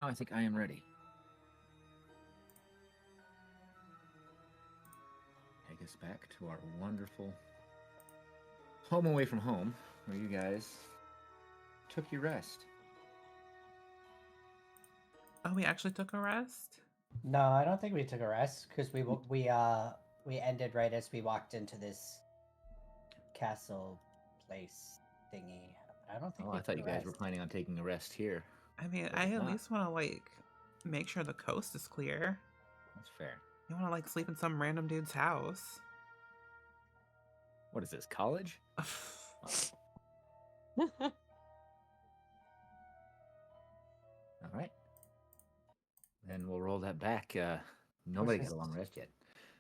I think I am ready. Take us back to our wonderful home away from home, where you guys took your rest. Oh, we actually took a rest? No, I don't think we took a rest because we ended right as we walked into this castle place thingy. I don't think Oh, we I thought took you a guys were rest. planning on taking a rest here. I mean, I I did at not. least want to, make sure the coast is clear. That's fair. You want to, sleep in some random dude's house. What is this, college? All right. Then we'll roll that back. Nobody got a long rest yet.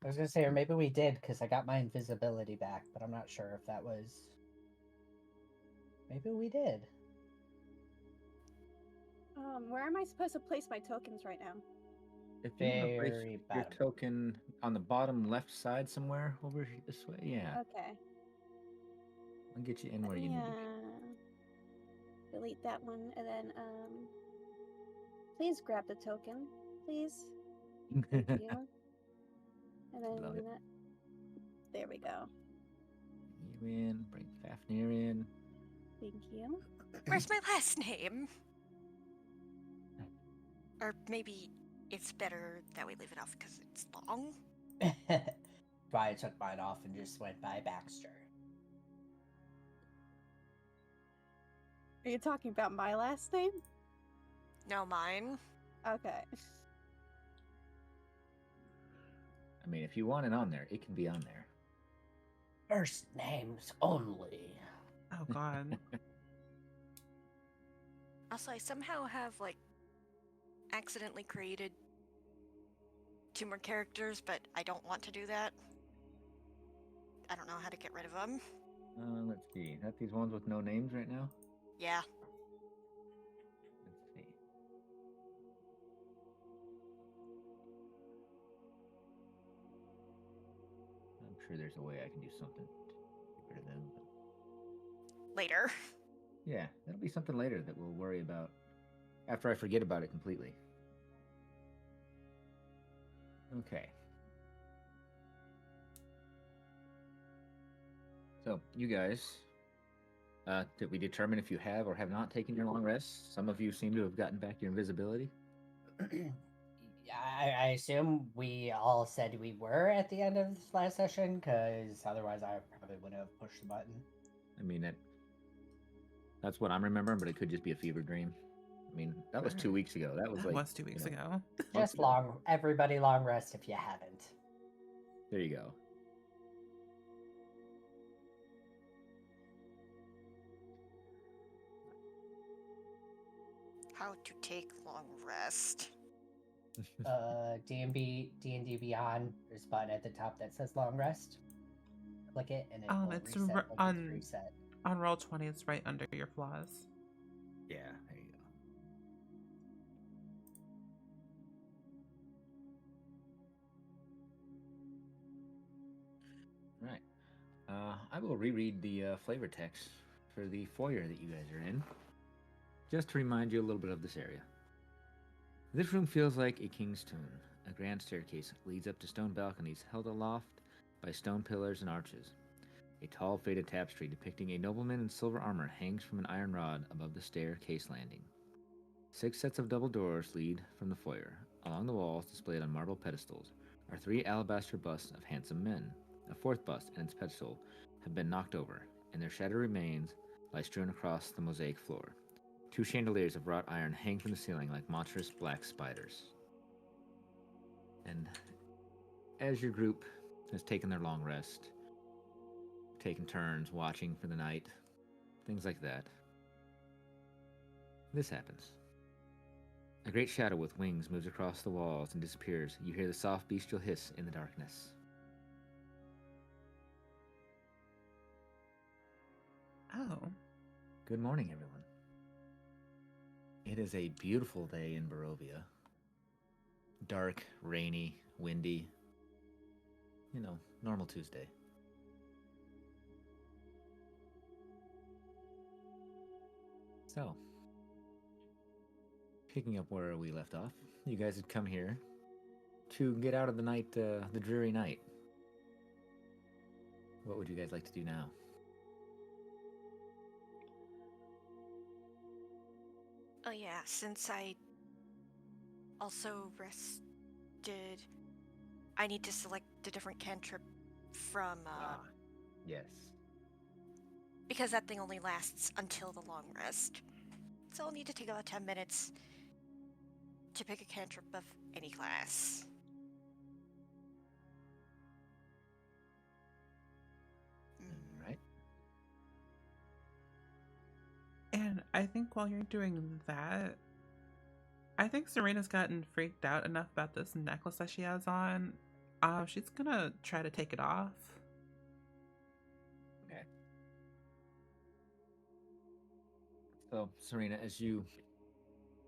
I was gonna say, or maybe we did because I got my invisibility back, but I'm not sure if that was. Maybe we did. Where am I supposed to place my tokens right now? If you want to place Very your bottom. token on the bottom left side somewhere over this way, yeah. Okay. I'll get you in Let where you me need to be. delete that one and then please grab the token. Please. Thank you. And then Love it. there we go. You in, bring Fafnir in. Thank you. Where's my last name? Or maybe it's better that we leave it off because it's long. Why I took mine off and just went by Baxter. Are you talking about my last name? No, mine. Okay. I mean, if you want it on there, it can be on there. First names only. Oh, God. Also, I somehow have, accidentally created 2 more characters, but I don't want to do that. I don't know how to get rid of them. Let's see. Is that these ones with no names right now? Yeah. Let's see. I'm sure there's a way I can do something to get rid of them. But... Later. Yeah, that'll be something later that we'll worry about after I forget about it completely. Okay. So, you guys, did we determine if you have or have not taken your long rest? Some of you seem to have gotten back your invisibility. I assume we all said we were at the end of this last session, because otherwise I probably would have pushed the button. I mean, that's what I'm remembering, but it could just be a fever dream. I mean, that was 2 weeks ago. That was That like was 2 weeks ago. months Just ago. everybody long rest if you haven't. There you go. How to take long rest. D&D Beyond, there's a button at the top that says long rest. Click it and it will It's reset once it's on reset. Roll20. It's right under your flaws. Yeah, there you go. Right. I will reread the flavor text for the foyer that you guys are in, just to remind you a little bit of this area. This room feels like a king's tomb. A grand staircase leads up to stone balconies held aloft by stone pillars and arches. A tall, faded tapestry depicting a nobleman in silver armor hangs from an iron rod above the staircase landing. 6 sets of double doors lead from the foyer. Along the walls, displayed on marble pedestals, are 3 alabaster busts of handsome men. A 4th bust and its pedestal have been knocked over, and their shattered remains lie strewn across the mosaic floor. 2 chandeliers of wrought iron hang from the ceiling like monstrous black spiders. And as your group has taken their long rest, taken turns watching for the night, things like that, this happens. A great shadow with wings moves across the walls and disappears. You hear the soft bestial hiss in the darkness. Oh. Good morning, everyone. It is a beautiful day in Barovia. Dark, rainy, windy. You know, normal Tuesday. So, picking up where we left off, you guys had come here to get out of the night, the dreary night. What would you guys like to do now? Oh yeah, since I also rested, I need to select a different cantrip from Yes. because that thing only lasts until the long rest. So I'll need to take about 10 minutes to pick a cantrip of any class. Right. And I think while you're doing that, I think Serena's gotten freaked out enough about this necklace that she has on. She's gonna try to take it off. Okay. So, Serena, as you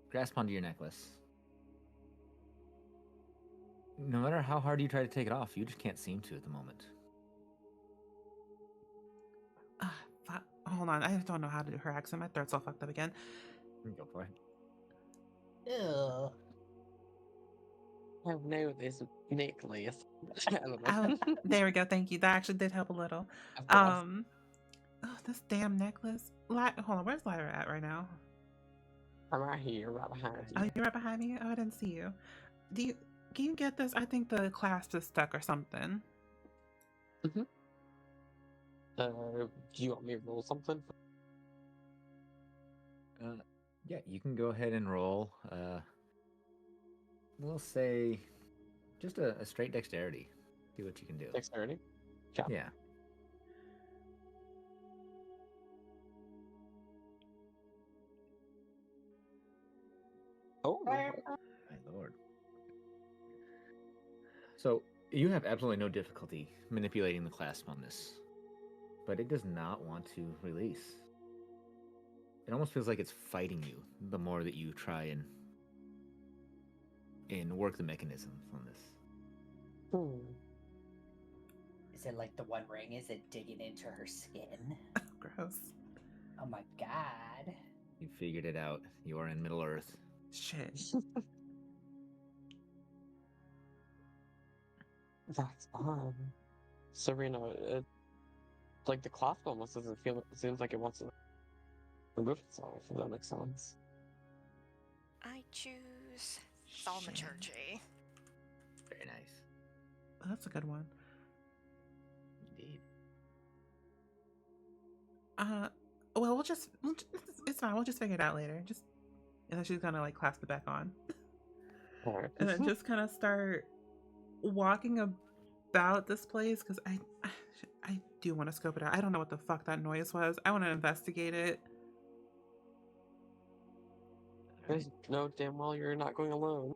grasp onto your necklace, no matter how hard you try to take it off, you just can't seem to at the moment. Hold on, I don't know how to do her accent. My throat's all fucked up again. Go for it. Ew. I know this necklace. I don't know. There we go. Thank you. That actually did help a little. Of course. Oh, this damn necklace. Hold on, where's Lyra at right now? I'm right here, right behind Oh, you. you're right behind me. Oh, I didn't see you. Can you get this? I think the clasp is stuck or something. Do you want me to roll something? Yeah, you can go ahead and roll. We'll say just a straight dexterity. See what you can do. Dexterity? Yeah. Oh, My lord. So you have absolutely no difficulty manipulating the clasp on this, but it does not want to release. It almost feels like it's fighting you the more that you try and work the mechanism on this. Is it like the One Ring? Is it digging into her skin? Gross. Oh my god. You figured it out. You are in Middle Earth. Shit. That's odd. Serena, like the clasp almost doesn't feel. It seems like it wants to remove itself. If that makes sense. I choose thaumaturgy. Very nice. Oh, that's a good one. Indeed. Well, it's fine. We'll just figure it out later. And then she's gonna like clasp it back on, All right. and then just kind of start walking about this place because I do want to scope it out. I don't know what the fuck that noise was. I want to investigate it. There's no damn well you're not going alone.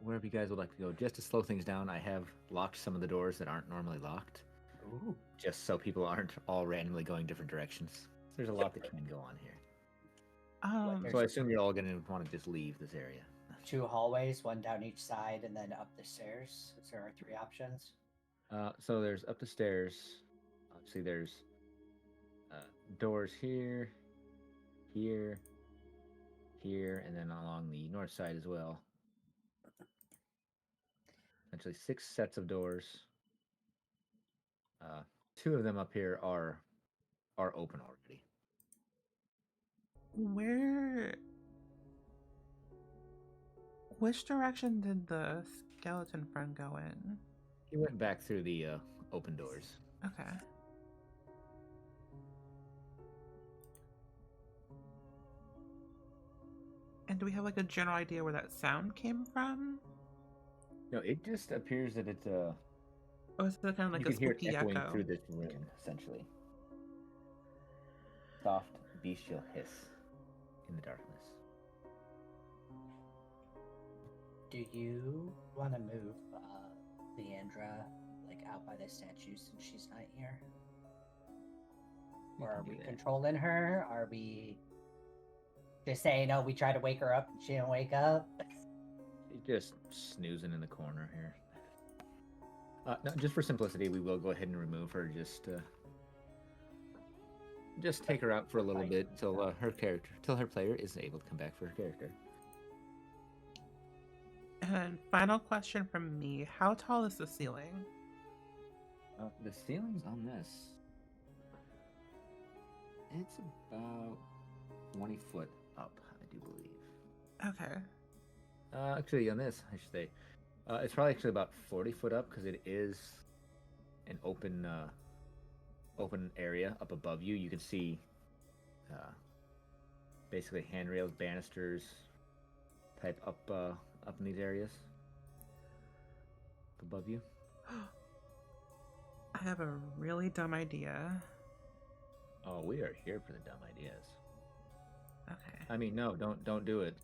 Wherever you guys would like to go, just to slow things down, I have locked some of the doors that aren't normally locked. Ooh. Just so people aren't all randomly going different directions. There's a lot that can go on here. So I assume you're all going to want to just leave this area. 2 hallways, 1 down each side, and then up the stairs. So there are 3 options. So there's up the stairs. Obviously, there's doors here, here, here, and then along the north side as well. Actually, 6 sets of doors. 2 of them up here are open already. Which direction did the skeleton friend go in? He went back through the open doors. Okay. And do we have like a general idea where that sound came from? No, it just appears that it's Or is it kind of like you a can hear it spooky echoing echo? through this room, essentially. Soft, bestial hiss in the darkness. Do you want to move Leandra like out by the statue since she's not here? Or are we controlling her? Are we just saying, oh, we tried to wake her up and she didn't wake up? She's just snoozing in the corner here. No, just for simplicity, we will go ahead and remove her just just take her out for a little Right. bit till her player is able to come back for her character. And final question from me: how tall is the ceiling? The ceilings on this, it's about 20 foot up, I do believe. Okay. Actually, on this, I should say, it's probably actually about 40 foot up because it is an open area up above you. You can see basically handrails, banisters type up in these areas up above you. I have a really dumb idea. Oh, we are here for the dumb ideas. Okay. I mean, no, don't do it.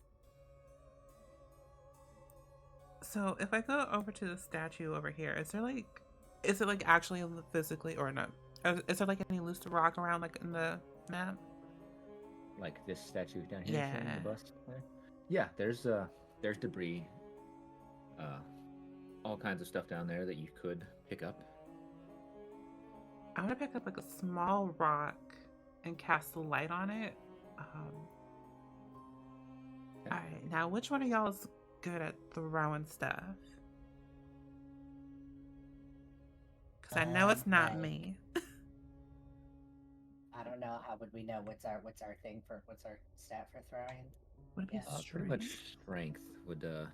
So if I go over to the statue over here, is it like actually physically or not? Is there like any loose rock around like in the map? Like this statue down here, showing Yeah. the bust there. Yeah, there's debris, all kinds of stuff down there that you could pick up. I want to pick up like a small rock and cast a light on it. Okay. Alright, now which one of y'all is good at throwing stuff? Because I know it's not Okay. me. I don't know. How would we know what's our stat for throwing? Would it be Yeah. Pretty much strength? strength would Right.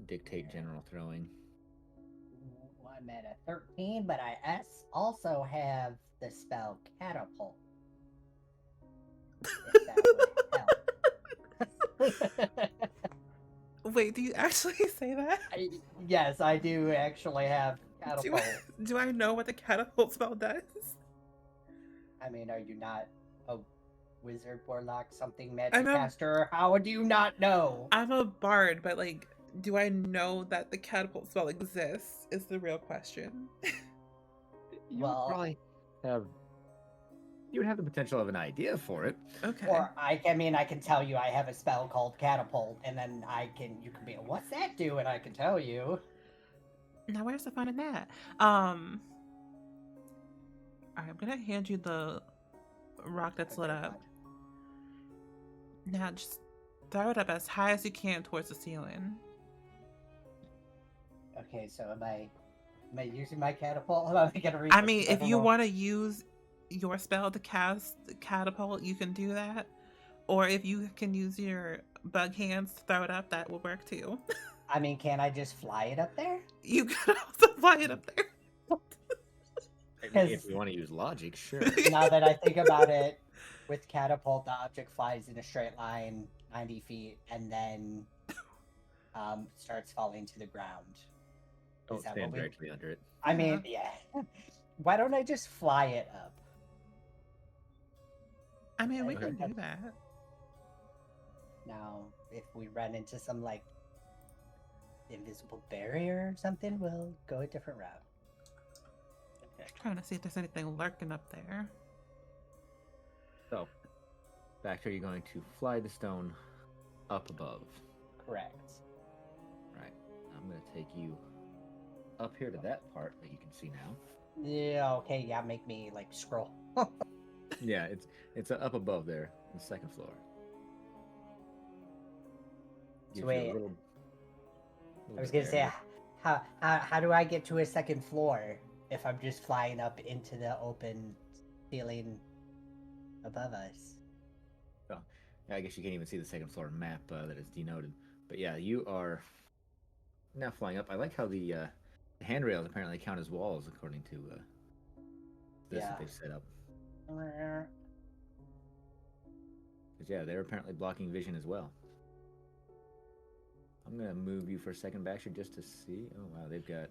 dictate general throwing. Well, I'm at a 13, but I also have the spell catapult. If that would help. Wait, do you actually say that? Yes, I do actually have catapult. Do I know what the catapult spell does? I mean, are you not a wizard, warlock, something magic I'm a- caster? How would you not know? I'm a bard, but like, do I know that the catapult spell exists? Is the real question. You Well- would probably have. You would have the potential of an idea for it. Okay. Or I mean, I can tell you I have a spell called catapult, and then you can be, what's that do? And I can tell you. Now where's the fun in that? I'm gonna hand you the rock that's lit Okay, up. Now just throw it up as high as you can towards the ceiling. Okay, so am I using my catapult? Am I gonna read I this? mean, 'Cause if don't you know. want to use your spell to cast catapult, you can do that. Or if you can use your bug hands to throw it up, that will work too. I mean, can I just fly it up there? You can also fly it up there. I mean, Because- if you want to use logic, sure. Now that I think about it, with catapult, the object flies in a straight line 90 feet and then starts falling to the ground. Don't Is that stand what we- directly under it. I mean, yeah. Why don't I just fly it up? I mean, we Okay. can do that. Now, if we run into some, like, invisible barrier or something, we'll go a different route. Okay. Trying to see if there's anything lurking up there. So, Baxter, you're going to fly the stone up above. Correct. Right. I'm going to take you up here to that part that you can see now. Yeah, okay, yeah, make me, like, scroll. Yeah, it's up above there, on the second floor. Gives you a wait, little I was bit gonna say, there. how do I get to a second floor if I'm just flying up into the open ceiling above us? Oh, yeah, I guess you can't even see the second floor map that is denoted. But yeah, you are now flying up. I like how the handrails apparently count as walls according to this Yeah. that they've set up. Because yeah, they're apparently blocking vision as well. I'm gonna move you for a second, Baxter, just to see. Oh wow, they've got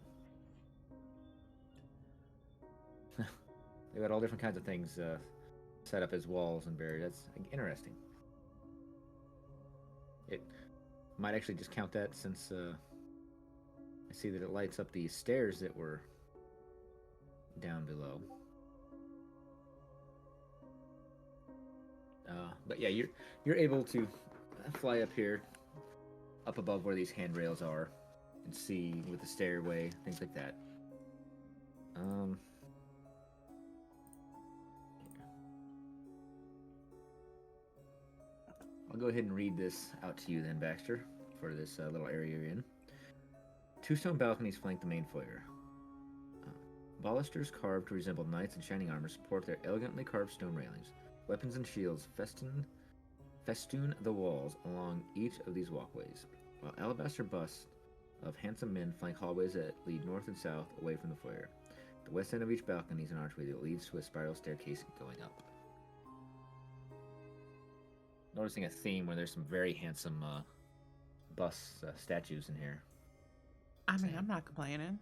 all different kinds of things set up as walls and barriers. That's interesting. It might actually just count that since I see that it lights up the stairs that were down below. But yeah, you're able to fly up here, up above where these handrails are, and see with the stairway, things like that. I'll go ahead and read this out to you then, Baxter, for this little area you're in. 2 stone balconies flank the main foyer. Balusters carved to resemble knights in shining armor support their elegantly carved stone railings. Weapons and shields festoon the walls along each of these walkways, while alabaster busts of handsome men flank hallways that lead north and south away from the foyer. The west end of each balcony is an archway that leads to a spiral staircase going up. Noticing a theme where there's some very handsome busts, statues in here. I mean, I'm not complaining.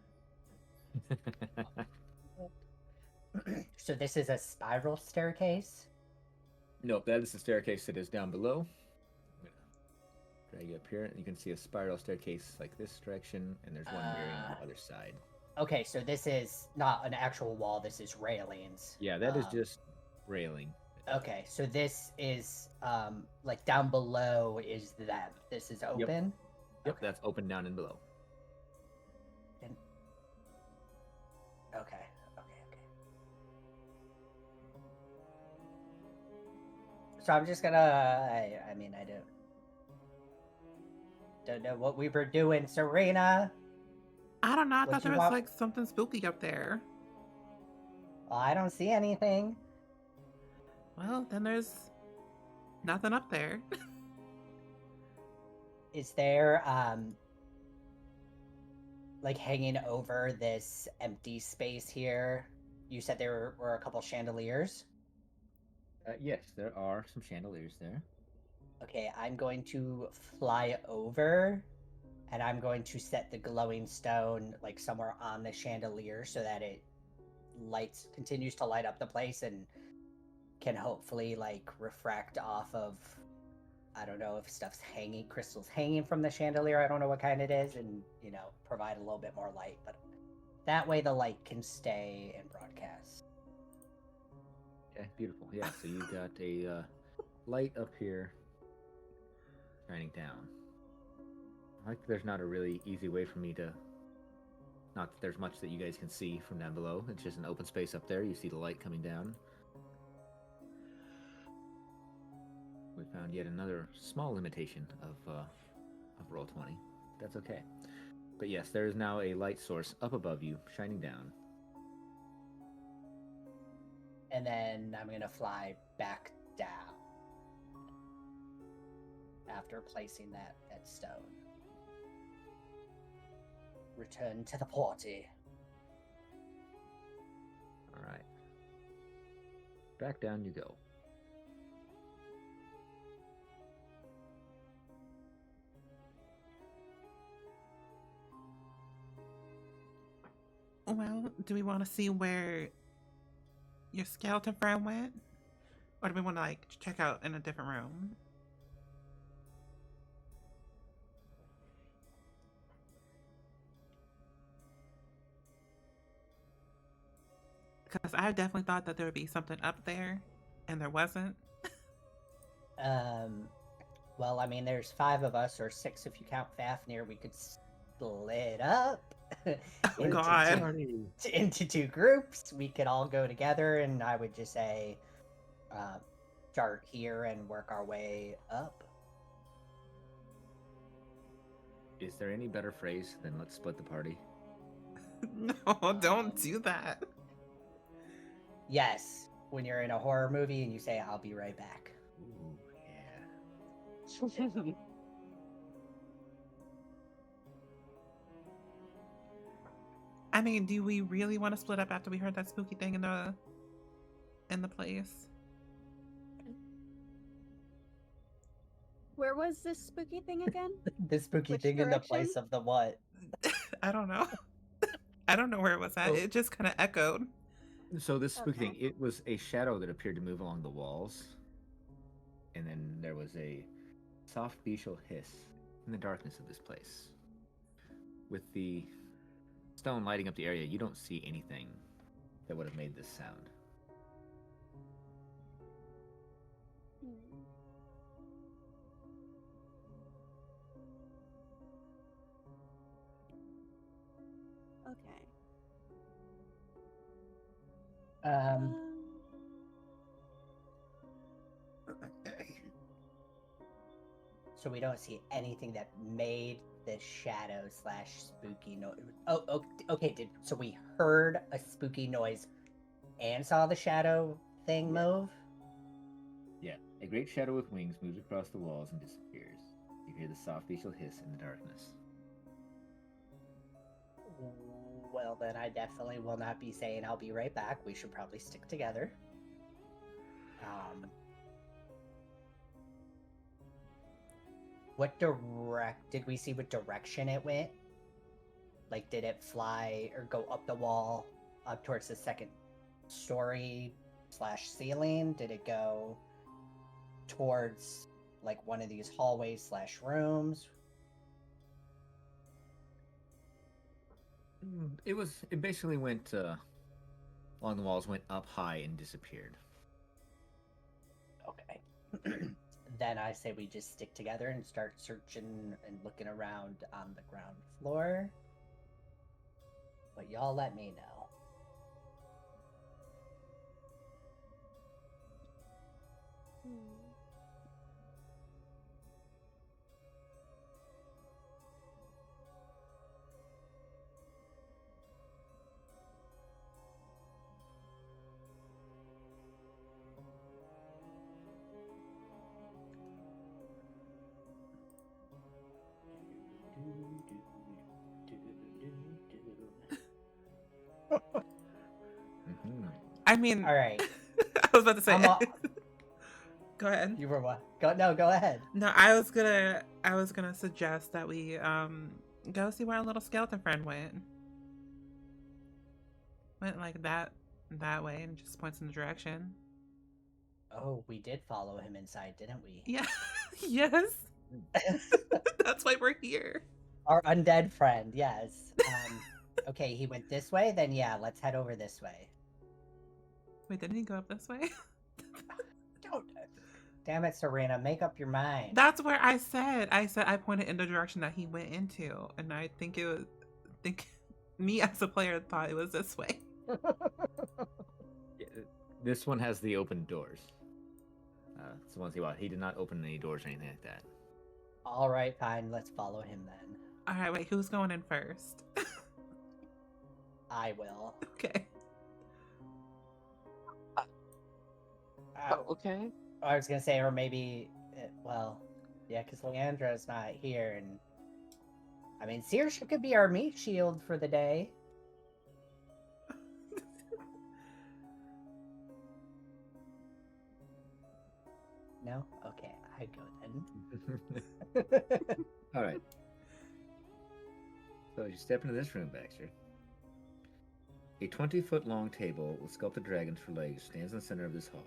So this is a spiral staircase? Nope, that is the staircase that is down below. I'm gonna drag you up here, and you can see a spiral staircase like this direction, and there's one mirroring on the other side. Okay, so this is not an actual wall, this is railings. Yeah, that is just railing. Okay, so this is like down below is them. This is open? Yep, Okay. that's open down and below. Okay. So I'm just gonna. I mean, I don't know what we were doing, Serena. I don't know. I What thought you there was want- like something spooky up there. Well, I don't see anything. Well, then there's nothing up there. Is there like hanging over this empty space here? You said there were a couple chandeliers. Yes, there are some chandeliers there. Okay, I'm going to fly over and I'm going to set the glowing stone like somewhere on the chandelier so that it continues to light up the place and can hopefully like refract off of, I don't know if crystals hanging from the chandelier, I don't know what kind it is, and provide a little bit more light, but that way the light can stay and broadcast. Yeah, beautiful. Yeah, so you've got a light up here shining down. I like that there's not a really easy way for me to... Not that there's much that you guys can see from down below. It's just an open space up there. You see the light coming down. We found yet another small limitation of Roll20. That's okay. But yes, there is now a light source up above you, shining down. And then I'm gonna fly back down after placing that stone. Return to the party. All right. Back down you go. Well, do we want to see where your skeleton friend went? Or do we want to like check out in a different room? Because I definitely thought that there would be something up there, and there wasn't. Well, I mean, there's 5 of us, or 6 if you count Fafnir. We could split up Oh, God. into 2 groups. We could all go together, and I would just say, start here and work our way up. Is there any better phrase than let's split the party? No, don't do that. Yes, when you're in a horror movie and you say, I'll be right back. Ooh, yeah. I mean, do we really want to split up after we heard that spooky thing in the place? Where was this spooky thing again? The spooky Which thing in the direction? place of the what? I don't know. I don't know where it was at. Oh. It just kind of echoed. So this spooky Okay. thing, it was a shadow that appeared to move along the walls. And then there was a soft bestial hiss in the darkness of this place. With the stone lighting up the area, you don't see anything that would have made this sound. Hmm. Okay. So we don't see anything that made the shadow slash spooky noise. Oh, okay. So we heard a spooky noise and saw the shadow thing move? Yeah, a great shadow with wings moves across the walls and disappears. You hear the soft bestial hiss in the darkness. Well, then I definitely will not be saying I'll be right back. We should probably stick together. Did we see what direction it went? Like, did it fly or go up the wall, up towards the second story slash ceiling? Did it go towards, like, one of these hallways slash rooms? It basically went along the walls, went up high and disappeared. Okay. Then I say we just stick together and start searching and looking around on the ground floor. But y'all let me know. I mean, All right. I was about to say. Go ahead. You were what? Go ahead. No, I was gonna suggest that we go see where our little skeleton friend went. Went like that way and just points in the direction. Oh, we did follow him inside, didn't we? Yeah. Yes. That's why we're here. Our undead friend, yes. Okay, he went this way, then yeah, let's head over this way. Wait, didn't he go up this way? Don't. Damn it, Serena, make up your mind. That's where I said I pointed in the direction that he went into, and I think me as a player thought it was this way. Yeah, this one has the open doors. It's the one he did not open any doors or anything like that. All right, fine, let's follow him then. All right, wait, who's going in first? I will. Okay. Okay. I was gonna say, or maybe, yeah, because Leandra's not here, and I mean, Saoirse could be our meat shield for the day. No? Okay, I go then. All right. So as you step into this room, Baxter, a 20-foot long table with sculpted dragons for legs stands in the center of this hall.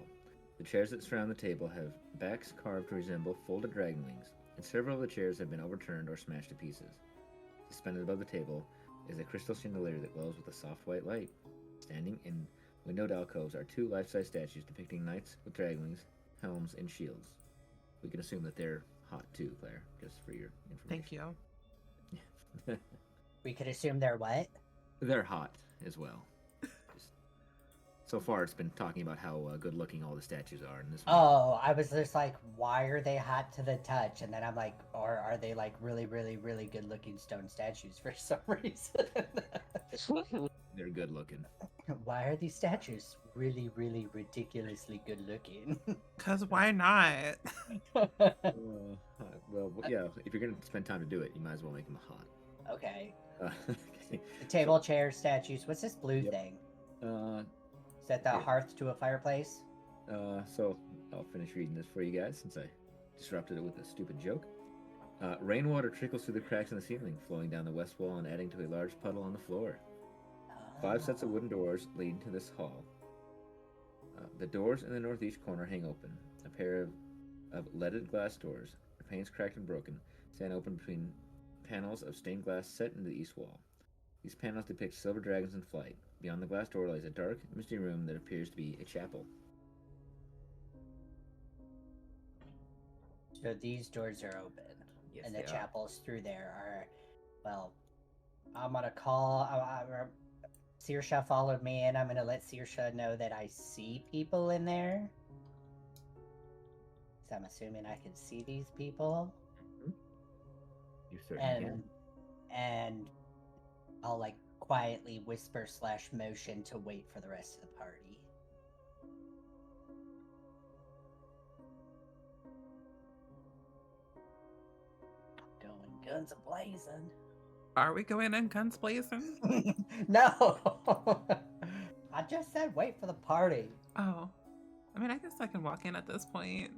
The chairs that surround the table have backs carved to resemble folded dragon wings, and several of the chairs have been overturned or smashed to pieces. Suspended above the table is a crystal chandelier that glows with a soft white light. Standing in windowed alcoves are two life-size statues depicting knights with dragon wings, helms, and shields. We can assume that they're hot too, Claire, just for your information. Thank you. We could assume they're what? They're hot as well. So far, it's been talking about how good-looking all the statues are in this one. Oh, I was just like, why are they hot to the touch? And then I'm like, or are they like really, really, really good-looking stone statues for some reason? They're good-looking. Why are these statues really, really ridiculously good-looking? Cause why not? Well, yeah, if you're going to spend time to do it, you might as well make them hot. Okay. Okay. The table, chair, statues. What's this blue Yep. thing? Is that the yeah. hearth to a fireplace? So I'll finish reading this for you guys since I disrupted it with a stupid joke. Rainwater trickles through the cracks in the ceiling, flowing down the west wall and adding to a large puddle on the floor. 5 sets of wooden doors lead to this hall. The doors in the northeast corner hang open. A pair of leaded glass doors, their panes cracked and broken, stand open between panels of stained glass set into the east wall. These panels depict silver dragons in flight. Beyond the glass door lies a dark, misty room that appears to be a chapel. So these doors are open, Yes, and the they are. chapels through there are, well, I'm gonna call. Saoirse followed me in. I'm gonna let Saoirse know that I see people in there. So I'm assuming I can see these people. You certainly can. and I'll like quietly whisper / motion to wait for the rest of the party. Going guns a blazing. Are we going in guns blazing? No, I just said wait for the party. Oh. I mean, I guess I can walk in at this point.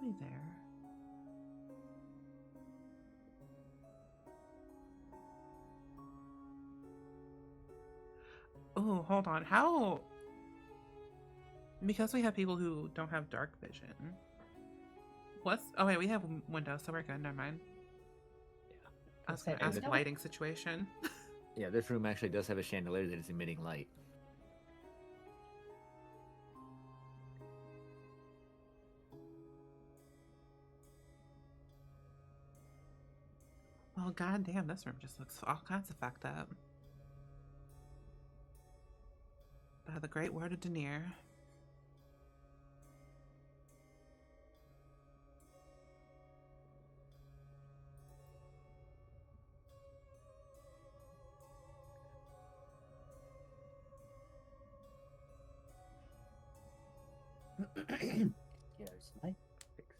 Be there. Oh, hold on. How? Because we have people who don't have dark vision. What's? Oh wait, we have windows, so we're good. Never mind. I was gonna ask a lighting situation. Yeah, this room actually does have a chandelier that is emitting light. Oh goddamn, this room just looks all kinds of fucked up. By the great word of Denier. Here's my fix.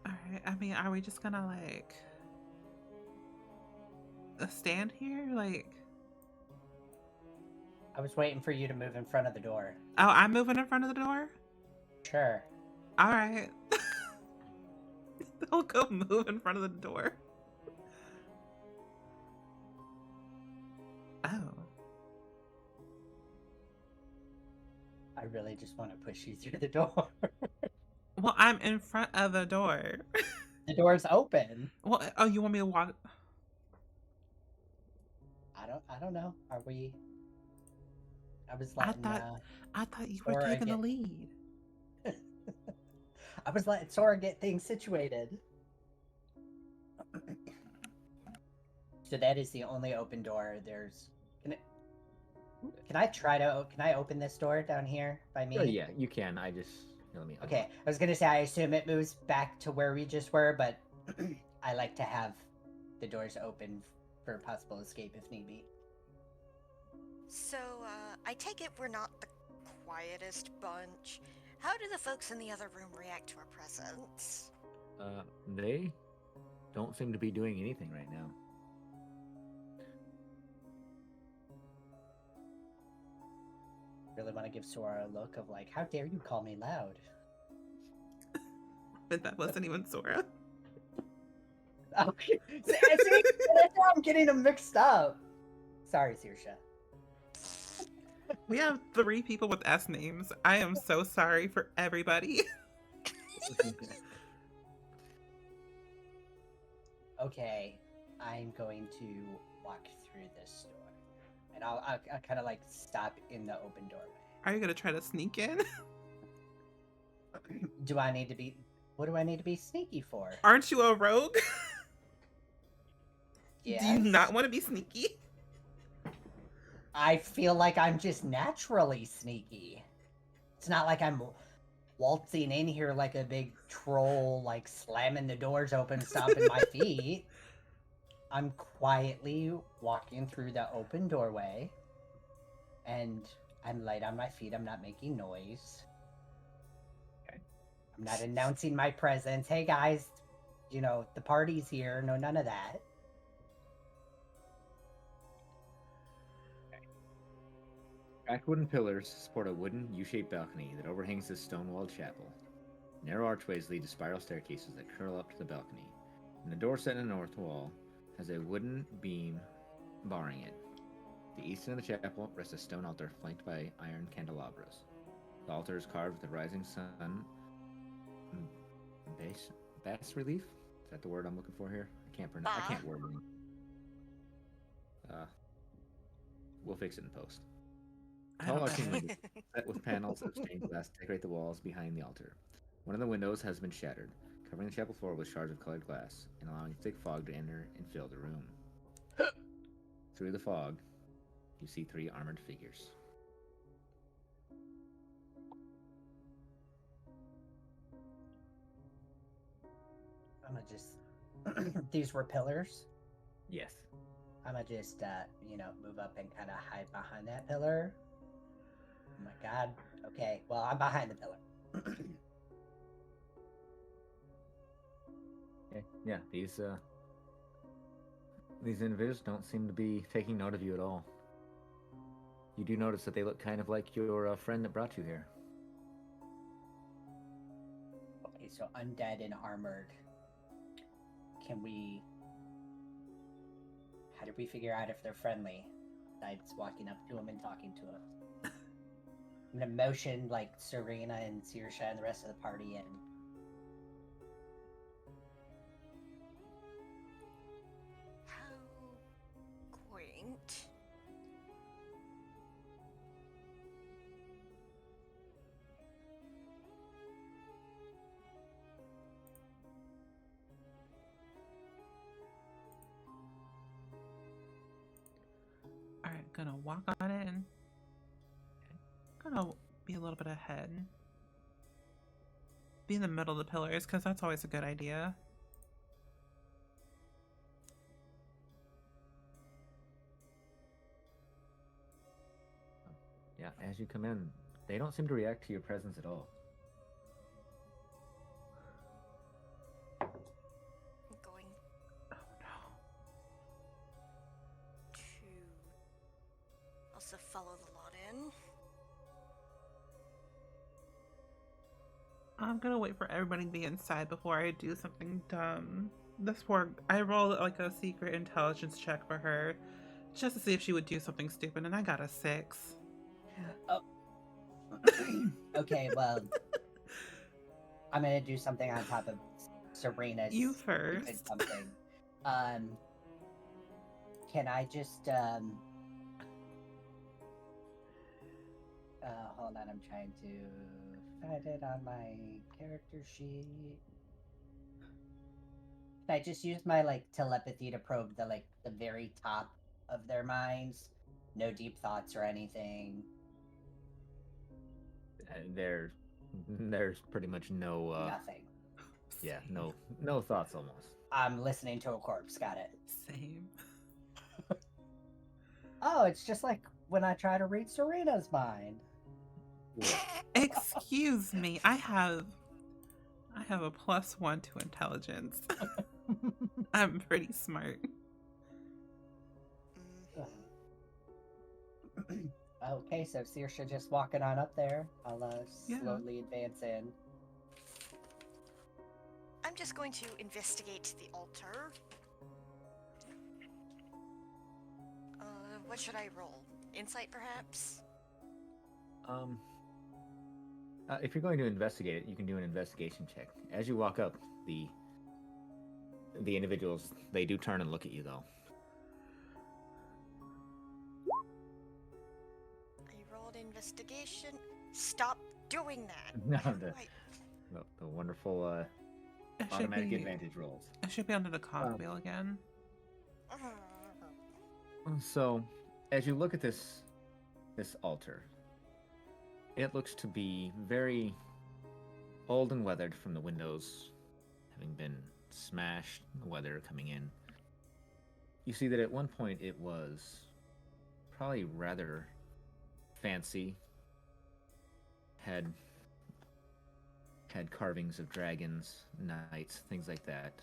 Alright, I mean, are we just gonna like stand here? Like, I was waiting for you to move in front of the door. oh, I'm moving in front of the door? Sure. Alright. Don't go move in front of the door. Oh. I really just want to push you through the door. Well, I'm in front of the door. The door's open. Well, oh, you want me to walk? I don't know. Are we? I was letting. I thought you were Sora taking the get- lead. I was letting Sora get things situated. So that is the only open door. There's. Can I open this door down here by me? Oh, yeah, you can. I just let me. Okay, I was gonna say I assume it moves back to where we just were, but I like to have the doors open for possible escape if need be. So, I take it we're not the quietest bunch. How do the folks in the other room react to our presence? They don't seem to be doing anything right now. Really want to give Sora a look of like, how dare you call me loud? But that wasn't even Sora. Okay, see, that's how I'm getting them mixed up. Sorry, Saoirse. We have 3 people with S names. I am so sorry for everybody. Okay, I'm going to walk through this door, and I'll kind of like stop in the open doorway. Are you gonna try to sneak in? Do I need to be? What do I need to be sneaky for? Aren't you a rogue? Yes. Do you not want to be sneaky? I feel like I'm just naturally sneaky. It's not like I'm waltzing in here like a big troll, like slamming the doors open, stomping my feet. I'm quietly walking through the open doorway, and I'm light on my feet. I'm not making noise. Okay. I'm not announcing my presence. Hey guys, you know, the party's here. No, none of that. Cracked wooden pillars support a wooden U-shaped balcony that overhangs this stone-walled chapel. Narrow archways lead to spiral staircases that curl up to the balcony, and the door set in the north wall has a wooden beam barring it. At the east end of the chapel rests a stone altar flanked by iron candelabras. The altar is carved with a rising sun bas relief. Is that the word I'm looking for here? I can't pronounce. I can't word it. We'll fix it in post. Tall arching windows set with panels of stained glass decorate the walls behind the altar. One of the windows has been shattered, covering the chapel floor with shards of colored glass and allowing thick fog to enter and fill the room. Through the fog, You see 3 armored figures. I'm gonna just. These were pillars. Yes. I'm gonna just, move up and kind of hide behind that pillar. Oh my god. Okay, well, I'm behind the pillar. Okay. Yeah, these individuals don't seem to be taking note of you at all. You do notice that they look kind of like your friend that brought you here. Okay, so undead and armored. Can we... How do we figure out if they're friendly? Besides walking up to them and talking to them. I'm gonna motion, like, Serena and Saoirse and the rest of the party in. How quaint. Alright, gonna walk on it and gonna be a little bit ahead. Be in the middle of the pillars, because that's always a good idea. Yeah, as you come in, they don't seem to react to your presence at all. I'm going Oh no. to also follow the lot in. I'm gonna wait for everybody to be inside before I do something dumb. I rolled like a secret intelligence check for her just to see if she would do something stupid, and I got a 6. Oh. Okay, well, I'm gonna do something on top of Serena's. You stupid first. Something. Can I just hold on, I'm trying to find it on my character sheet. Can I just use my telepathy to probe the very top of their minds? No deep thoughts or anything. There's pretty much no Nothing. yeah, no thoughts almost. I'm listening to a corpse. Got it. Same. Oh, it's just like when I try to read Serena's mind. Excuse me, I have a +1 to intelligence. I'm pretty smart. Okay, so Saoirse just walking on up there. I'll Yeah. slowly advance in. I'm just going to investigate the altar. What should I roll? Insight, perhaps? If you're going to investigate it, you can do an investigation check. As you walk up, the individuals, they do turn and look at you, though. I rolled investigation. Stop doing that. No, How do the- I- The wonderful It should automatic be, advantage rolls. it should be under the cogwheel again. So, as you look at this altar, it looks to be very old and weathered from the windows having been smashed, the weather coming in. You see that at one point it was probably rather fancy, had carvings of dragons, knights, things like that.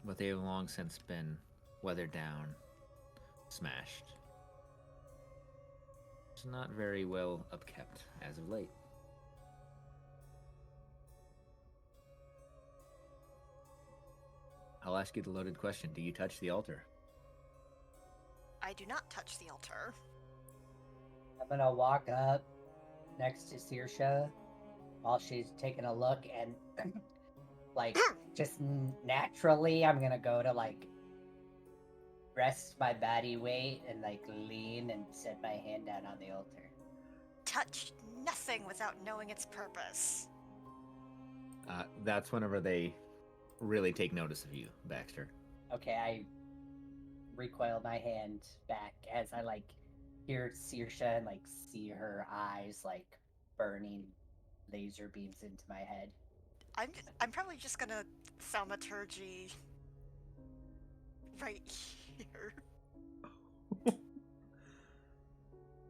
But they have long since been weathered down, smashed. It's not very well upkept as of late. I'll ask you the loaded question. Do you touch the altar? I do not touch the altar. I'm gonna walk up next to Saoirse while she's taking a look, and just naturally, I'm gonna go to rest my body weight and lean and set my hand down on the altar. Touch nothing without knowing its purpose. That's whenever they really take notice of you, Baxter. Okay, recoil my hand back as I like hear Saoirse and like see her eyes like burning laser beams into my head. I'm probably just gonna thaumaturgy right here.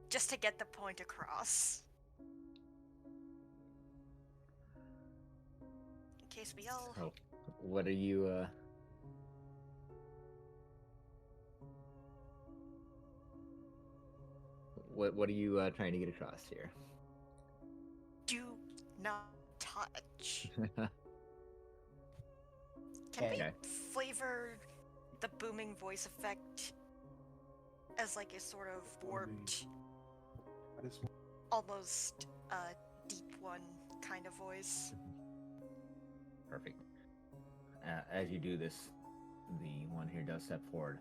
Just to get the point across. In case we all... Oh, what are you, What are you trying to get across here? Do not touch. Can Okay. we flavor the booming voice effect as like a sort of warped, almost deep one kind of voice? Perfect. As you do this, the one here does step forward.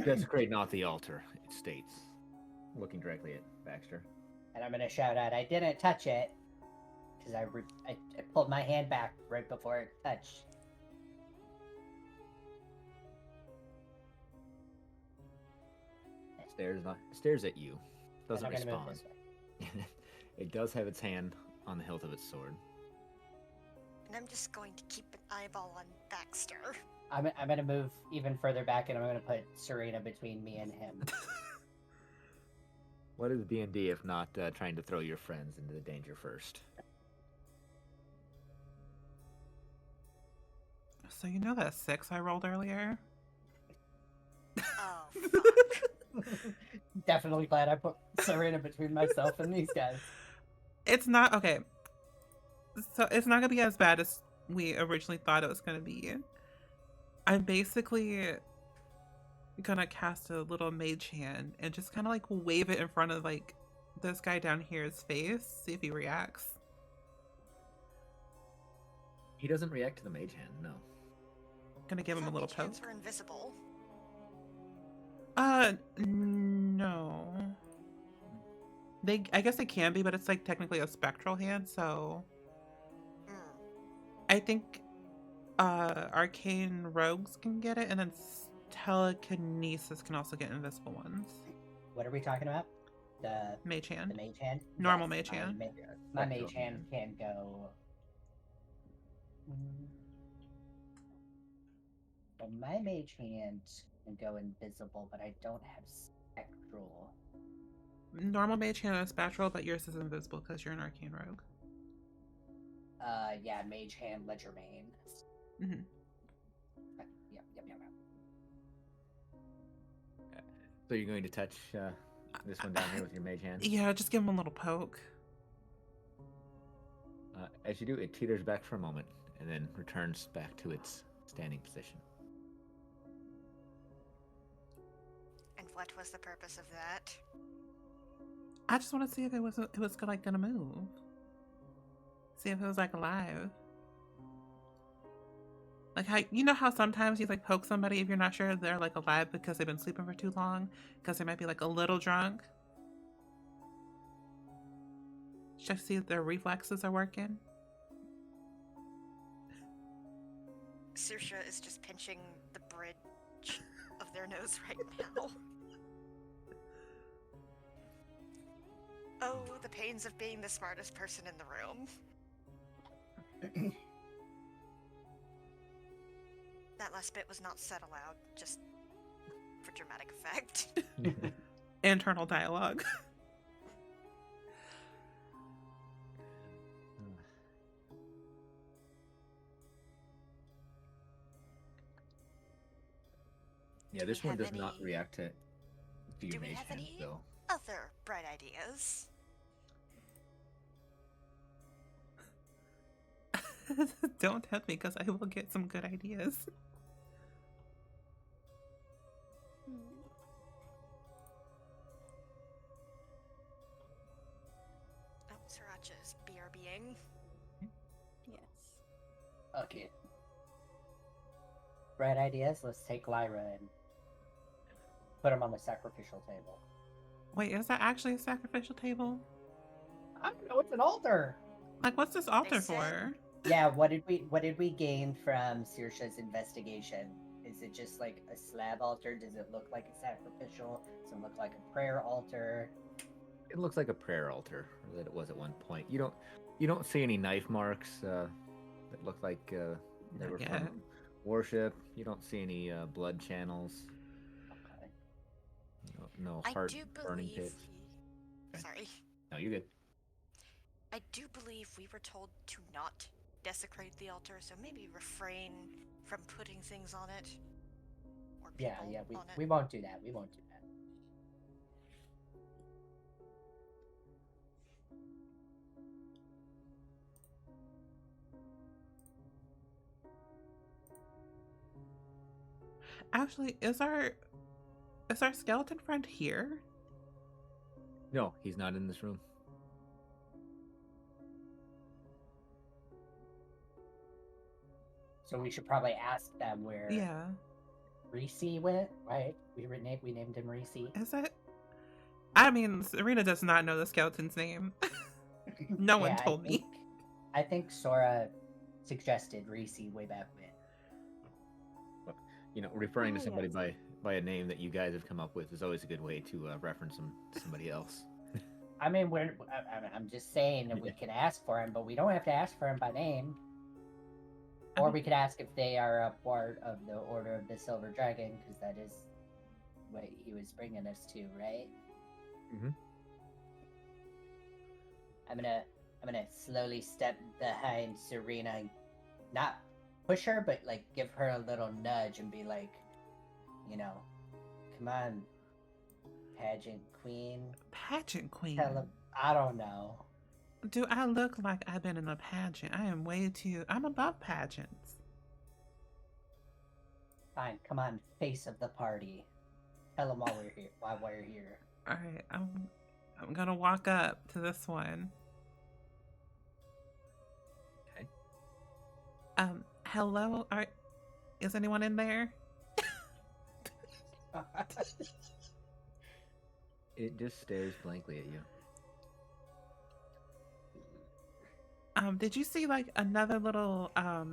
Desecrate not the altar, it states, looking directly at Baxter. And I'm gonna shout out, I didn't touch it, because I pulled my hand back right before it touched. Stares at you. Doesn't And I'm gonna move respond. this way. It does have its hand on the hilt of its sword. And I'm just going to keep an eyeball on Baxter. I'm gonna move even further back, and I'm gonna put Serena between me and him. What is D&D if not trying to throw your friends into the danger first? So you know that 6 I rolled earlier? Oh, fuck. Definitely glad I put Serena between myself and these guys. It's not okay. So it's not gonna be as bad as we originally thought it was gonna be. I'm basically gonna cast a little mage hand and just kind of like wave it in front of like this guy down here's face, see if he reacts. He doesn't react to the mage hand, no. Gonna give him a Thought little mage poke. hands were invisible. No. I guess they can be, but it's like technically a spectral hand, so Mm. I think arcane rogues can get it, and then telekinesis can also get invisible ones. What are we talking about? The Mage hand. mage hand? Normal Yes, mage hand. My Spectral mage hand hand. can go. Well, my mage hand can go invisible, but I don't have spectral. Normal mage hand is spectral, but yours is invisible because you're an arcane rogue. Yeah, mage hand, ledger main. Mhm. Yep. So you're going to touch this one down here with your mage hand? Yeah, just give him a little poke. As you do, it teeters back for a moment and then returns back to its standing position. And what was the purpose of that? I just want to see if it was like gonna move. See if it was like alive. Like how you know how sometimes you like poke somebody if you're not sure they're like alive because they've been sleeping for too long because they might be like a little drunk. Should I see if their reflexes are working? Saoirse is just pinching the bridge of their nose right now. Oh, the pains of being the smartest person in the room. That last bit was not said aloud, just for dramatic effect. Internal dialogue. Yeah, Do this we one have does not any- react to your Do we mage have hand, any so other bright ideas? Don't tempt me because I will get some good ideas. Oh, Sriracha's BRBing. Yes. Okay. Bright ideas. Let's take Lyra and put him on the sacrificial table. Wait, is that actually a sacrificial table? I don't know. It's an altar. Like, what's this altar said- for? Yeah. What did we gain from Saoirse's investigation? Is it just like a slab altar? Does it look like a sacrificial? Does it look like a prayer altar? It looks like a prayer altar that it was at one point. You don't see any knife marks that look like they Not were yet. from worship. You don't see any blood channels. Okay. No I heart do burning believe pits. we... Okay. Sorry. No, you're good. I do believe we were told to not desecrate the altar, so maybe refrain from putting things on it. Or Yeah, people yeah, on we it. won't do that. We won't do that. Actually, is our skeleton friend here? No, he's not in this room. So we should probably ask them where Yeah. Reese went, right? We named him Reese. Is it? I mean, Serena does not know the skeleton's name. No one Yeah, told me. I think Sora suggested Reese way back when. Referring to Oh, somebody yes. by a name that you guys have come up with is always a good way to reference them to somebody else. I mean, I'm just saying that we Yeah. can ask for him, but we don't have to ask for him by name. I Or mean- we could ask if they are a part of the Order of the Silver Dragon, because that is what he was bringing us to, right? Mhm. I'm gonna slowly step behind Serena, and not push her, but like give her a little nudge and be like, come on, pageant queen. Pageant queen. Tell him, I don't know. Do I look like I've been in a pageant? I am way too. I'm above pageants. Fine, come on, face of the party. Tell him why we're here. All right, I'm gonna walk up to this one. Okay. Hello. Is anyone in there? It just stares blankly at you. Did you see like another little a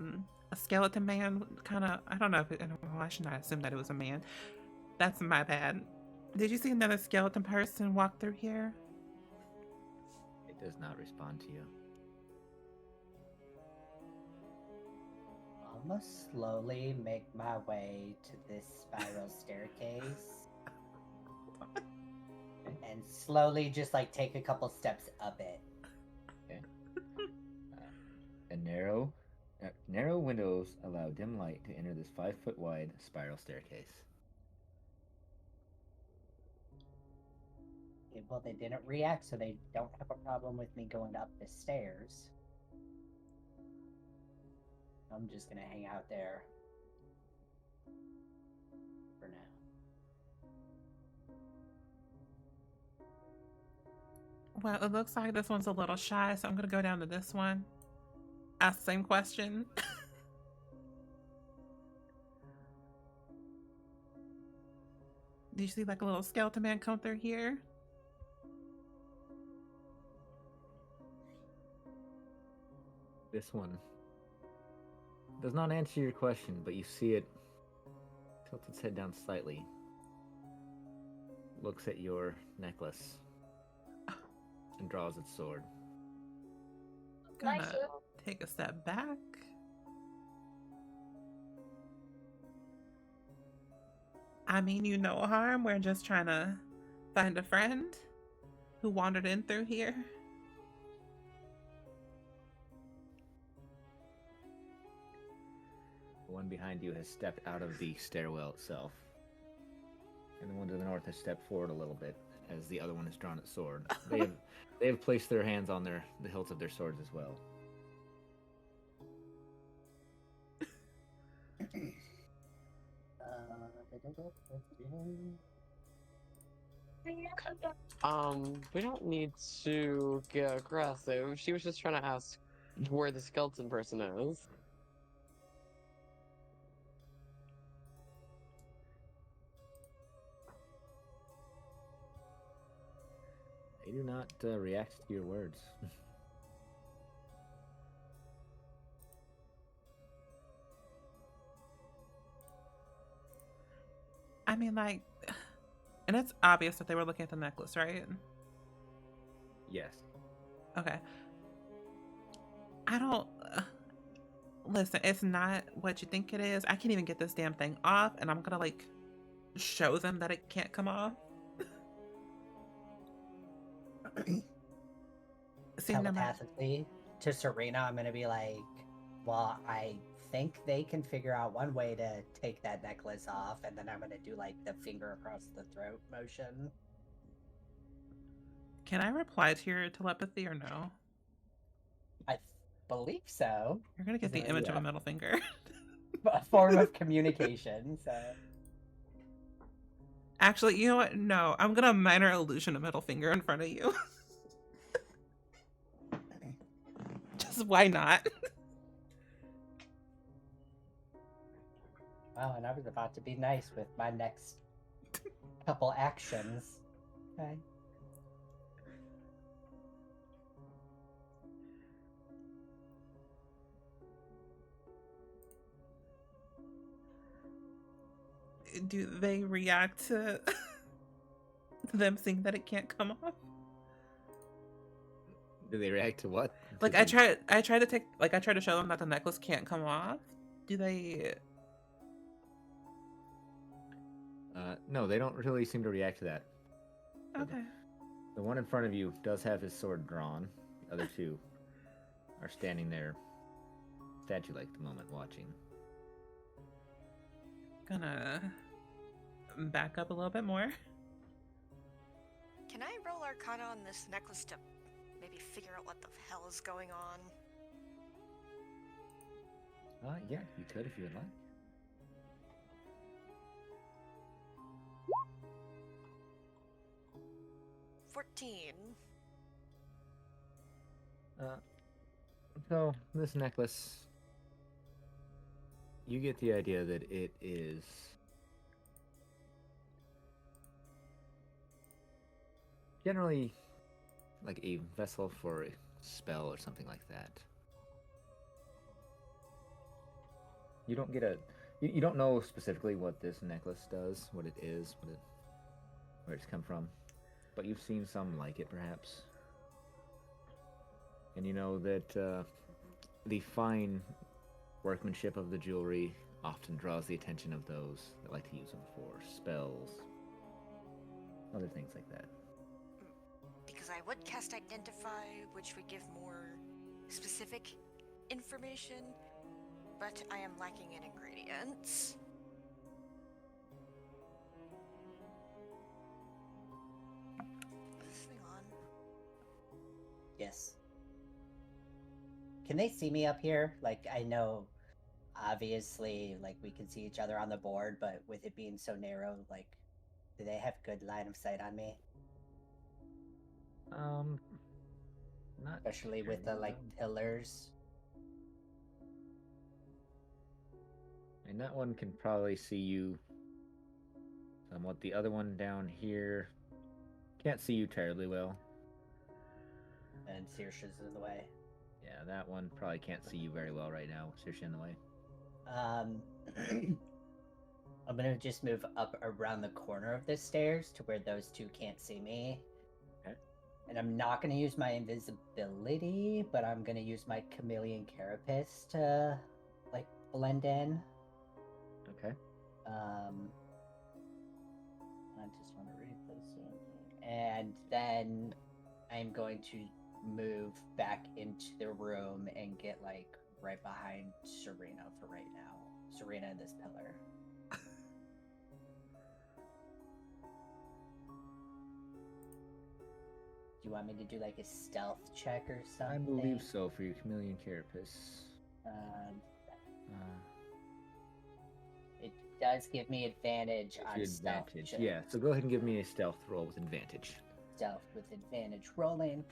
skeleton man? Kind of. I don't know if I should not assume that it was a man. That's my bad. Did you see another skeleton person walk through here? It does not respond to you. I'm gonna slowly make my way to this spiral staircase. And slowly just like take a couple steps up it. Okay. Narrow windows allow dim light to enter this 5-foot wide spiral staircase. Okay, well, they didn't react, so they don't have a problem with me going up the stairs. I'm just gonna hang out there for now. Well, it looks like this one's a little shy, so I'm gonna go down to this one. Ask the same question. Did you see like a little skeleton man come through here? This one does not answer your question, but you see it tilt its head down slightly, looks at your necklace, and draws its sword. Gonna take a step back. I mean, you no harm. We're just trying to find a friend who wandered in through here. The one behind you has stepped out of the stairwell itself, and the one to the north has stepped forward a little bit as the other one has drawn its sword. They have placed their hands on the hilts of their swords as well. We don't need to get aggressive. She was just trying to ask where the skeleton person is. They do not react to your words. mean, like, and it's obvious that they were looking at the necklace, right? Yes. Okay. I don't. Listen, it's not what you think it is. I can't even get this damn thing off, and I'm gonna, like, show them that it can't come off. See, no matter. Telepathically to Serena, I'm gonna be like, well, I think they can figure out one way to take that necklace off, and then I'm gonna do like the finger across the throat motion. Can I reply to your telepathy or no? I believe so. You're gonna get the Is it image of a middle finger. a form of communication? So Actually, you know what? No, I'm gonna minor illusion a middle finger in front of you. Just why not? wow, and I was about to be nice with my next couple actions. Okay. Do they react to them seeing that it can't come off? Do they react to what? Like, To I the- try to show them that the necklace can't come off. Do they? No, they don't really seem to react to that. Okay. The one in front of you does have his sword drawn. The other two are standing there, statue-like at the moment, watching. Gonna back up a little bit more. Can I roll Arcana on this necklace to maybe figure out what the hell is going on? Yeah, you could if you would like. So this necklace, you get the idea that it is generally like a vessel for a spell or something like that. You don't get you don't know specifically what this necklace does, what it is, where it's come from, but you've seen some like it perhaps. And you know that the fine workmanship of the jewelry often draws the attention of those that like to use them for spells, other things like that. Because I would cast Identify, which would give more specific information, but I am lacking in ingredients. Hang on. Yes. Can they see me up here? Like, I know, obviously, like, we can see each other on the board, but with it being so narrow, like, do they have good line of sight on me? Not Especially with the, like, pillars. And that one can probably see you somewhat. The other one down here can't see you terribly well. And Saoirse's in the way. Yeah, that one probably can't see you very well right now. Saoirse in the way. I'm gonna just move up around the corner of the stairs to where those two can't see me. Okay. And I'm not gonna use my invisibility, but I'm gonna use my chameleon carapace to, like, blend in. Okay. I just want to read this. And then I'm going to move back into the room and get, like, right behind Serena for right now. Serena and this pillar. Do you want me to do, like, a stealth check or something? I believe so for your chameleon carapace. It does give me advantage on stealth. Advantage. check. Yeah, so go ahead and give me a stealth roll with advantage. Stealth with advantage rolling.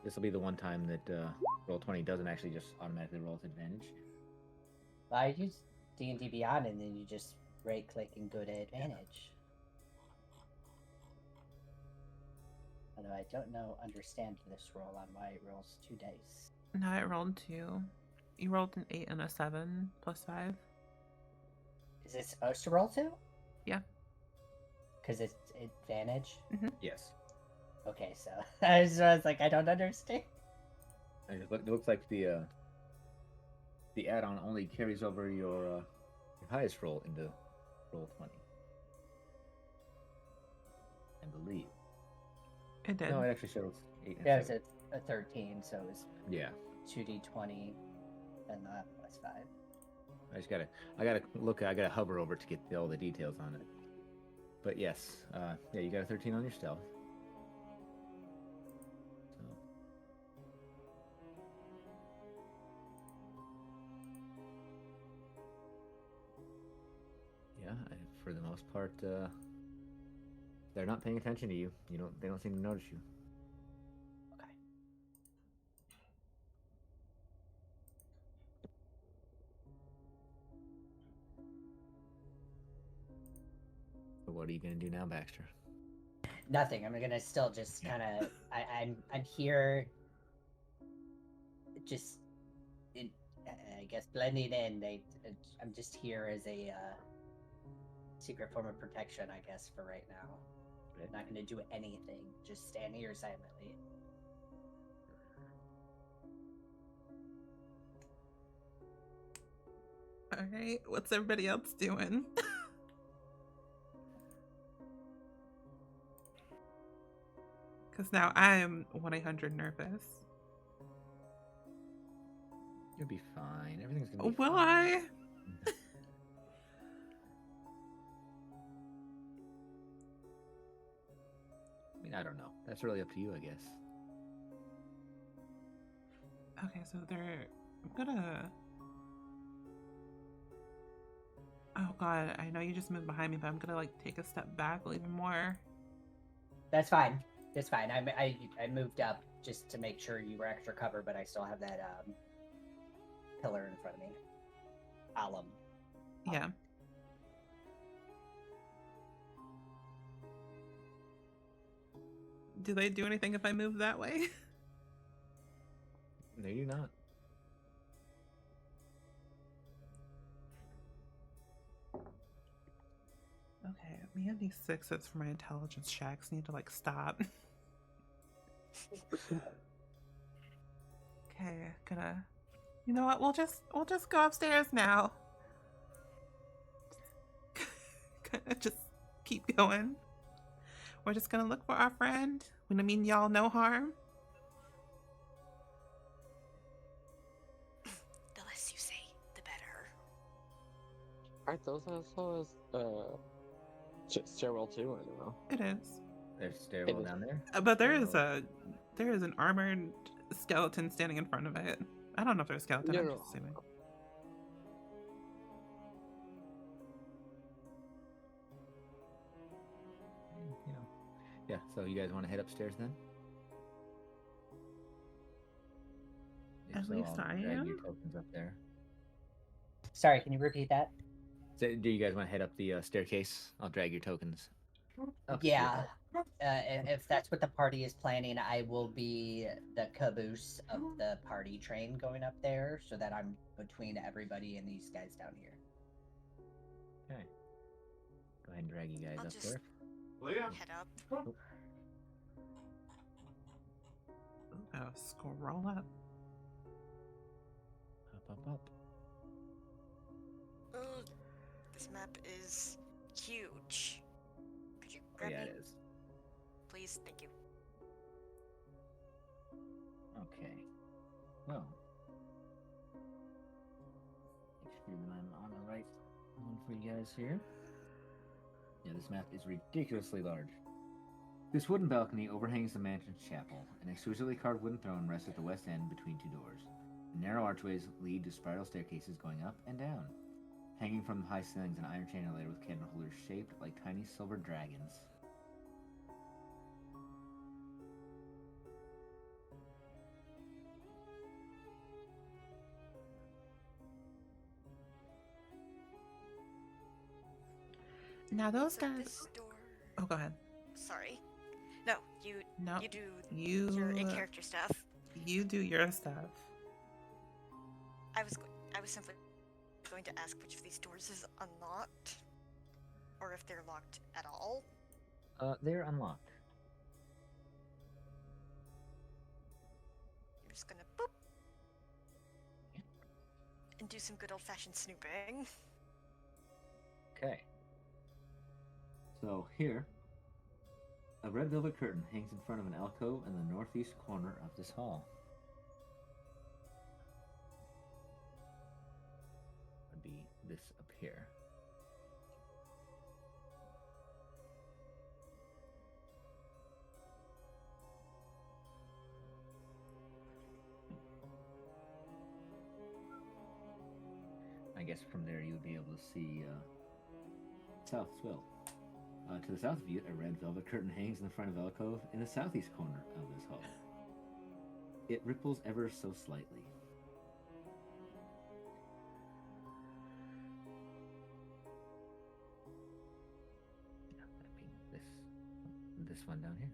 This will be the one time that roll 20 doesn't actually just automatically roll with advantage. I use D&D Beyond, and then you just right-click and go to advantage. Although I don't understand this roll on why it rolls 2 dice. No, I rolled 2. You rolled an 8 and a 7 plus 5. Is it supposed to roll 2? Yeah. Because it's advantage. Yes. Okay, so I was like, I don't understand. And it looks like the add-on only carries over your highest roll into roll 20. I believe. It did. No, it actually shows 8 and Yeah, it 7. was a 13, so it was Yeah. 2d20 and that plus 5. I gotta hover over to get all the details on it. But yes, yeah, you got a 13 on your stealth. So. Yeah, for the most part, they're not paying attention to you. They don't seem to notice you. Okay. So what are you gonna do now, Baxter? Nothing. I'm gonna still just kind of. I'm here. Just, I guess blending in. I'm just here as a secret form of protection, I guess, for right now. I'm not gonna do anything. Just stand here silently. All right, what's everybody else doing? Because now I'm 1-800 nervous. You'll be fine. Everything's gonna be Will fine. I? I mean, I don't know. That's really up to you, I guess. Okay, so I'm gonna. Oh god, I know you just moved behind me, but I'm gonna like take a step back a little more. That's fine. That's fine. I moved up just to make sure you were extra cover, but I still have that pillar in front of me. Alum. Yeah. Do they do anything if I move that way? No, you're not. Okay, me and these sixes for my intelligence checks need to like stop. Okay, gonna. You know what? We'll just go upstairs now. Gonna just keep going. We're just gonna look for our friend. We don't mean y'all no harm. The less you say, the better. Aren't those also stairwell too? I don't know. It is. There's a stairwell is. down there. But there is an armored skeleton standing in front of it. I don't know if there's a skeleton. No, I'm no. just assuming. Yeah. So you guys want to head upstairs then? At least I'll I drag am. your tokens up there. Sorry, can you repeat that? So, do you guys want to head up the staircase? I'll drag your tokens. Yeah. If that's what the party is planning, I will be the caboose of the party train going up there, so that I'm between everybody and these guys down here. Okay. Go ahead and drag you guys I'll up just there. head up. Oh, scroll up. Up. Ooh, this map is huge. Could you Oh, grab yeah, me, it is. please? Thank you. Okay. Well. Make sure I'm on the right one for you guys here. Yeah, this map is ridiculously large. This wooden balcony overhangs the mansion's chapel. An exquisitely carved wooden throne rests at the west end between two doors. Narrow archways lead to spiral staircases going up and down. Hanging from the high ceilings, an iron chandelier with candle holders shaped like tiny silver dragons. Now those So guys. this door. Oh, go ahead. Sorry. No, you. No, You do you. your in-character stuff. You do your stuff. I was simply going to ask which of these doors is unlocked, or if they're locked at all. They're unlocked. I'm just gonna boop and do some good old-fashioned snooping. Okay. So here, a red velvet curtain hangs in front of an alcove in the northeast corner of this hall. Would be this up here. I guess from there you would be able to see south as well. To the south of you, a red velvet curtain hangs in the front of alcove in the southeast corner of this hall. It ripples ever so slightly. Yeah, that being this one down here.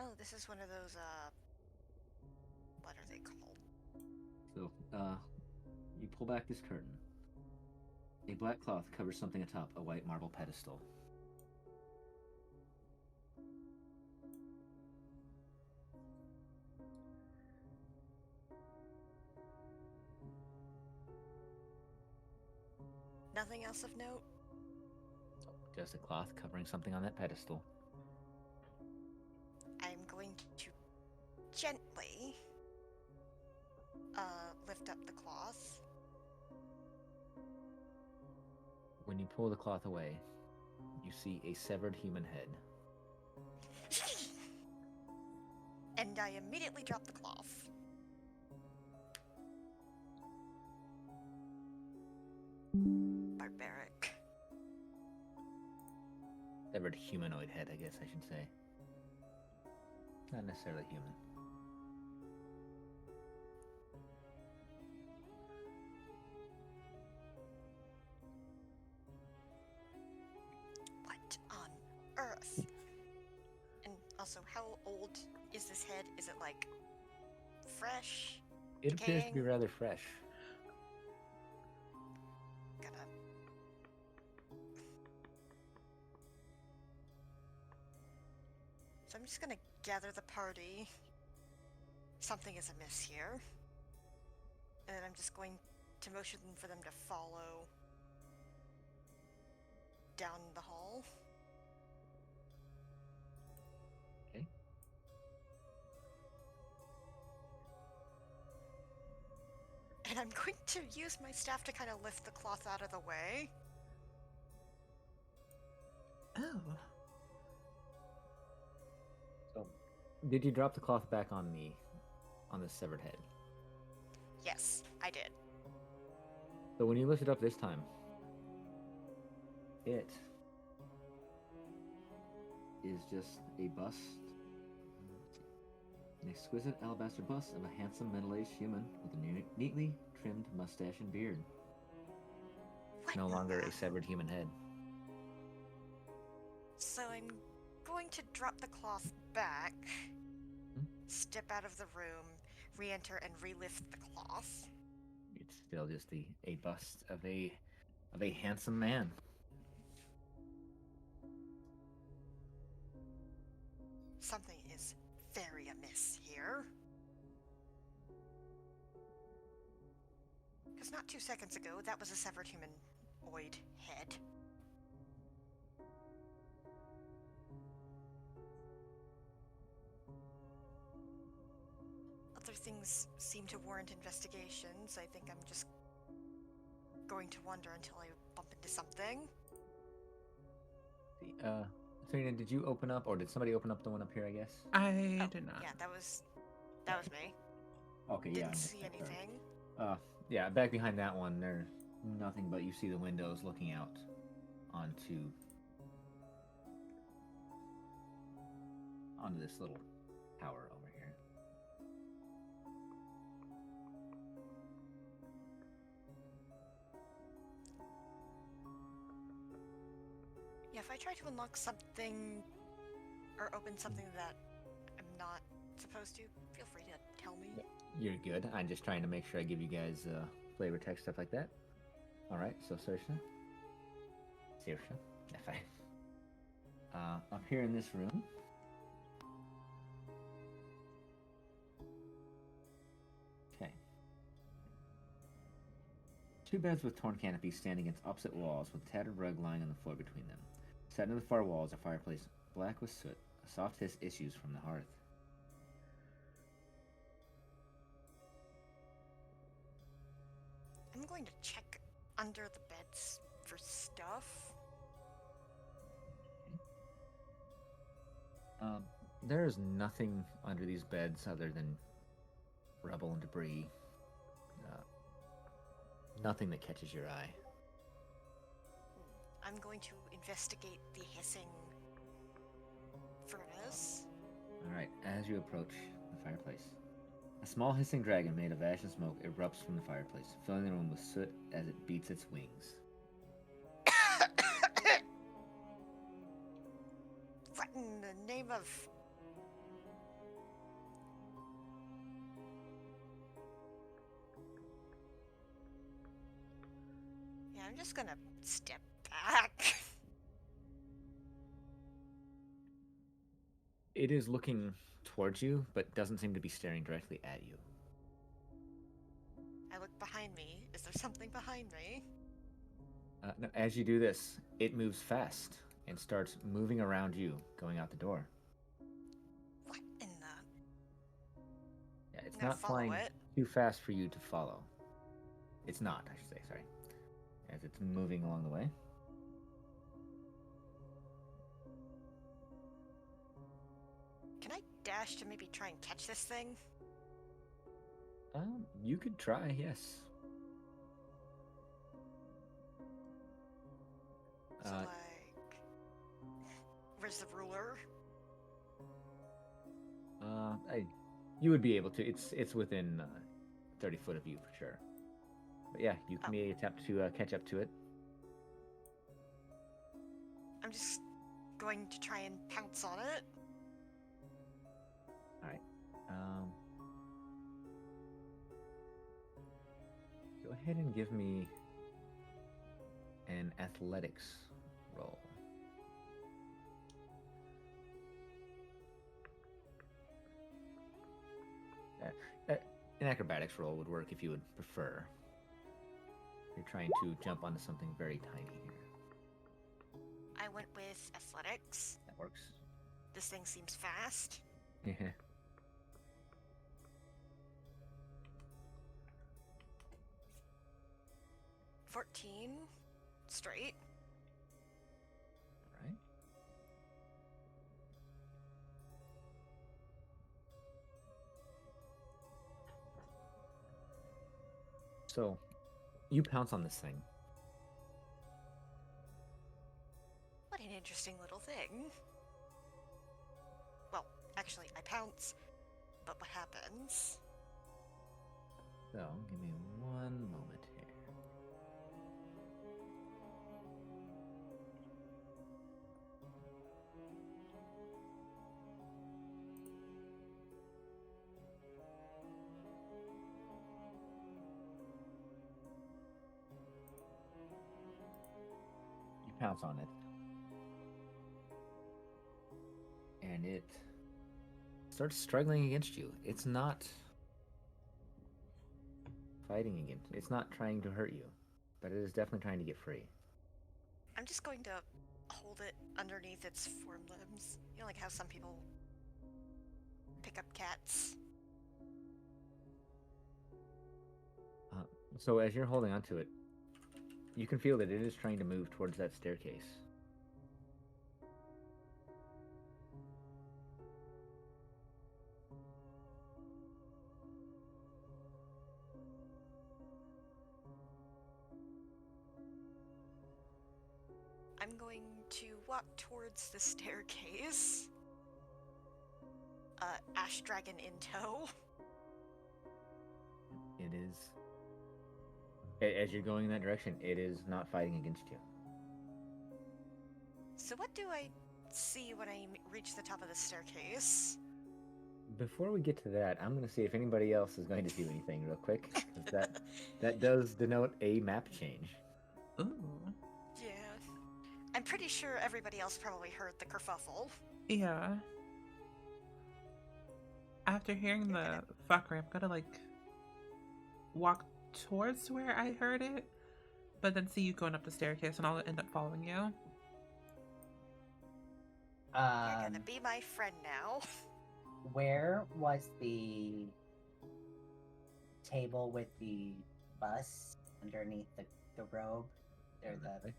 Oh, this is one of those, what are they called? So, you pull back this curtain. A black cloth covers something atop a white marble pedestal. Nothing else of note? Just a cloth covering something on that pedestal. I'm going to gently lift up the cloth. When you pull the cloth away, you see a severed human head. And I immediately drop the cloth. Barbaric. Severed humanoid head, I guess I should say. Not necessarily human. What on earth? And also, how old is this head? Is it like fresh? It appears to be Decaying? rather fresh. Gonna. So I'm just gonna gather the party. Something is amiss here. And then I'm just going to motion for them to follow down the hall. Okay. And I'm going to use my staff to kind of lift the cloth out of the way. Oh. So, did you drop the cloth back on the severed head? Yes, I did. So when you lift it up this time, it is just a bust, an exquisite alabaster bust of a handsome middle-aged human with a neatly trimmed mustache and beard. What No in longer the- a severed human head. So I'm going to drop the cloth back, Hmm? step out of the room, re-enter and relift the cloth. It's still just a bust of a handsome man. Something is very amiss here. Because not 2 seconds ago, that was a severed humanoid head. Other things seem to warrant investigations. I think I'm just going to wander until I bump into something. Serena, did you open up, or did somebody open up the one up here, I guess? I Oh, did not. Yeah, that was me. Okay, yeah. I Didn't missed see that, sorry. anything. Yeah, back behind that one, there's nothing but you see the windows looking out onto this little tower over here. Yeah, if I try to unlock something or open something that I'm not supposed to, feel free to tell me. You're good. I'm just trying to make sure I give you guys flavor text, stuff like that. Alright, so Saoirse. Fine. Up here in this room. Okay. Two beds with torn canopies stand against opposite walls with a tattered rug lying on the floor between them. Set into the far wall is a fireplace black with soot. A soft hiss issues from the hearth. I'm going to check under the beds for stuff. There's nothing under these beds other than rubble and debris. Nothing that catches your eye. I'm going to investigate the hissing furnace. Alright, as you approach the fireplace, a small hissing dragon made of ash and smoke erupts from the fireplace, filling the room with soot as it beats its wings. What in the name of... Yeah, I'm just gonna step back. It is looking towards you, but doesn't seem to be staring directly at you. I look behind me. Is there something behind me? No, as you do this, it moves fast and starts moving around you, going out the door. What in the... Yeah, it's I'm gonna not follow flying it. too fast for you to follow. It's not, I should say, sorry. As it's moving along the way. Can I dash to maybe try and catch this thing? You could try, yes. So like... Where's the ruler? You would be able to. It's within 30 foot of you for sure. But yeah, you can be attempt to catch up to it. I'm just going to try and pounce on it. All right. Go ahead and give me an athletics roll. An acrobatics roll would work if you would prefer. You're trying to jump onto something very tiny here. I went with athletics. That works. This thing seems fast. Yeah. 14 straight. Right. So, you pounce on this thing. What an interesting little thing. Well, actually, I pounce, but what happens? So, give me one moment here. You pounce on it. And it starts struggling against you. It's not fighting against. It's not trying to hurt you, but it is definitely trying to get free. I'm just going to hold it underneath its forelimbs. You know, like how some people pick up cats. So as you're holding onto it, you can feel that it is trying to move towards that staircase. I'm going to walk towards the staircase. Ash dragon in tow. It is. As you're going in that direction, it is not fighting against you. So what do I see when I reach the top of the staircase? Before we get to that, I'm going to see if anybody else is going to do anything real quick, 'cause that does denote a map change. Ooh. Yeah. I'm pretty sure everybody else probably heard the kerfuffle. Yeah. After hearing the fuckery, I'm gonna like walk towards where I heard it, but then see you going up the staircase, and I'll end up following you. You're gonna be my friend now. Where was the table with the bus underneath the robe? Or the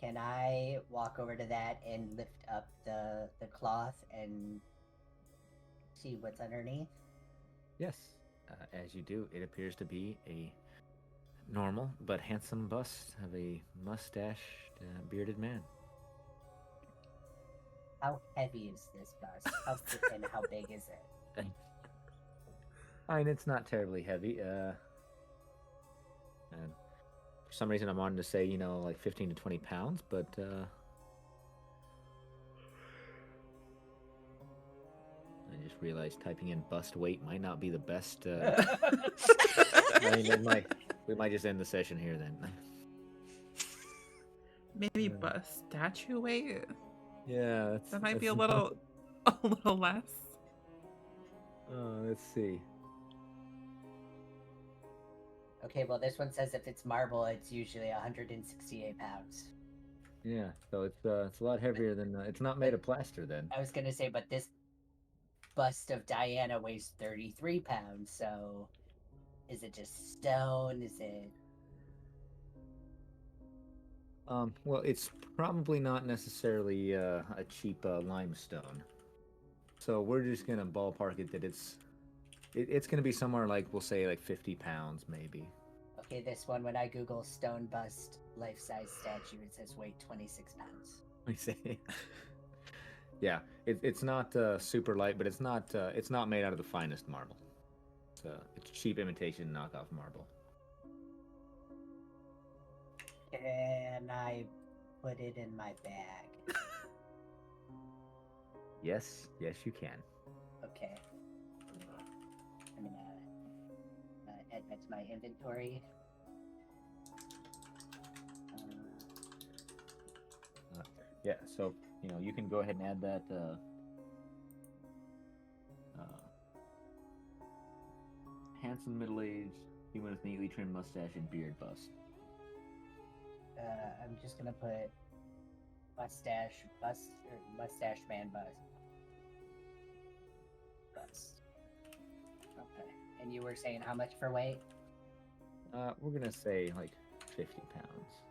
Can I walk over to that and lift up the cloth and see what's underneath? Yes, as you do, it appears to be a normal but handsome bust of a mustached, bearded man. How heavy is this bus? And how big is it? I mean, it's not terribly heavy. And for some reason, I wanted to say, like 15 to 20 pounds, but I just realized typing in bust weight might not be the best. I mean, we might just end the session here then. Maybe bust statue weight. Yeah, That might be a little less. Let's see. Okay, well, this one says if it's marble, it's usually 168 pounds. Yeah, so it's a lot heavier than it's not made of plaster then. I was gonna say, but this bust of Diana weighs 33 pounds, so is it just stone? Is it? Well, it's probably not necessarily a cheap limestone. So we're just gonna ballpark it that it's gonna be somewhere like, we'll say, like 50 pounds maybe. Okay, this one, when I Google stone bust life-size statue, it says weight 26 pounds. I say. Yeah, it's not super light, but it's not made out of the finest marble. It's cheap imitation knockoff marble. Can I put it in my bag? Yes, you can. Okay. I'm gonna add that to my inventory. Yeah, so you can go ahead and add that. Handsome middle-aged human with neatly trimmed mustache and beard bust. I'm just gonna put mustache man bust. Okay. And you were saying how much for weight? We're gonna say like 50 pounds.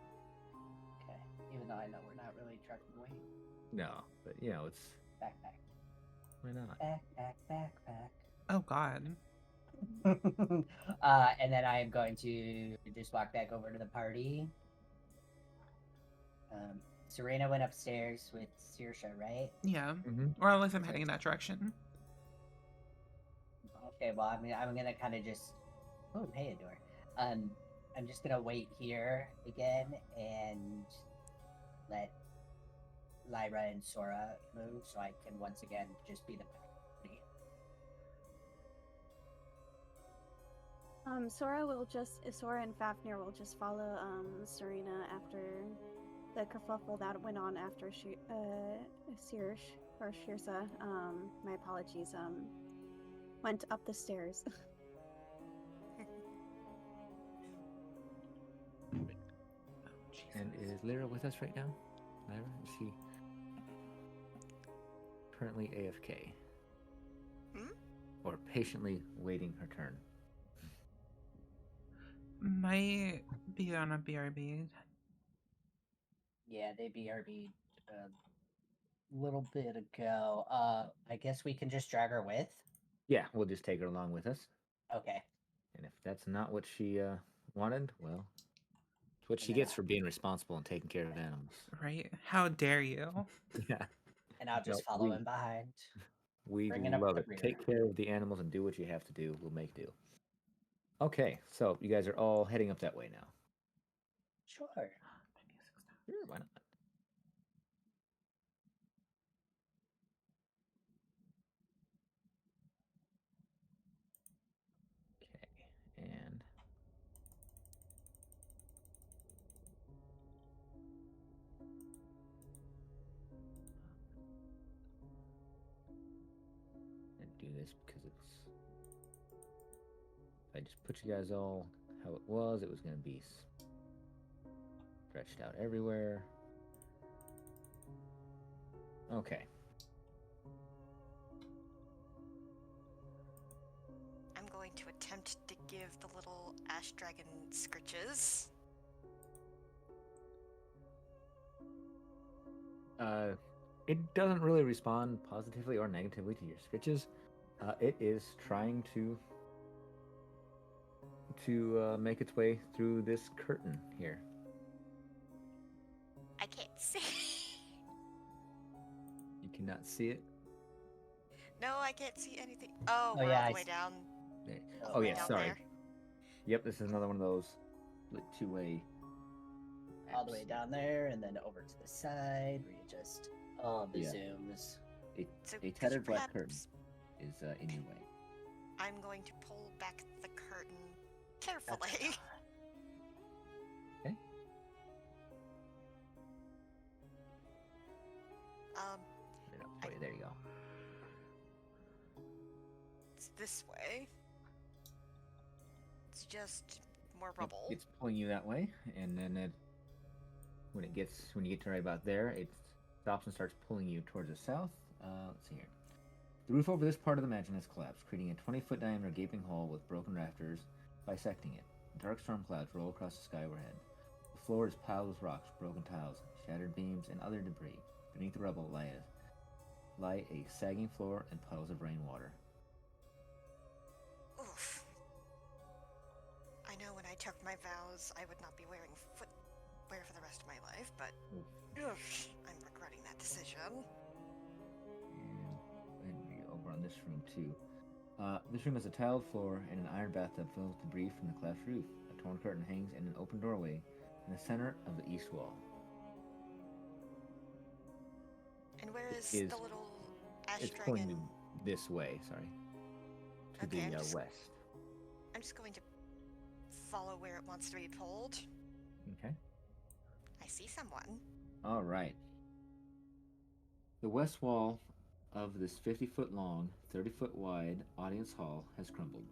Okay. Even though I know we're not really trucking weight. No, but it's Backpack. why not? Backpack. Oh God. And then I am going to just walk back over to the party. Serena went upstairs with Saoirse, right? Yeah. Mm-hmm. Or at least I'm heading in that direction. Okay, well, I'm gonna kind of just. Oh, hey, Adore. I'm just gonna wait here again and let Lyra and Sora move, so I can once again just be the party. Sora and Fafnir will just follow Serena after the kerfuffle that went on after Shirsa, my apologies, went up the stairs. And is Lyra with us right now? Lyra, is she currently AFK? Or patiently waiting her turn? Might be on a BRB. Yeah, they BRB'd a little bit ago. I guess we can just drag her with? Yeah, we'll just take her along with us. Okay. And if that's not what she wanted, well, it's what she gets for being responsible and taking care of animals. Right? How dare you? Yeah. And I'll just follow him behind. We Bring it up love the it. rear. Take care of the animals and do what you have to do. We'll make do. Okay, so you guys are all heading up that way now. Sure. Sure, why not? this because it's. If I just put you guys all how it was going to be stretched out everywhere. Okay. I'm going to attempt to give the little ash dragon scritches. It doesn't really respond positively or negatively to your scritches. It is trying to make its way through this curtain here. I can't see. You cannot see it. No, I can't see anything. Oh, Oh, we're yeah, all I the way s- down. There. all the Oh way yeah, down sorry. there. Yep, this is another one of those like two-way. all the apps. way down there and then over to the side where you just all the Yeah. zooms. So A could you tattered black curtain perhaps- is in your way. I'm going to pull back the curtain carefully. Okay. Put it up for you. There you go. It's this way. It's just more Yep, rubble. it's pulling you that way, and then when you get to right about there, it stops and starts pulling you towards the south. Let's see here. The roof over this part of the mansion has collapsed, creating a 20-foot diameter gaping hole with broken rafters bisecting it. Dark storm clouds roll across the sky overhead. The floor is piled with rocks, broken tiles, shattered beams, and other debris. Beneath the rubble lie a sagging floor and puddles of rainwater. Oof. I know when I took my vows, I would not be wearing footwear for the rest of my life, but oof, I'm regretting that decision. And over on this room too. This room has a tiled floor and an iron bathtub filled with debris from the collapsed roof. A torn curtain hangs in an open doorway in the center of the east wall. And where is Is- the little ash It's dragon? pulling you this way, sorry. To Okay, the I'm just- west. I'm just going to follow where it wants to be pulled. Okay. I see someone. All right. The west wall of this 50-foot long, 30-foot wide audience hall has crumbled,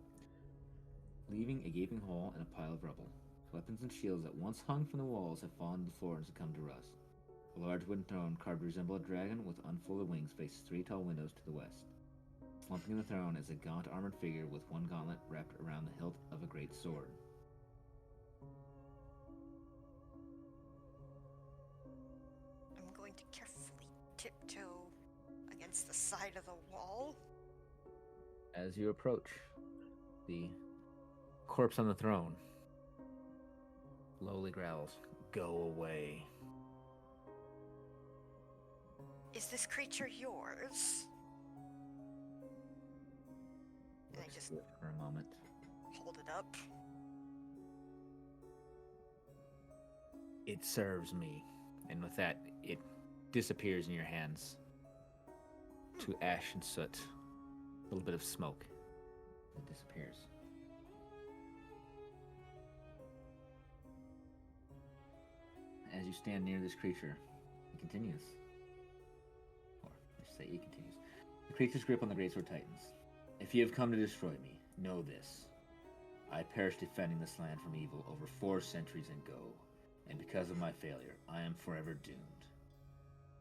leaving a gaping hole and a pile of rubble. Weapons and shields that once hung from the walls have fallen to the floor and succumbed to rust. A large wooden throne carved to resemble a dragon with unfolded wings faces 3 tall windows to the west. Slumping in the throne is a gaunt armored figure with one gauntlet wrapped around the hilt of a great sword. I'm going to carefully tiptoe against the side of the wall. As you approach the corpse on the throne, lowly growls, "Go away." Is this creature yours? And I Looks just good for a moment. hold it up. It serves me. And with that, it disappears in your hands to ash and soot. A little bit of smoke. It disappears. As you stand near this creature, it continues. Or, I should say, it continues. The creature's grip on the greatsword tightens. If you have come to destroy me, know this. I perished defending this land from evil over 4 centuries ago, and because of my failure, I am forever doomed.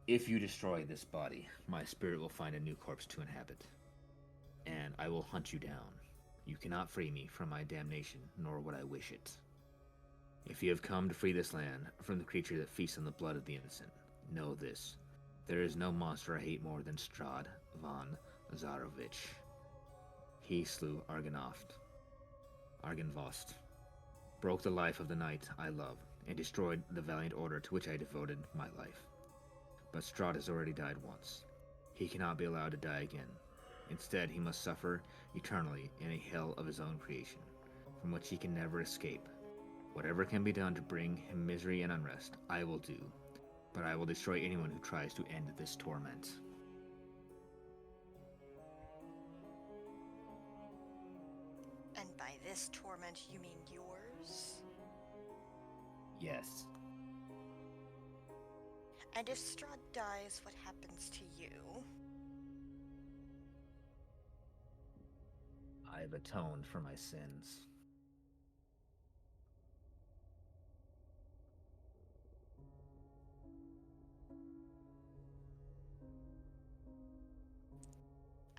If you destroy this body, my spirit will find a new corpse to inhabit, and I will hunt you down. You cannot free me from my damnation, nor would I wish it. If you have come to free this land from the creature that feasts on the blood of the innocent, know this. There is no monster I hate more than Strahd von Zarovich. He slew Argenvost, broke the life of the knight I loved, and destroyed the valiant order to which I devoted my life. But Strahd has already died once. He cannot be allowed to die again. Instead, he must suffer eternally in a hell of his own creation, from which he can never escape. Whatever can be done to bring him misery and unrest, I will do, but I will destroy anyone who tries to end this torment. And by this torment, you mean yours? Yes. And if Strahd dies, what happens to you? I've atoned for my sins.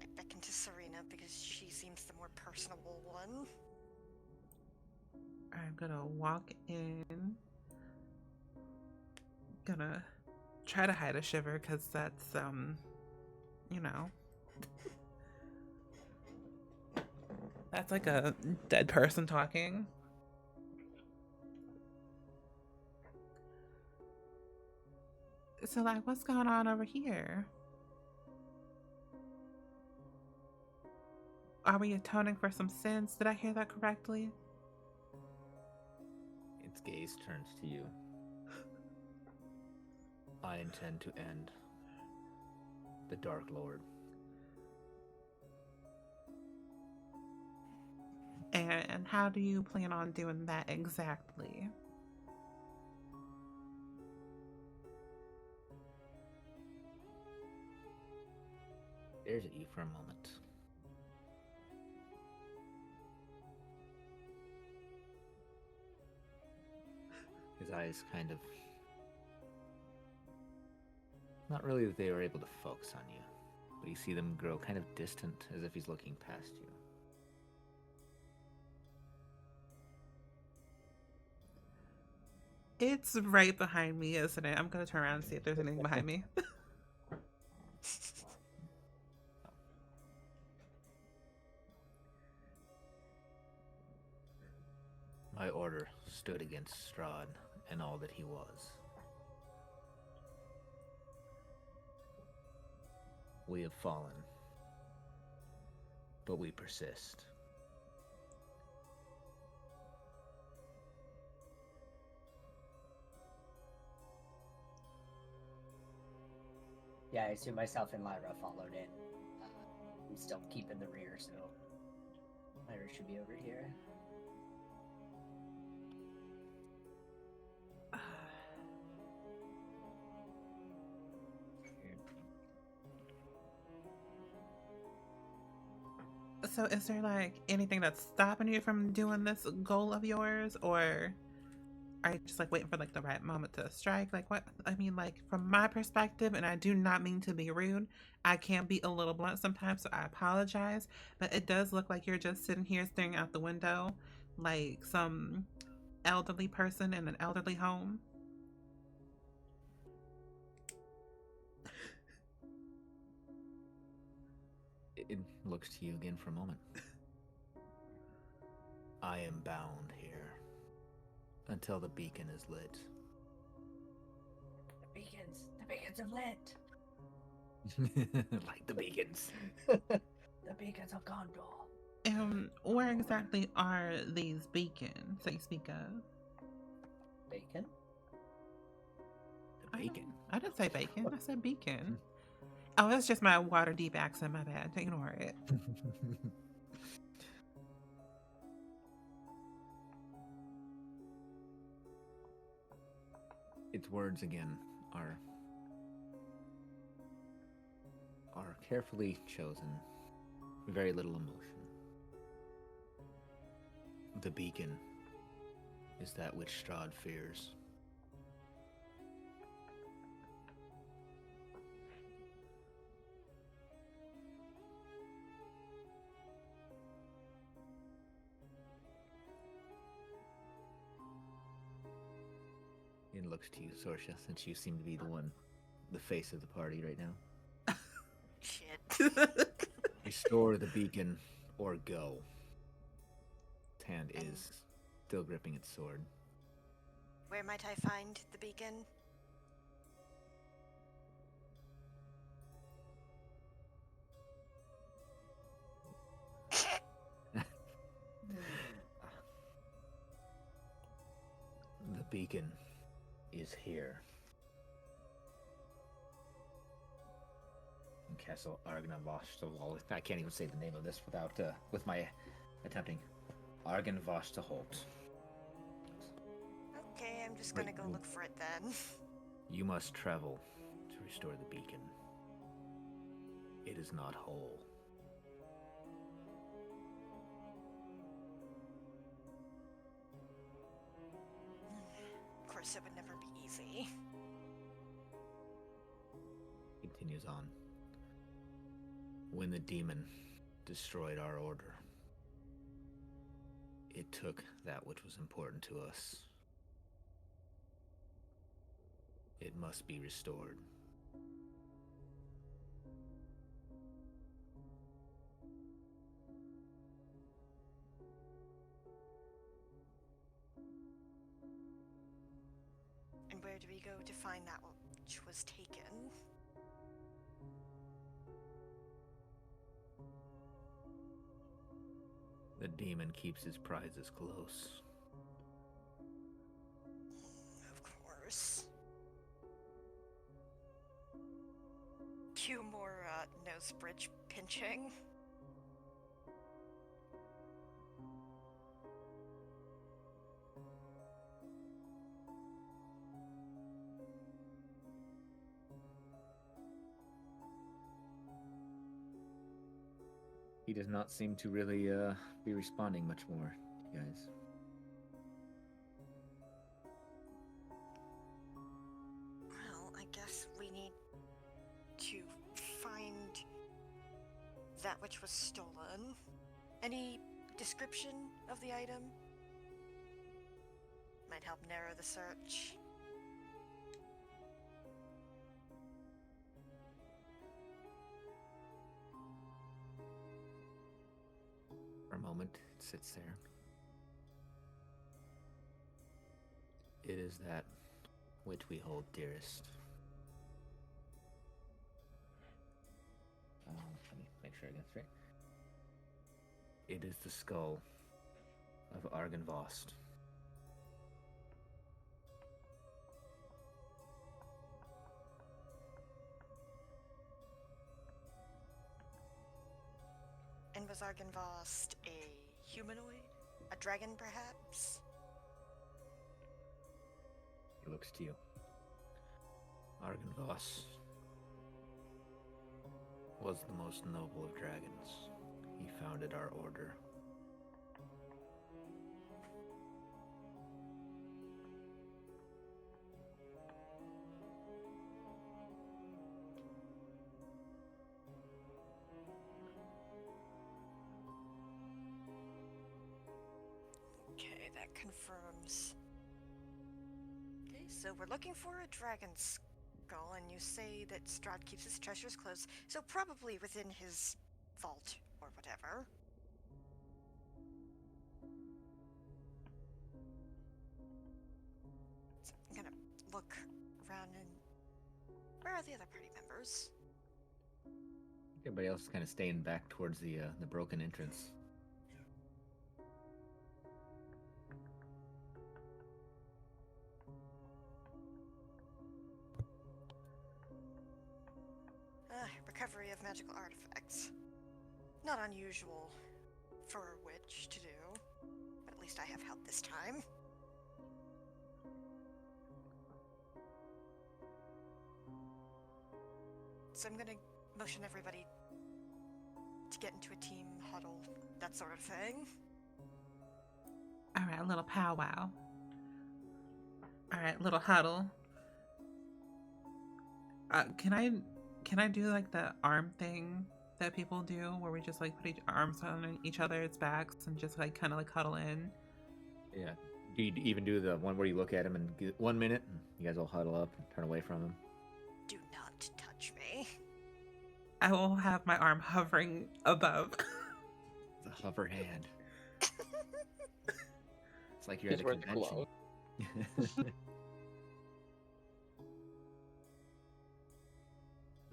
I beckon to Serena because she seems the more personable one. I'm gonna walk in. Gonna try to hide a shiver because that's, you know, that's like a dead person talking. So, like, what's going on over here? Are we atoning for some sins? Did I hear that correctly? Its gaze turns to you. I intend to end the Dark Lord. And how do you plan on doing that exactly? Stares at you for a moment. His eyes kind of... Not really that they were able to focus on you, but you see them grow kind of distant as if he's looking past you. It's right behind me, isn't it? I'm gonna turn around and see if there's anything behind me. My order stood against Strahd and all that he was. We have fallen, but we persist. Yeah, I assume myself and Lyra followed in. I'm still keeping the rear, so Lyra should be over here. So is there like anything that's stopping you from doing this goal of yours, or are you just like waiting for like the right moment to strike? Like, what I mean, like from my perspective, and I do not mean to be rude, I can be a little blunt sometimes, so I apologize, but it does look like you're just sitting here staring out the window like some elderly person in an elderly home. It looks to you again for a moment. I am bound here until the beacon is lit. The beacons are lit. Like the beacons. The beacons of Gondor. Where exactly are these beacons that you speak of? Bacon? The beacon. I didn't say bacon. I said beacon. Oh, that's just my water deep accent. My bad. Ignore it. Its words again are carefully chosen, very little emotion. The beacon is that which Strahd fears. It looks to you, Sorsha, since you seem to be the face of the party right now. Shit. Restore the beacon or go. Its hand is still gripping its sword. Where might I find the beacon? The beacon is here. Castle Argnavostovolt. I can't even say the name of this without with my attempting. Argnavostoholt. Okay, I'm just gonna go look for it then. You must travel to restore the beacon. It is not whole. course, it would never be easy. Continues on. When the demon destroyed our order, it took that which was important to us. It must be restored. And where do we go to find that which was taken? The demon keeps his prizes close. Of course. Cue more nose bridge pinching. He does not seem to really be responding much more, you guys. Well, I guess we need to find that which was stolen. Any description of the item? Might help narrow the search. For a moment, it sits there. It is that which we hold dearest. Let me make sure I get it straight. It is the skull of Argynvost. And was Argynvost a humanoid? A dragon, perhaps? He looks to you. Argynvost was the most noble of dragons. He founded our order. Okay, that confirms. Okay, so we're looking for a dragon skull, and you say that Strahd keeps his treasures close, so probably within his vault or whatever. So I'm gonna look around and where are the other party members? Everybody else is kind of staying back towards the broken entrance. Recovery of magical artifacts. Not unusual for a witch to do, but at least I have help this time. So I'm gonna motion everybody to get into a team huddle, that sort of thing. All right, little powwow. All right, little huddle. Can I do like the arm thing that people do, where we just like put arms on each other's backs and just like kind of like huddle in? Yeah. Do you even do the one where you look at him and get 1 minute and you guys all huddle up and turn away from him? Do not touch me. I will have my arm hovering above. The hover hand. It's like you're He's at a wearing the convention.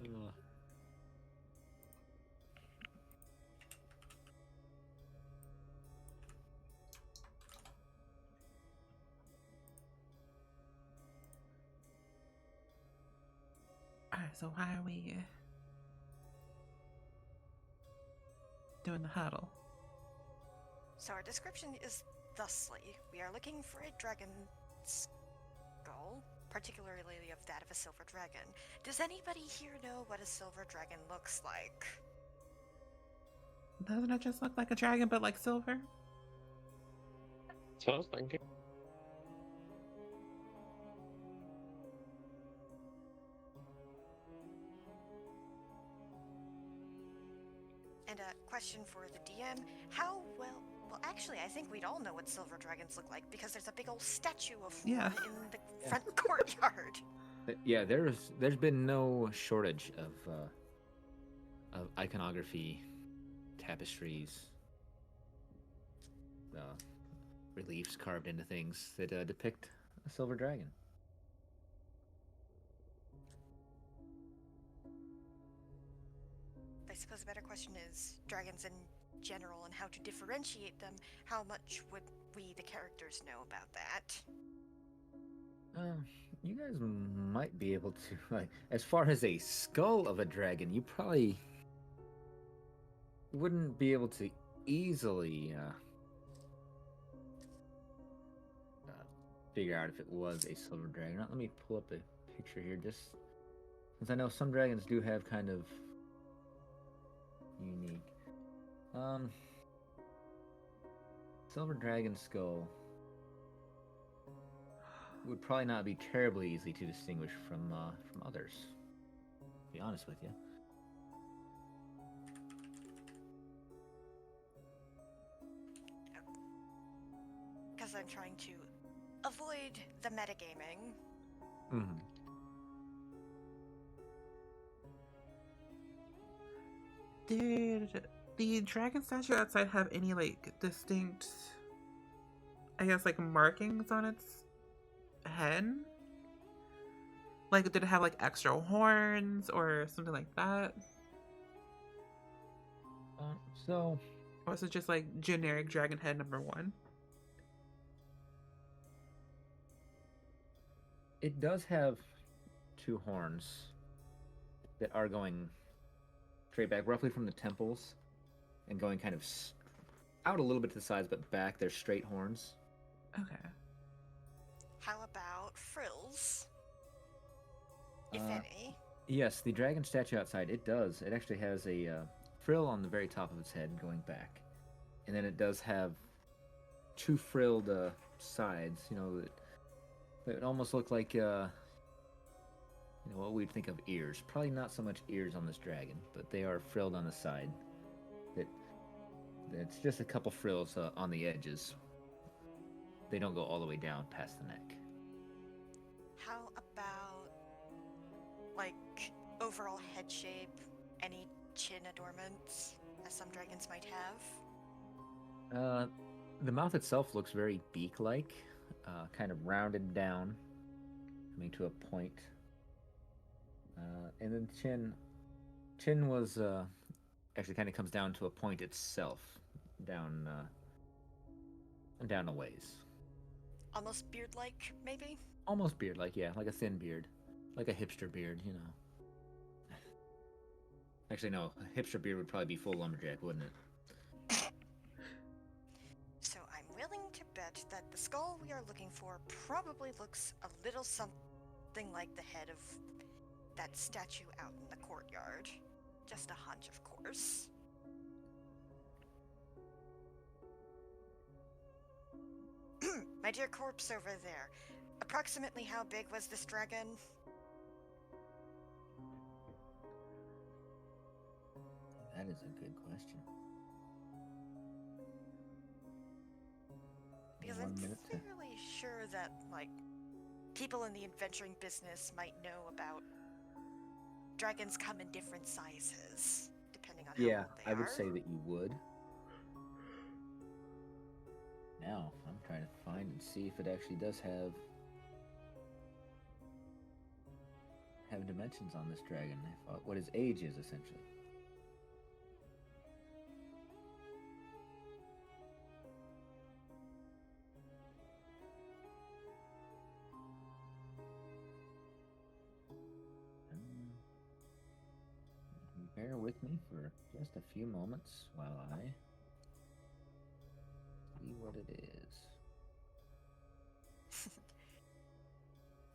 Ugh. All right, so why are we doing the huddle? So our description is thusly. We are looking for a dragon skull, particularly of that of a silver dragon. Does anybody here know what a silver dragon looks like? Doesn't it just look like a dragon but like silver? So I was thinking. question for the DM. How well... Well, actually, I think we'd all know what silver dragons look like because there's a big old statue of Yeah. one in the front courtyard. Yeah, there's been no shortage of iconography, tapestries, reliefs carved into things that depict a silver dragon. I suppose a better question is dragons in general and how to differentiate them. How much would we, the characters, know about that? You guys might be able to, like, as far as a skull of a dragon, you probably wouldn't be able to easily figure out if it was a silver dragon. Let me pull up a picture here, just since I know some dragons do have kind of unique. Silver dragon skull would probably not be terribly easy to distinguish from others. To be honest with you. Because I'm trying to avoid the metagaming. Mm-hmm. Did the dragon statue outside have any, like, distinct, I guess, like, markings on its head? Like, did it have, like, extra horns or something like that? So, Or was it just, like, generic dragon head #1? it does have two horns that are going straight back, roughly from the temples, and going kind of out a little bit to the sides, but back. They're straight horns. Okay. How about frills? If any. Yes, the dragon statue outside, it does. It actually has a frill on the very top of its head going back. And then it does have two frilled sides, that almost look like what we'd think of ears. Probably not so much ears on this dragon, but they are frilled on the side. It's just a couple frills on the edges. They don't go all the way down past the neck. How about, like, overall head shape? Any chin adornments, as some dragons might have? The mouth itself looks very beak-like, kind of rounded down, coming to a point. And then chin was actually kind of comes down to a point itself, down a ways. Almost beard-like, maybe? Almost beard-like, yeah, like a thin beard, like a hipster beard, Actually, no, a hipster beard would probably be full lumberjack, wouldn't it? So I'm willing to bet that the skull we are looking for probably looks a little something like the head of that statue out in the courtyard. Just a hunch, of course. My dear corpse over there. Approximately how big was this dragon? That is a good question. Because I'm fairly sure that, like, people in the adventuring business might know about dragons come in different sizes, depending on how old they I would are. say that you would. Now, I'm trying to find and see if it actually does have dimensions on this dragon. What his age is, essentially. Bear with me for just a few moments while I see what it is.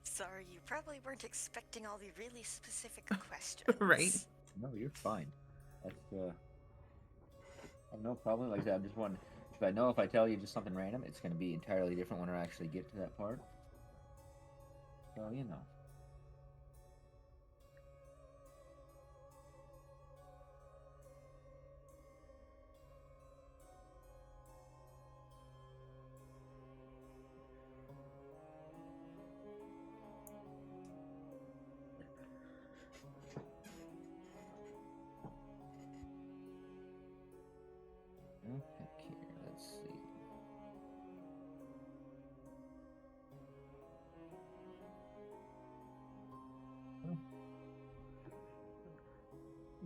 Sorry, you probably weren't expecting all the really specific questions. Right. No, you're fine. That's I have no problem. Like I said, I'm just wondering if I tell you just something random, it's going to be entirely different when I actually get to that part. So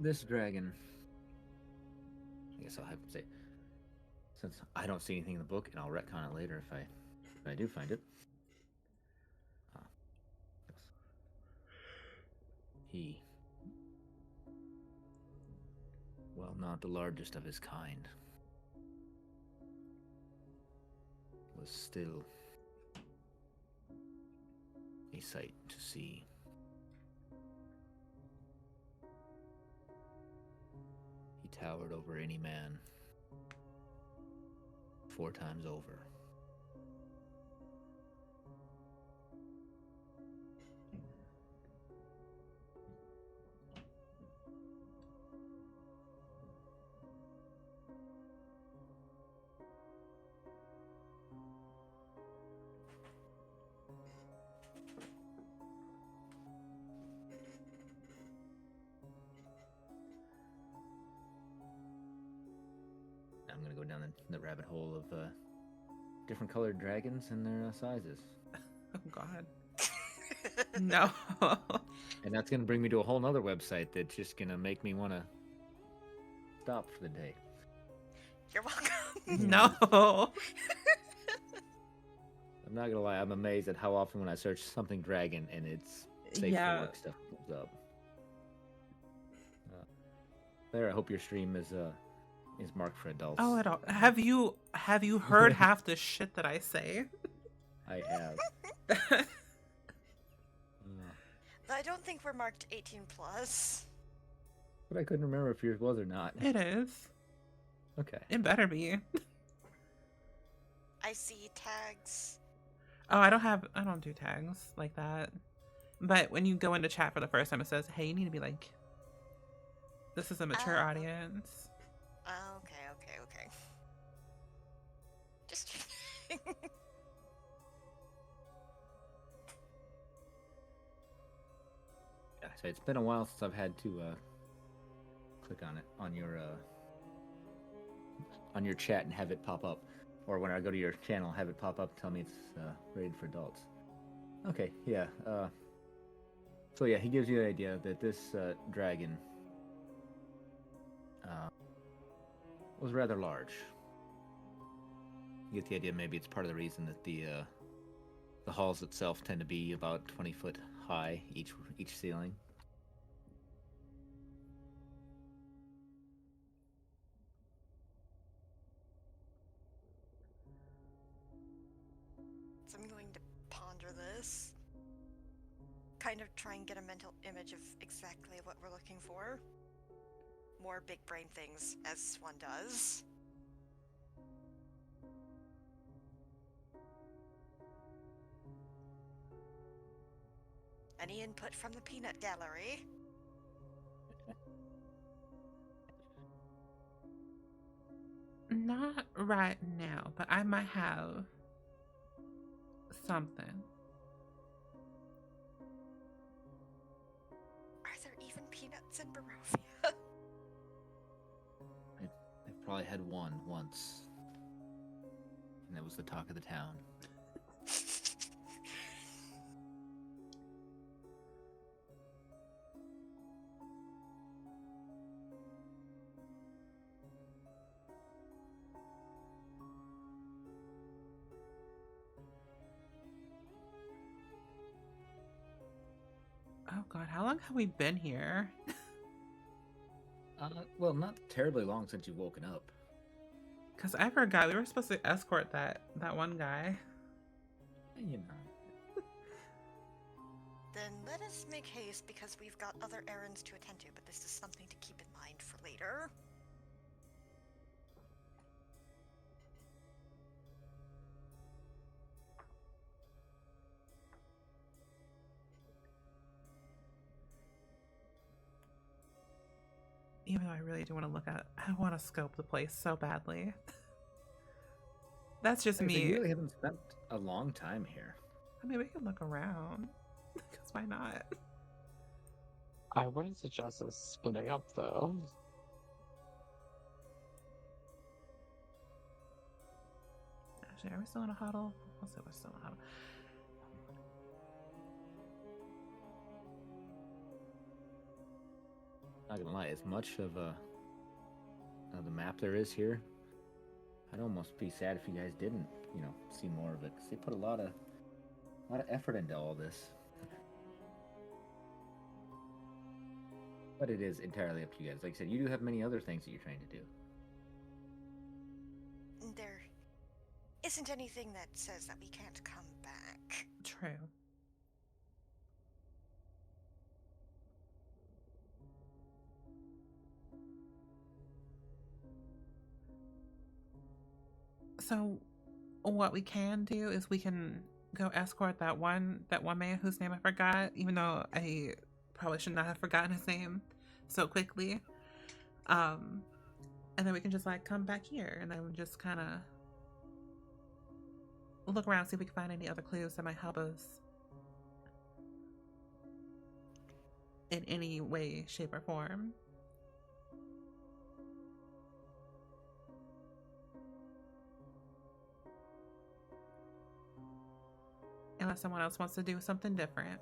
this dragon, I guess I'll have to say, since I don't see anything in the book, and I'll retcon it later if I do find it. He, well, not the largest of his kind, was still a sight to see. He towered over any man 4 times over. I'm gonna go down the rabbit hole of different colored dragons and their sizes. Oh God. No. And that's gonna bring me to a whole nother website that's just gonna make me want to stop for the day. You're welcome. No. I'm not gonna lie, I'm amazed at how often when I search something dragon and it's safe Yeah. for work stuff comes up. There, I hope your stream is marked for adults. Oh, I don't. Have you heard half the shit that I say? I have. I don't think we're marked 18 plus. But I couldn't remember if yours was or not. It is. Okay. It better be. I see tags. Oh, I don't do tags like that. But when you go into chat for the first time, it says, "Hey, you need to be like, this is a mature audience." Okay. Just Yeah, so it's been a while since I've had to click on it on your chat and have it pop up, or when I go to your channel, have it pop up, tell me it's rated for adults. Okay, yeah. So yeah, he gives you the idea that this dragon was rather large. You get the idea maybe it's part of the reason that the halls itself tend to be about 20 foot high each ceiling. So I'm going to ponder this. Kind of try and get a mental image of exactly what we're looking for. More big brain things, as one does. Any input from the peanut gallery? Not right now, but I might have something. Are there even peanuts in Barovia? I've probably had one once, and that was the talk of the town. Oh God, how long have we been here? Well, not terribly long since you've woken up. Because I forgot we were supposed to escort that one guy. You know. Then let us make haste because we've got other errands to attend to, but this is something to keep in mind for later. Even though I really do want to I want to scope the place so badly. That's just Like I said, me. you really haven't spent a long time here. I mean, we can look around. Because why not? I wouldn't suggest us splitting up though. Actually, are we still in a huddle? Let's say we're still in a huddle. Not gonna lie, as much of the map there is here, I'd almost be sad if you guys didn't, see more of it, because they put a lot of effort into all this. But it is entirely up to you guys. Like I said, you do have many other things that you're trying to do. There isn't anything that says that we can't come back. True. So, what we can do is we can go escort that one man whose name I forgot, even though I probably should not have forgotten his name so quickly. And then we can just like come back here and then just kind of look around, see if we can find any other clues that might help us in any way, shape, or form. Unless someone else wants to do something different.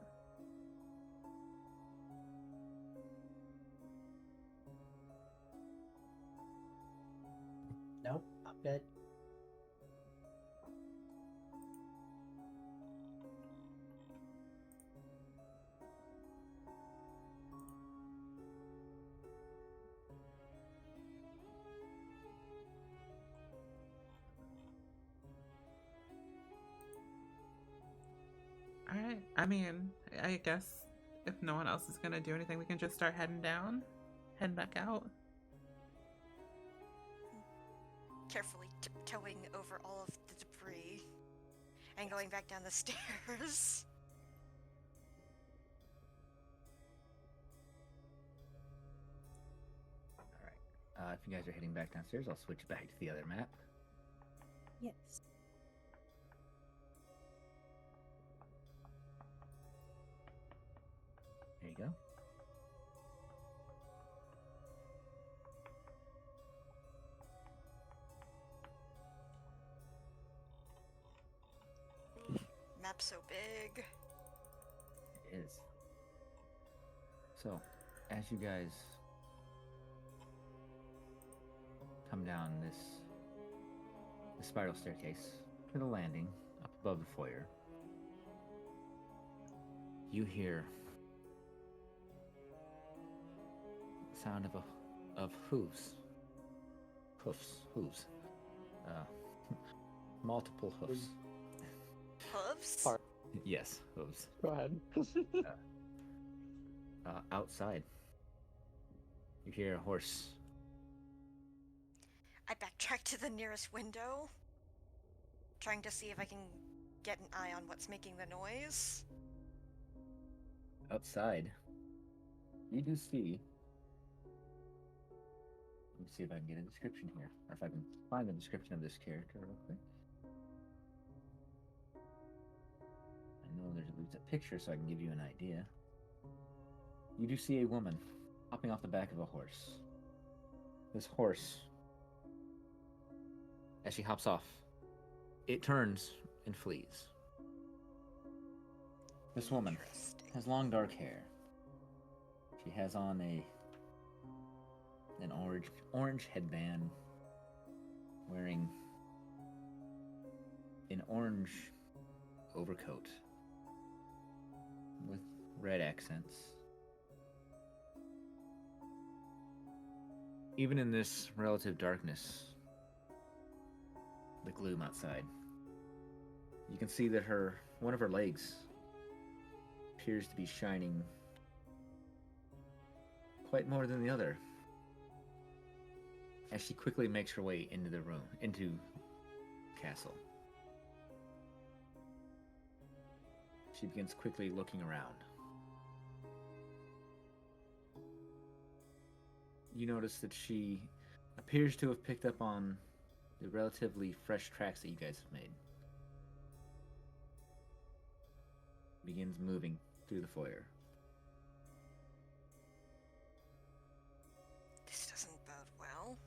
Nope, I'm good. Alright, I mean, I guess if no one else is gonna do anything, we can just start heading back out. Carefully tiptoeing over all of the debris and going back down the stairs. Alright. If you guys are heading back downstairs, I'll switch back to the other map. Yes. There you go. Map so big. It is. So, as you guys come down this spiral staircase to the landing up above the foyer, you hear the sound of hooves. Hooves. Multiple hoofs. Hooves? Part. Yes, hooves. Go ahead. Outside, you hear a horse. I backtrack to the nearest window, trying to see if I can get an eye on what's making the noise. Outside, you do see. Let me see if I can get a description here, or if I can find the description of this character real quick. I know there's at least a picture, so I can give you an idea. You do see a woman hopping off the back of a horse. This horse, as she hops off, it turns and flees. This woman Interesting. has long dark hair. She has on an orange headband, wearing an orange overcoat with red accents. Even in this relative darkness, the gloom outside, you can see that one of her legs appears to be shining quite more than the other, as she quickly makes her way into the castle. She begins quickly looking around. You notice that she appears to have picked up on the relatively fresh tracks that you guys have made. Begins moving through the foyer. This doesn't bode well.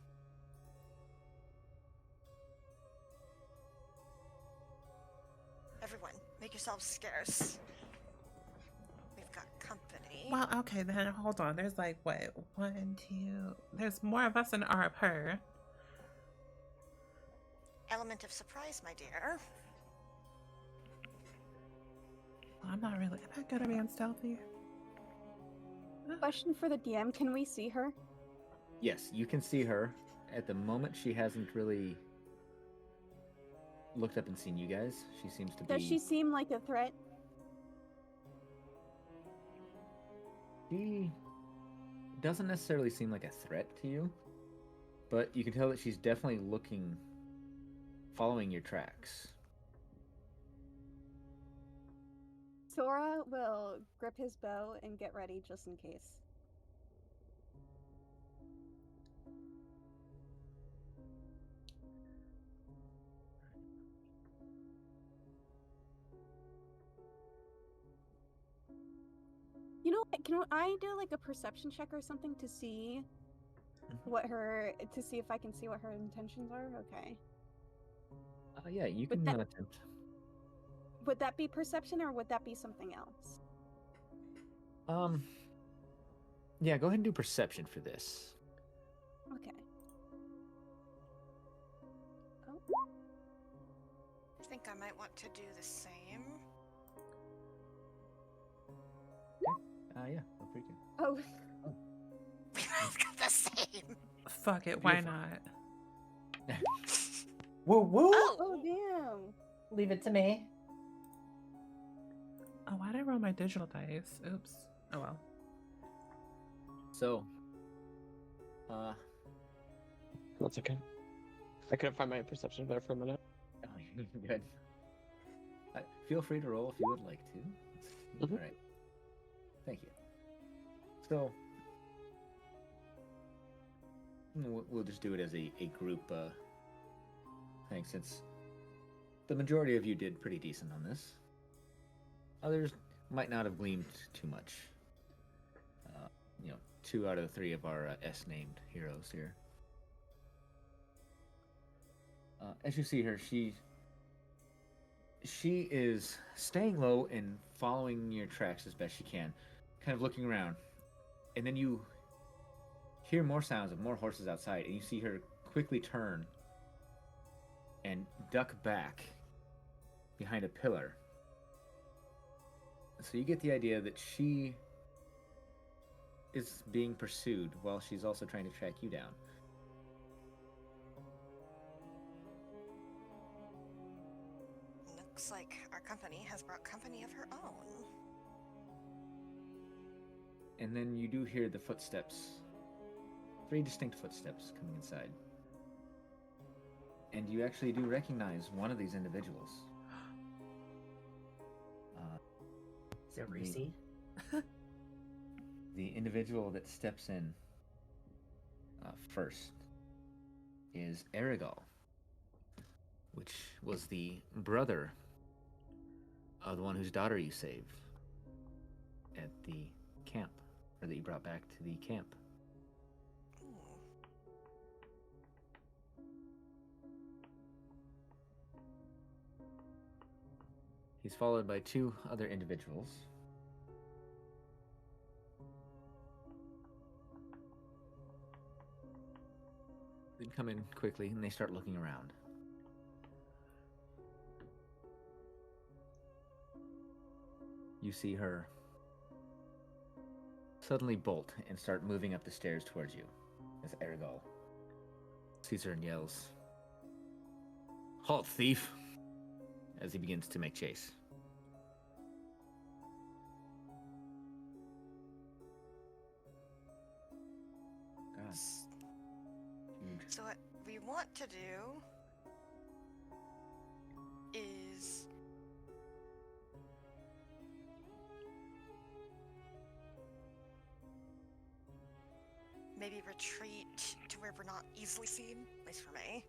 Everyone, make yourselves scarce. We've got company. Well, okay, then hold on. There's like, what? 1, 2. There's more of us than are of her. Element of surprise, my dear. Well, I'm not good at being stealthy. Question for the DM: can we see her? Yes, you can see her. At the moment, she hasn't really looked up and seen you guys. She seems to be. Does she seem like a threat? She doesn't necessarily seem like a threat to you, but you can tell that she's definitely following your tracks. Sora will grip his bow and get ready just in case. You know what? Can I do like a perception check or something to see to see if I can see what her intentions are? Okay. Yeah, you But can that- attempt. Would that be perception or would that be something else? Yeah, go ahead and do perception for this. Okay. Oh. I think I might want to do the same. Yeah, feel free to. Oh. I've got the same. Fuck it, why Beautiful. not? Woo woo! Oh damn. Leave it to me. Oh, why did I roll my digital dice? Oops. Oh well. So, That's okay. I couldn't find my perception better for a minute. good. Feel free to roll if you would like to. Mhm. All right. Thank you. So, we'll just do it as a group thing, since the majority of you did pretty decent on this. Others might not have gleamed too much. 2 out of the 3 of our S-named heroes here. As you see her, she is staying low and following your tracks as best she can, kind of looking around. And then you hear more sounds of more horses outside, and you see her quickly turn and duck back behind a pillar. So you get the idea that she is being pursued while she's also trying to track you down. Looks like our company has brought company of her own. And then you do hear the footsteps, 3 distinct footsteps coming inside. And you actually do recognize one of these individuals. Is it Reese? The individual that steps in first is Erigal, which was the brother of the one whose daughter you saved at the camp, or that you brought back to the camp. Ooh. He's followed by 2 other individuals. They come in quickly and they start looking around. You see her suddenly bolt and start moving up the stairs towards you as Erigal sees her and yells, "Halt, thief!" as he begins to make chase. God. Huge. So what we want to do is maybe retreat to where we're not easily seen, at least for me.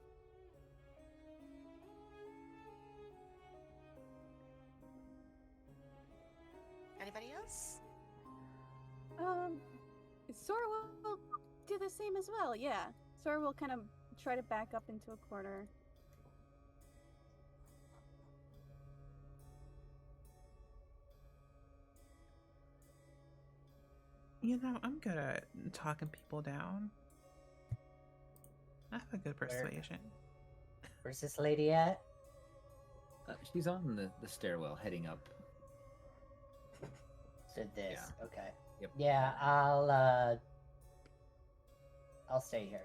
Anybody else? Sora will do the same as well. Yeah, Sora will kind of try to back up into a corner. You know, I'm good at talking people down. I have a good persuasion. Where's this lady at? She's on the stairwell heading up. So this. Yeah. Okay. Yep. Yeah, I'll stay here.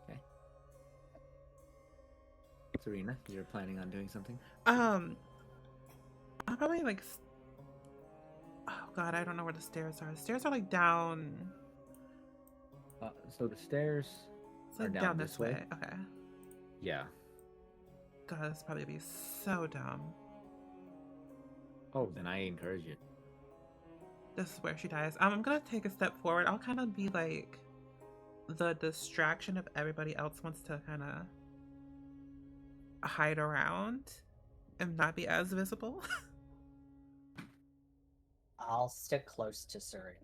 Okay. Serena, you're planning on doing something? I'll probably like. Oh God, I don't know where the stairs are. The stairs are like down. So the stairs It's are like down this way. Okay. Yeah. God, this probably be so dumb. Oh, then I encourage it. This is where she dies. I'm gonna take a step forward. I'll kind of be like the distraction if everybody else wants to kind of hide around and not be as visible. I'll stick close to Serena.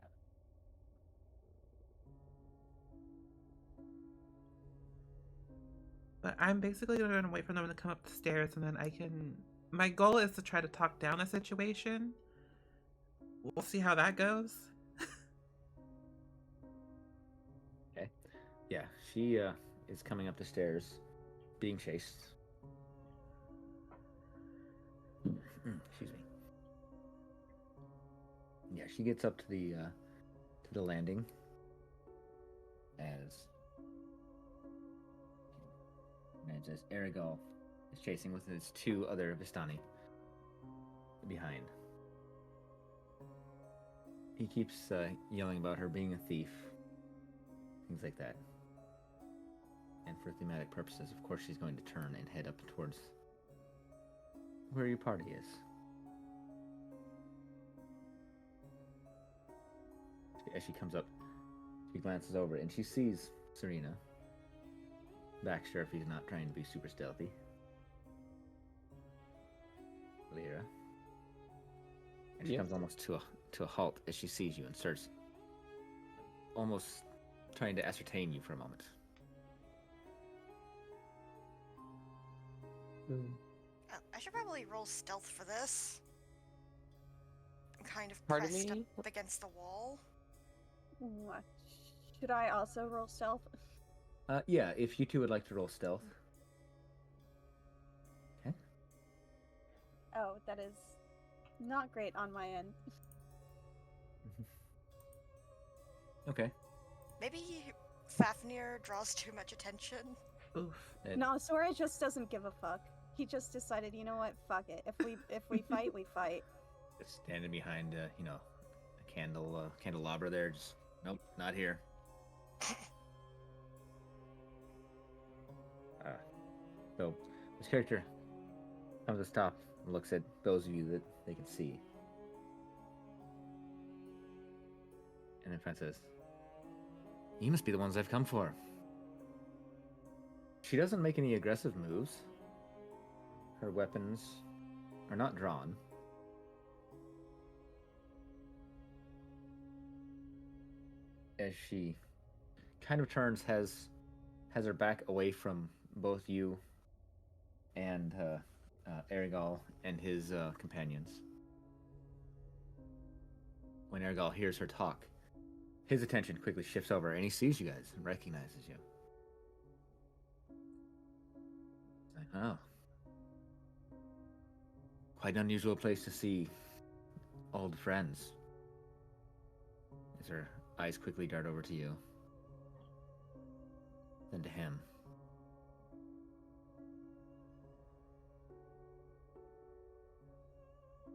But I'm basically going to wait for them to come up the stairs, and then I can. My goal is to try to talk down the situation. We'll see how that goes. Okay. Yeah, she is coming up the stairs, being chased. Excuse me. Yeah, she gets up to the landing as Erigal is chasing with his two other Vistani behind. He keeps yelling about her being a thief, things like that. And for thematic purposes, of course, she's going to turn and head up towards where your party is. As she comes up, she glances over and she sees Serena. Baxter, if he's not trying to be super stealthy. Lyra. And she comes almost to a halt as she sees you and starts almost trying to ascertain you for a moment. I should probably roll stealth for this. I'm kind of Pardon pressed me? up against the wall. What? Should I also roll stealth? Yeah, if you two would like to roll stealth. Okay. Oh, that is not great on my end. Okay. Maybe Fafnir draws too much attention. Oof. No, Sora just doesn't give a fuck. He just decided, you know what? Fuck it. If we fight, we fight. Just standing behind, a candelabra there. Just nope, not here. So this character comes to stop and looks at those of you that they can see, and then Fran says, "You must be the ones I've come for." She doesn't make any aggressive moves. Her weapons are not drawn. As she kind of turns, has her back away from both you and Erigal and his companions. When Erigal hears her talk, his attention quickly shifts over and he sees you guys and recognizes you. He's like, oh. Quite an unusual place to see old friends. As her eyes quickly dart over to you. Then to him.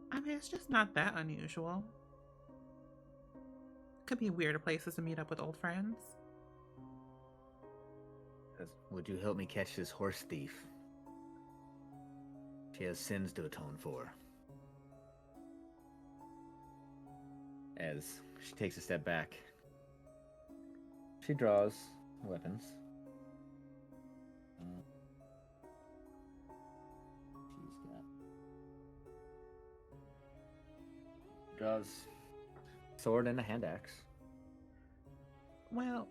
I mean, it's just not that unusual. Could be weirder places to meet up with old friends. Says, would you help me catch this horse thief? She has sins to atone for. As she takes a step back, she draws weapons. Draws sword and a hand axe. Well,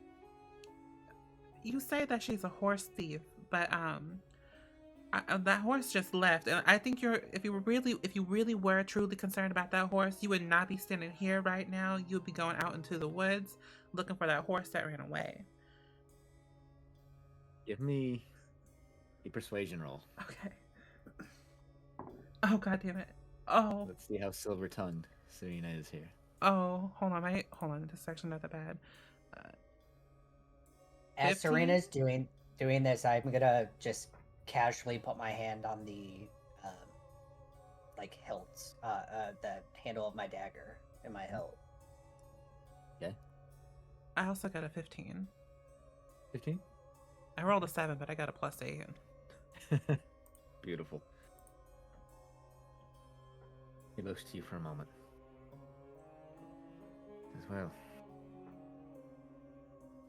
you say that she's a horse thief, but That horse just left, and I think if you really were truly concerned about that horse, you would not be standing here right now. You would be going out into the woods looking for that horse that ran away. Give me a persuasion roll. Okay. Oh, god damn it. Oh. Let's see how silver-tongued Serena is here. Oh, hold on. This is actually not that bad. As 15? Serena's doing this, I'm gonna just casually put my hand on the like hilts, the handle of my dagger in my hilt. Okay. I also got a 15. 15? I rolled a 7, but I got a +8. Beautiful. He looks to you for a moment. As well.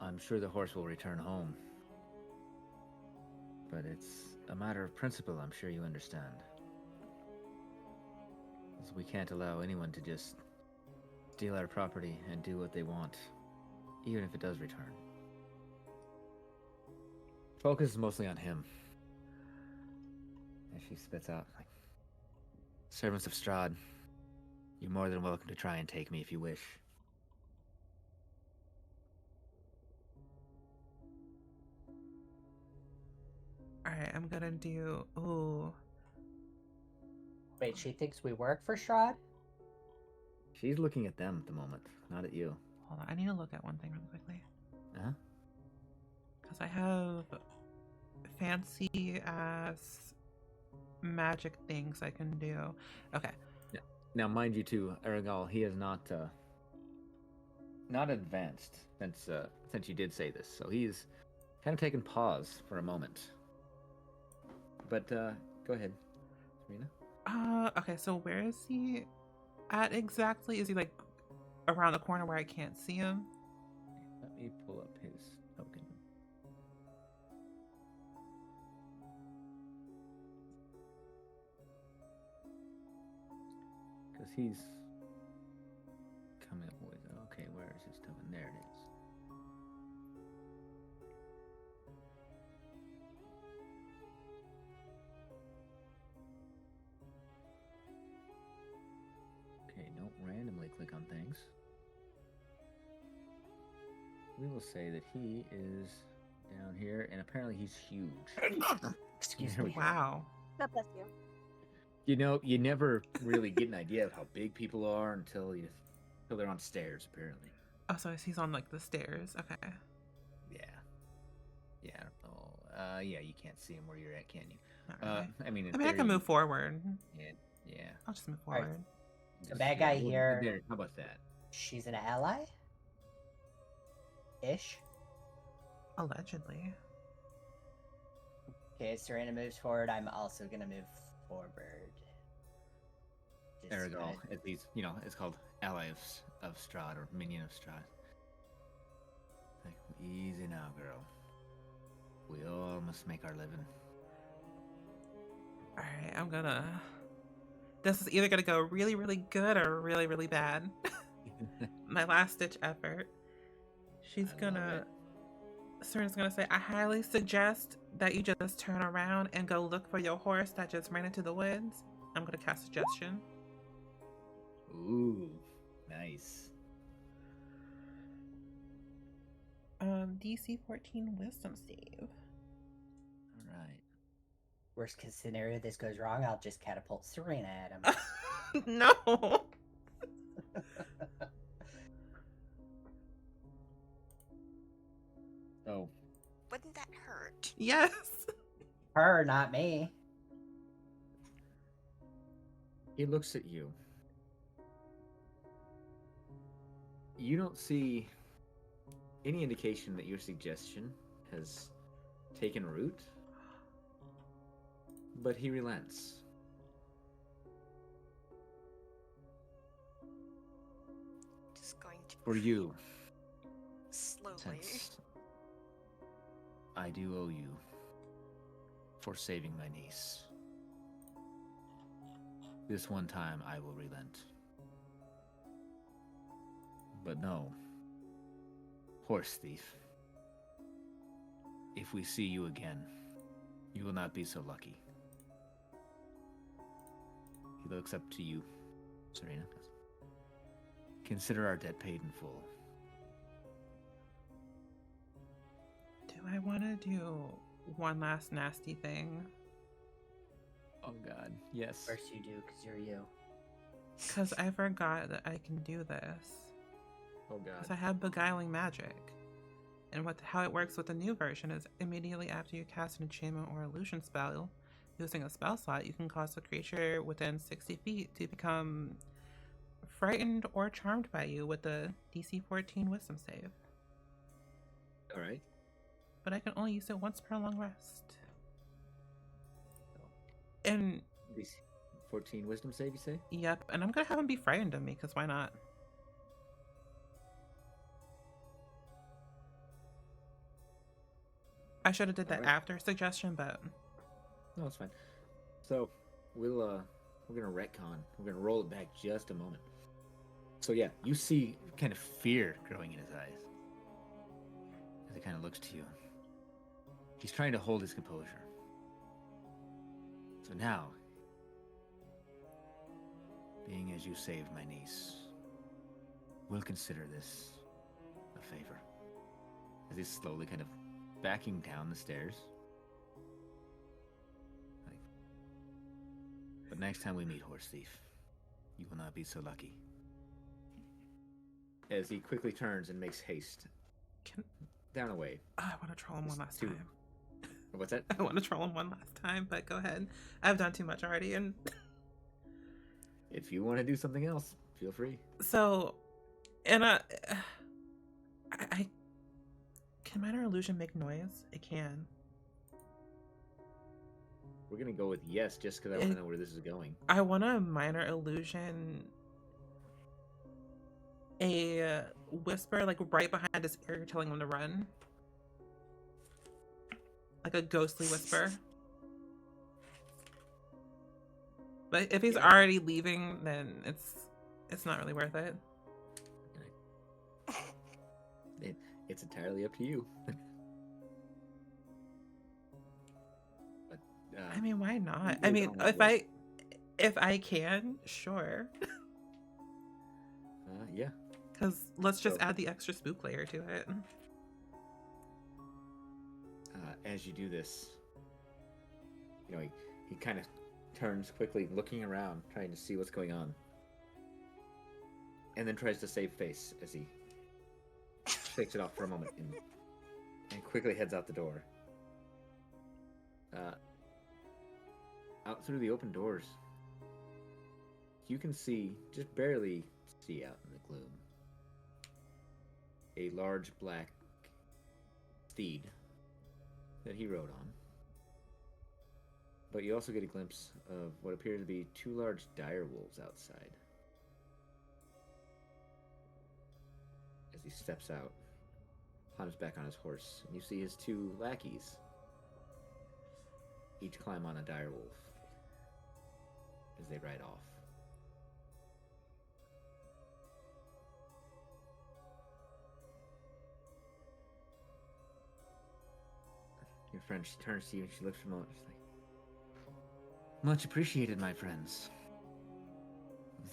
I'm sure the horse will return home. But it's a matter of principle, I'm sure you understand. As we can't allow anyone to just steal our property and do what they want, even if it does return. Focus is mostly on him. And she spits out, like, servants of Strahd, you're more than welcome to try and take me if you wish. Alright, I'm gonna do... Ooh. Wait, she thinks we work for Strahd? She's looking at them at the moment, not at you. Hold on, I need to look at one thing really quickly. Uh-huh. Because I have fancy ass magic things I can do. Okay. Yeah. Now, mind you, too, Aragal, he is not advanced since you did say this, so he's kind of taken pause for a moment. But go ahead, Serena. Okay, so where is he at exactly? Is he like around the corner where I can't see him? Let me pull up his token. Because he's coming up with... Okay, where is his token? There it is. Okay, don't randomly click on things. We will say that he is down here, and apparently he's huge. Excuse There me. we go. Wow. God bless you. You know, you never really get an idea of how big people are until they're on stairs, apparently. Oh, so he's on like the stairs. Okay. Yeah. Yeah, I don't know. Yeah, you can't see him where you're at, can you? Not really. I mean, in I theory, can move forward. Yeah. I'll just move Alright. forward. The bad guy here- There, how about that? She's an ally? Ish? Allegedly. Okay, as Serena moves forward, I'm also gonna move forward. Just Aragal, gonna- at least, it's called Ally of Strahd, or Minion of Strahd. Like, easy now, girl. We all must make our living. Alright, I'm gonna... This is either gonna go really, really good or really, really bad. My last ditch effort. She's I love gonna... Serena's gonna say, I highly suggest that you just turn around and go look for your horse that just ran into the woods. I'm gonna cast suggestion. Ooh, nice. DC 14 wisdom save. All right. Worst case scenario, this goes wrong, I'll just catapult Serena at him. No! Oh, Wouldn't that hurt? Yes! Her, not me. he looks at you. You don't see any indication that your suggestion has taken root, but he relents. Just going to For you, slowly. since I do owe you for saving my niece. This one time I will relent. But no, horse thief. If we see you again, you will not be so lucky. He looks up to you, Serena. Consider our debt paid in full. Do I want to do one last nasty thing? Oh God, yes. Of course you do, because you're you. Because I forgot that I can do this. Oh Because God. I have beguiling magic. And how it works with the new version is immediately after you cast an enchantment or illusion spell using a spell slot, you can cause a creature within 60 feet to become frightened or charmed by you with a DC 14 wisdom save. All right. But I can only use it once per long rest. And DC 14 wisdom save, you say? yep, and I'm gonna have him be frightened of me, because why not? I should have did that Alright. after suggestion, but No, it's fine. So we're gonna retcon. We're gonna roll it back just a moment. So yeah, you see kind of fear growing in his eyes as he kind of looks to you. He's trying to hold his composure. So now, being as you saved my niece, we'll consider this a favor. As he's slowly kind of backing down the stairs. But next time we meet, Horse Thief, you will not be so lucky. As he quickly turns and makes haste can down away. I want to troll him one last Two. time. What's that? I want to troll him one last time, but go ahead. I've done too much already, and If you want to do something else, feel free. so, and I can minor illusion make noise? It can. We're gonna go with yes, just because I want to know where this is going. I want a minor illusion. A whisper, like right behind his ear, telling him to run. Like a ghostly whisper. But if he's Yeah. already leaving, then it's not really worth it. It's entirely up to you. But I mean, why not? we'll I mean, call it if I can, sure. yeah. Because let's just So- add the extra spook layer to it. As you do this, you know, he kind of turns quickly, looking around, trying to see what's going on, and then tries to save face as he shakes it off for a moment and quickly heads out the door. Out through the open doors, you can see, just barely see out in the gloom, a large black steed that he rode on. But you also get a glimpse of what appear to be two large dire wolves outside. As he steps out, climbs back on his horse, and you see his two lackeys each climb on a dire wolf as they ride off. Your friend, she turns to you and she looks for a moment. She's like, much appreciated, my friends.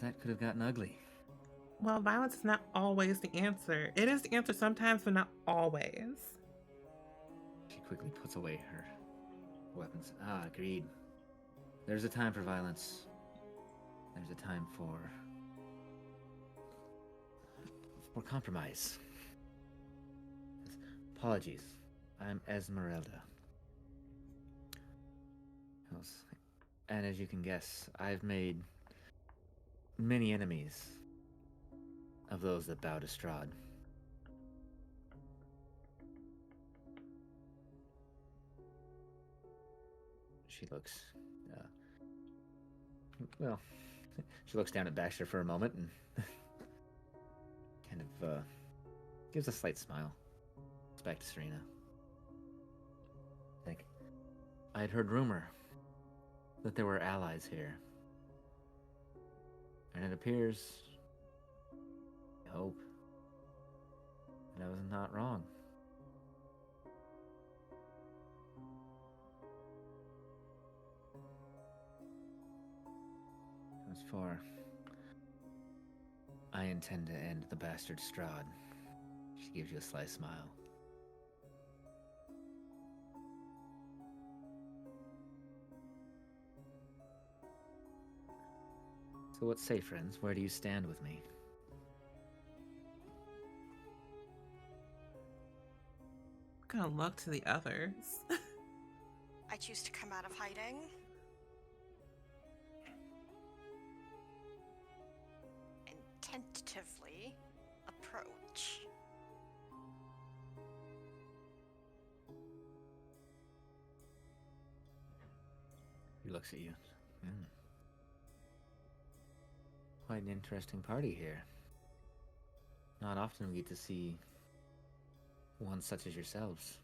That could have gotten ugly. Well, violence is not always the answer. It is the answer sometimes, but not always. She quickly puts away her weapons. Agreed. There's a time for violence. There's a time for compromise. Apologies. I'm Esmeralda. And as you can guess, I've made many enemies of those that bow to Strahd. She looks, well, she looks down at Baxter for a moment and kind of gives a slight smile. It's back to Serena. Like, I'd heard rumor that there were allies here. And it appears, I hope, that I was not wrong. As for I intend to end the bastard Strahd. She gives you a sly smile. So what say, friends? Where do you stand with me? I'm gonna look to the others. I choose to come out of hiding. And tentatively approach. He looks at you. Quite an interesting party here. Not often we get to see one such as yourselves.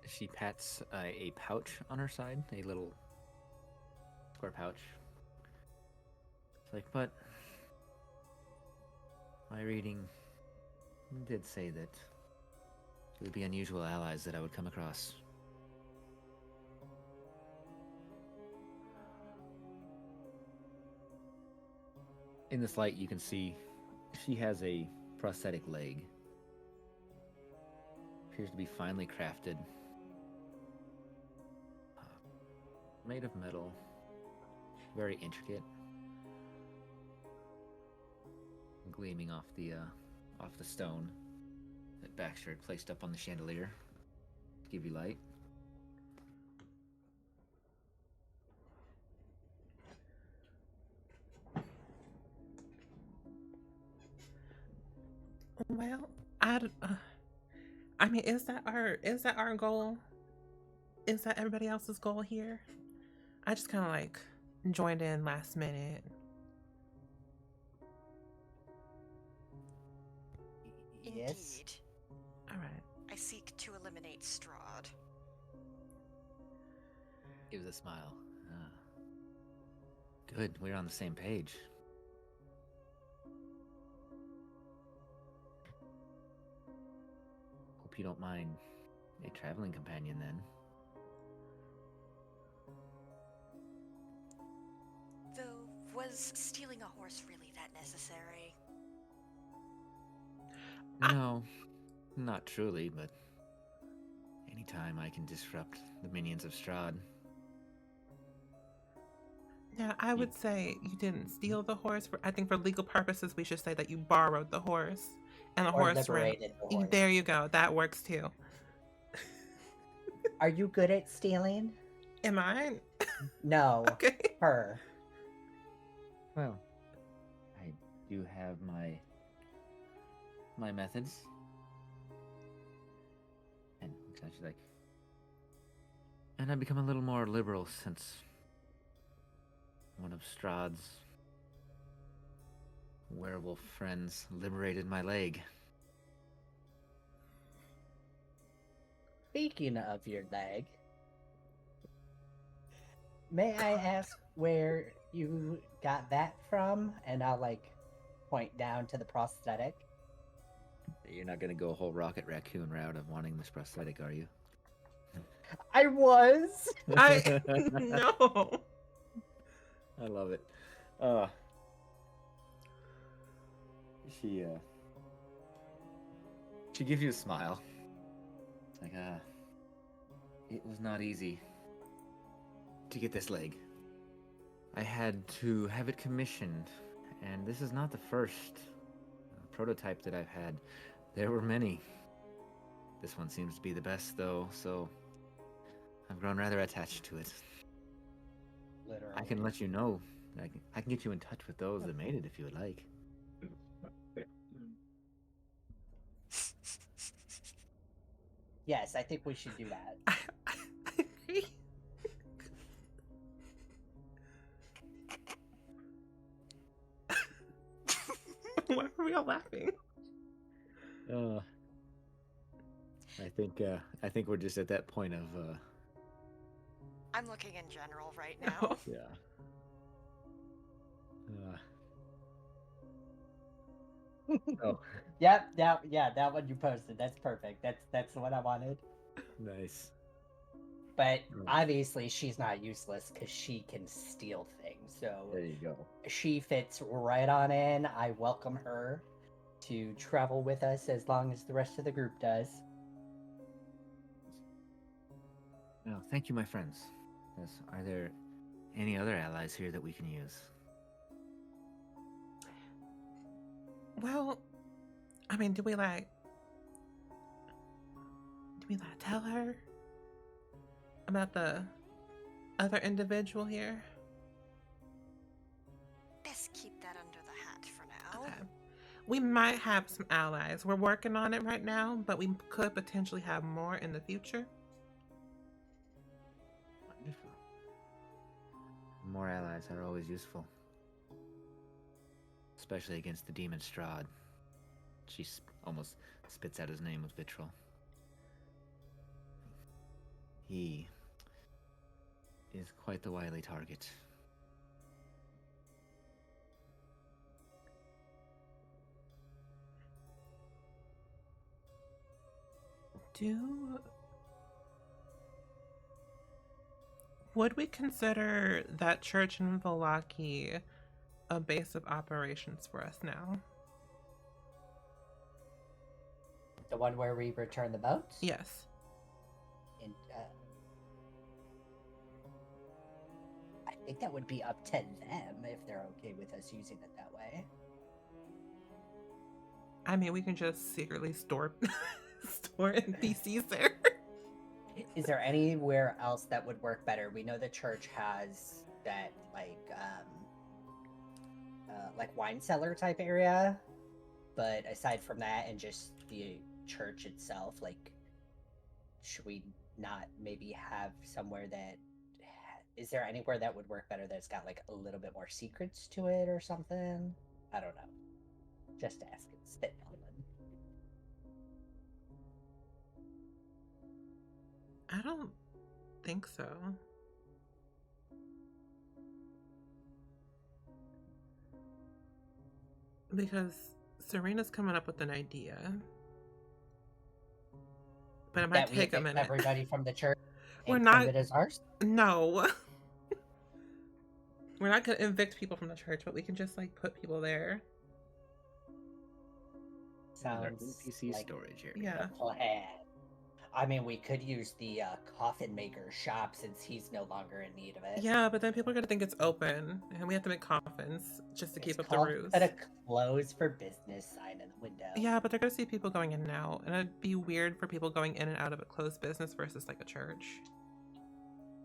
She pats a pouch on her side, a little square pouch. It's like, but my reading did say that it would be unusual allies that I would come across. In this light, you can see she has a prosthetic leg. Appears to be finely crafted. Made of metal. Very intricate. Gleaming off the stone that Baxter had placed up on the chandelier to give you light. Well, I mean, is that our goal? Is that everybody else's goal here? I just kind of like joined in last minute. Yes. Indeed. All right. I seek to eliminate Strahd. Gives a smile. Good, we're on the same page. Hope you don't mind a traveling companion then. Though, was stealing a horse really that necessary? No, not truly, but anytime I can disrupt the minions of Strahd. Yeah, I would say you didn't steal the horse. I think for legal purposes, we should say that you borrowed the horse, and the Or horse ran. liberated the horse. There you go. That works too. Are you good at stealing? Am I? No. Okay. Her. Well, I do have my methods. And it's actually like, and I've become a little more liberal since one of Strahd's werewolf friends liberated my leg. Speaking of your leg, may I ask where you got that from? And I'll like point down to the prosthetic. You're not gonna go a whole Rocket Raccoon route of wanting this prosthetic, are you? I was. I no. I love it. She gives you a smile. It's like, it was not easy to get this leg. I had to have it commissioned, and this is not the first prototype that I've had. There were many. This one seems to be the best, though, so I've grown rather attached to it. Literally. I can let you know. I can get you in touch with those that made it if you would like. Yes, I think we should do that. I agree. Why are we all laughing? I think we're just at that point of I'm looking in general right now. yeah. Oh, Yep, yeah, that one you posted. That's perfect. That's the one I wanted. nice. But Right. obviously, she's not useless because she can steal things. So There you go. she fits right on in. I welcome her to travel with us as long as the rest of the group does. Well, thank you, my friends. Yes. Are there any other allies here that we can use? Well, I mean, do we tell her about the other individual here? Best keep that under the hat for now. Okay. We might have some allies. We're working on it right now, but we could potentially have more in the future. Wonderful. More allies are always useful. Especially against the demon Strahd. She almost spits out his name with vitriol. He is quite the wily target. Would we consider that church in Valaki a base of operations for us now? The one where we return the boats? Yes. And, I think that would be up to them if they're okay with us using it that way. I mean, we can just secretly store NPCs there. Is there anywhere else that would work better? We know the church has that like wine cellar type area, but aside from that and just the church itself, like, should we not maybe have somewhere that is there anywhere that would work better that's got like a little bit more secrets to it or something? I don't know. Just asking, spitballing. I don't think so. Because Serena's coming up with an idea. But it might That we take a evict minute. everybody from the church We're and not. claim it as ours? No. We're not going to evict people from the church, but we can just like put people there. Sounds NPC like storage area. Yeah. a plan. I mean, we could use the coffin maker shop since he's no longer in need of it. Yeah, but then people are going to think it's open, and we have to make coffins just to keep up the called ruse. Put a closed for business sign in the window. Yeah, but they're going to see people going in and out, and it'd be weird for people going in and out of a closed business versus like a church.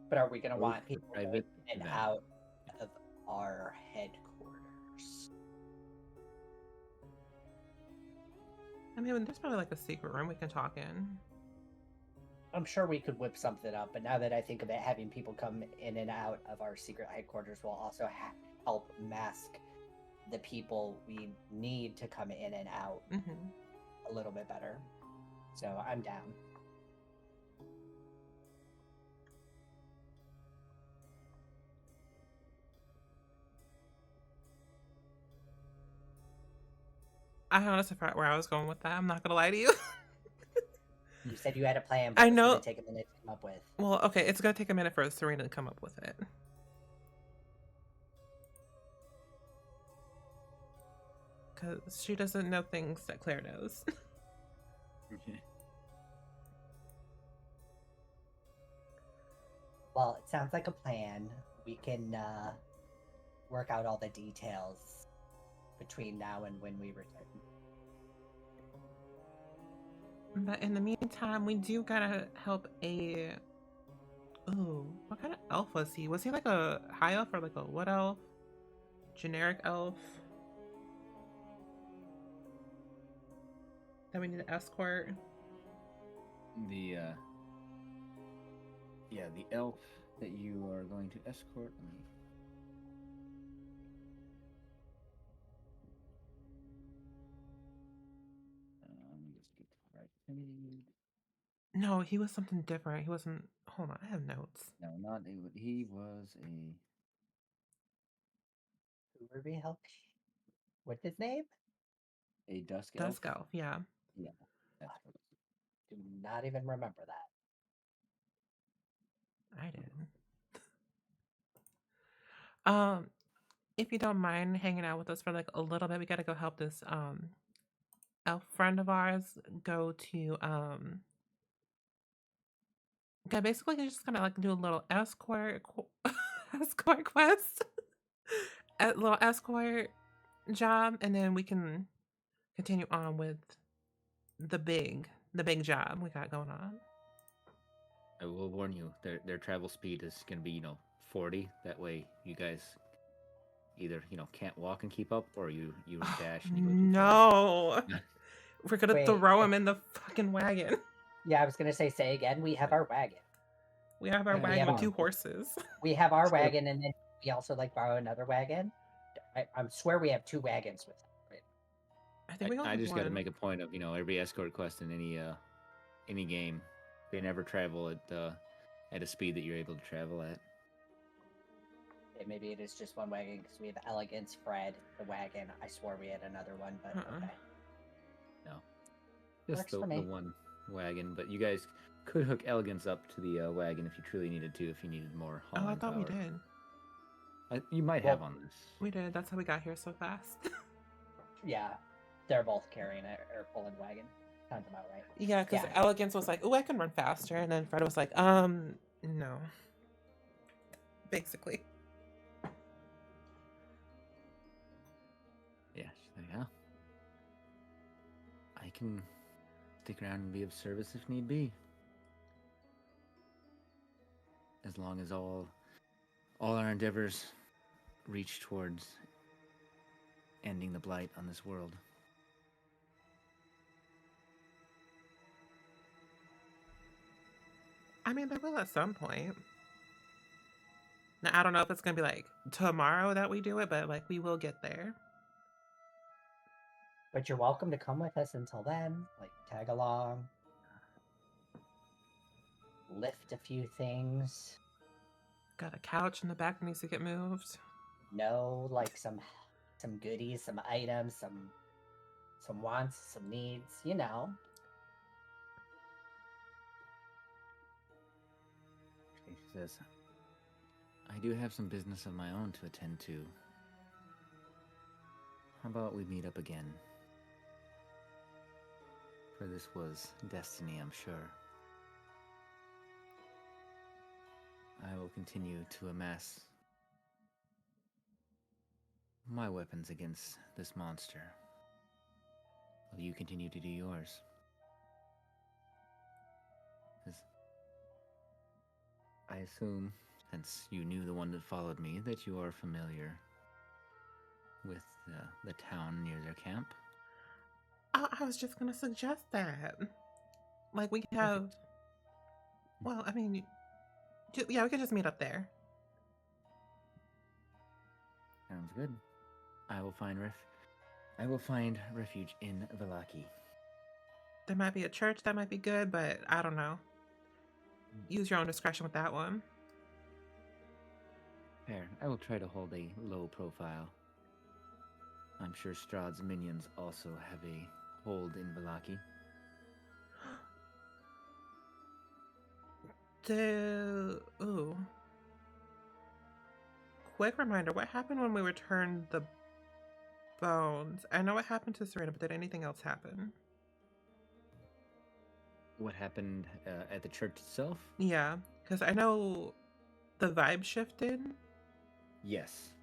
But are we going to Closed want for people private going in and event. out of our headquarters? I mean, there's probably like a secret room we can talk in. I'm sure we could whip something up, but now that I think of it, having people come in and out of our secret headquarters will also help mask the people we need to come in and out a little bit better. So I'm down. I honestly forgot where I was going with that. I'm not gonna lie to you. You said you had a plan, but I it's know. going to take a minute to come up with. Well, okay, it's gonna take a minute for Serena to come up with it. Because she doesn't know things that Claire knows. Well, it sounds like a plan. We can work out all the details between now and when we return. But in the meantime, we do gotta help a... Ooh, what kind of elf was he? Was he like a high elf or like a wood elf? Generic elf? That we need to escort? The elf that you are going to escort. Let me just get to the right thing. No, he was something different. He wasn't... Hold on, I have notes. No, not he was a. Who would we help? What's his name? A dusk elf? Dusk elf, yeah. Yeah. That's what it Do not even remember that. I did. If you don't mind hanging out with us for like a little bit, we gotta go help this elf friend of ours go to okay, basically you're just gonna like do a little escort escort quest. A little escort job, and then we can continue on with the big job we got going on. I will warn you, their travel speed is going to be, 40. That way you guys either, can't walk and keep up, or you dash and you go too fast. No. We're gonna Wait, throw him in the fucking wagon. Yeah, I was gonna say again. We have our wagon. We have our And we wagon have with 2 horses. We have our wagon, and then we also like borrow another wagon. I swear we have 2 wagons with us. Right? I think we only I have just got to one. make a point of, every escort quest in any game, they never travel at a speed that you're able to travel at. Okay, maybe it is just one wagon because we have Elegance, Fred, the wagon. I swore we had another one, but okay. No, just Works for the me. one wagon. But you guys could hook Elegance up to the wagon if you truly needed to, if you needed more Oh, hauling I thought power. we did. You might Well, have on this. We did. That's how we got here so fast. Yeah, they're both carrying it or pulling wagon. Sounds about right. Yeah, because Yeah. Elegance was like, "Oh, I can run faster," and then Fred was like, no." Basically. Yeah, she's like, yeah. I can stick around and be of service if need be. As long as all our endeavors reach towards ending the blight on this world. I mean, there will at some point. Now, I don't know if it's gonna be like tomorrow that we do it, but like we will get there. But you're welcome to come with us until then. Like tag along, lift a few things. Got a couch in the back that needs to get moved. Know like some goodies, some items, some wants, some needs. She says, I do have some business of my own to attend to. How about we meet up again? For this was destiny, I'm sure. I will continue to amass my weapons against this monster. Will you continue to do yours? I assume, since you knew the one that followed me, that you are familiar with the town near their camp. I was just gonna suggest that. Like we have. Perfect. Well, I mean, yeah, we could just meet up there. Sounds good. I will find refuge in Velaki. There might be a church that might be good, but I don't know. Use your own discretion with that one. Fair. I will try to hold a low profile. I'm sure Strahd's minions also have a hold in Velaki. Ooh. Quick reminder, what happened when we returned the bones? I know what happened to Serena, but did anything else happen? What happened at the church itself? Yeah, because I know the vibe shifted. Yes.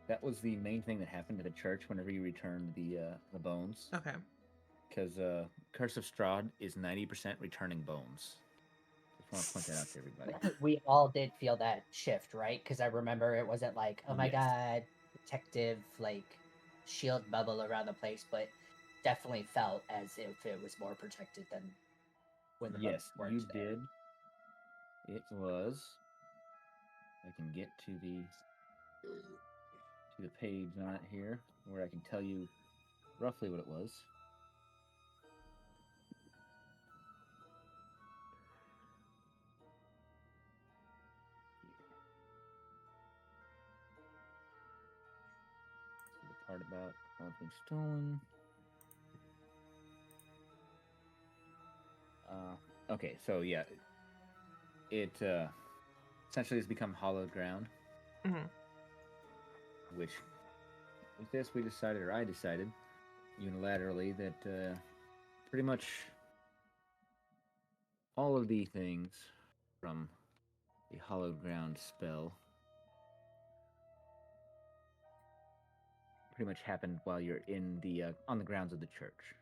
That was the main thing that happened at the church whenever you returned the bones. Okay. Because Curse of Strahd is 90% returning bones. Just want to point that out to everybody. We all did feel that shift, right? Because I remember it wasn't like, oh my Yes. god, protective like shield bubble around the place, but definitely felt as if it was more protected than when the Yes, bones you weren't there. did. It was. I can get to the page on it here, where I can tell you roughly what it was. The part about All being stolen. Okay, so yeah, it essentially has become hollowed ground. Mm-hmm. Which, with this, we decided, or I decided, unilaterally, that pretty much all of the things from the hollowed ground spell pretty much happened while you're in the on the grounds of the church,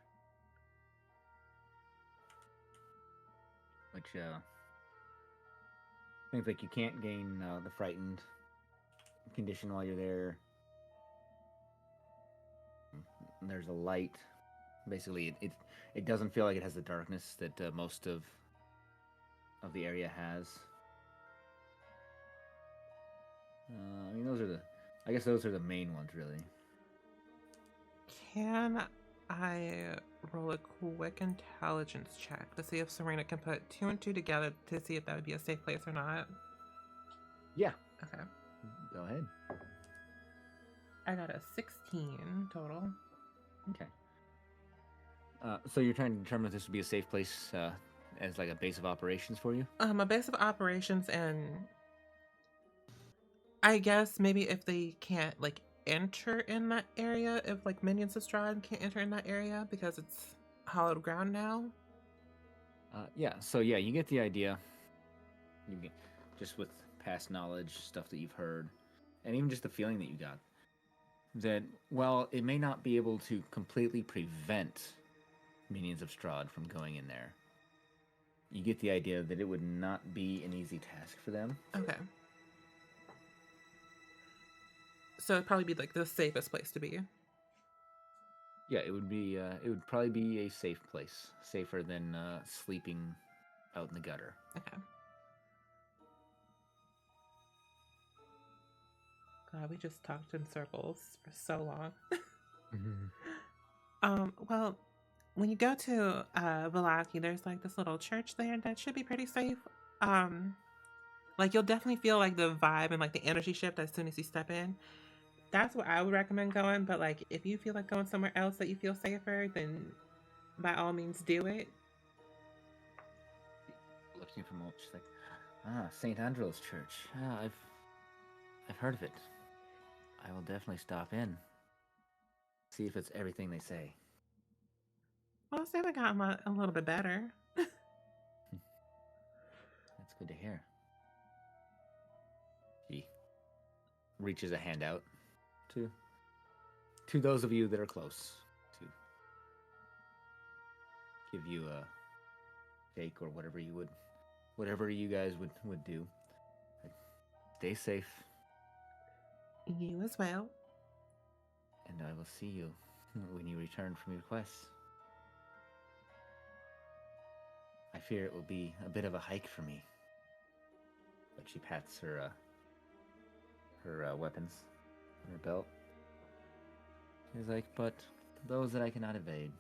which things like you can't gain the frightened condition while you're there. There's a light. Basically, it doesn't feel like it has the darkness that most of the area has. I mean, I guess those are the main ones, really. Can I roll a quick intelligence check to see if Serena can put 2 and 2 together to see if that would be a safe place or not? Yeah. Okay. Go ahead. I got a 16 total. Okay. So you're trying to determine if this would be a safe place as like a base of operations for you? A base of operations, and I guess maybe if they can't like enter in that area, if like minions of Strahd can't enter in that area because it's hollowed ground now. Yeah. So yeah, you get the idea. You get, just with past knowledge, stuff that you've heard, and even just the feeling that you got, that while it may not be able to completely prevent minions of Strahd from going in there, you get the idea that it would not be an easy task for them. Okay. So it'd probably be like the safest place to be. Yeah, it would be. It would probably be a safe place, safer than sleeping out in the gutter. Okay. God, we just talked in circles for so long. Well, when you go to Valaki, there's like this little church there that should be pretty safe. Like you'll definitely feel like the vibe and like the energy shift as soon as you step in. That's where I would recommend going. But like if you feel like going somewhere else that you feel safer, then by all means do it. Looking for more, she's like, St. Andrew's Church. I've heard of it. I will definitely stop in. See if it's everything they say. Well, it's definitely gotten a little bit better. That's good to hear. She reaches a hand out to those of you that are close to give you a shake or whatever you guys would do. Stay safe, You as well. and I will see you when you return from your quest. I fear it will be a bit of a hike for me. But she pats her weapons on her belt. She's like, but those that I cannot evade,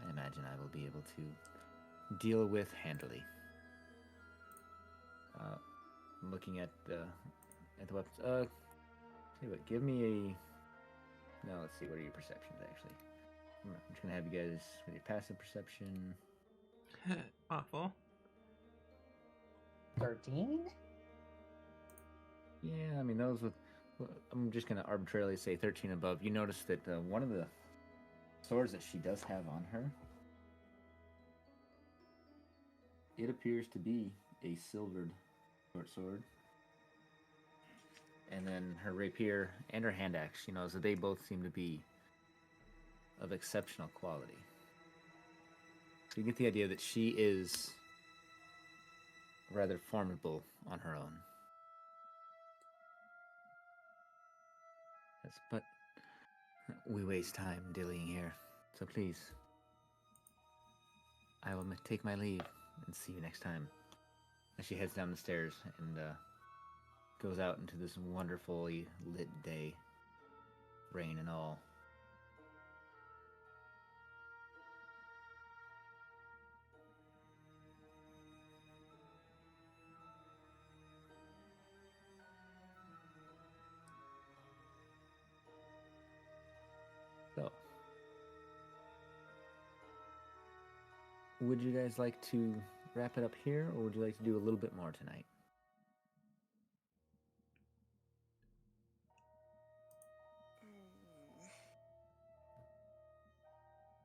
I imagine I will be able to deal with handily. Looking at the weapons. Tell you what, give me a. No, let's see. What are your perceptions actually? I'm just gonna have you guys with your passive perception. Awful. 13? Yeah, I mean those with. I'm just gonna arbitrarily say 13 above. You notice that one of the swords that she does have on her, it appears to be a silvered short sword. And then her rapier and her hand axe, so they both seem to be of exceptional quality. So you get the idea that she is rather formidable on her own. Yes, but we waste time dillying here, so please, I will take my leave and see you next time. As she heads down the stairs and goes out into this wonderfully lit day, rain and all. would you guys like to wrap it up here, or would you like to do a little bit more tonight? Hmm.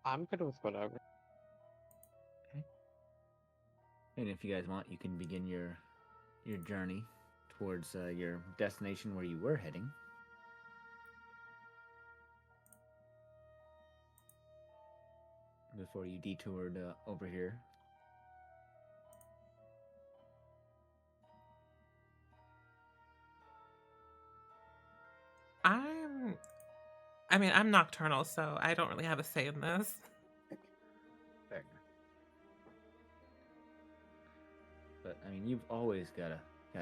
I'm good with whatever. And if you guys want, you can begin your journey towards your destination where you were heading. Before you detoured over here. I'm nocturnal, so I don't really have a say in this. Fair. But I mean, you've always got a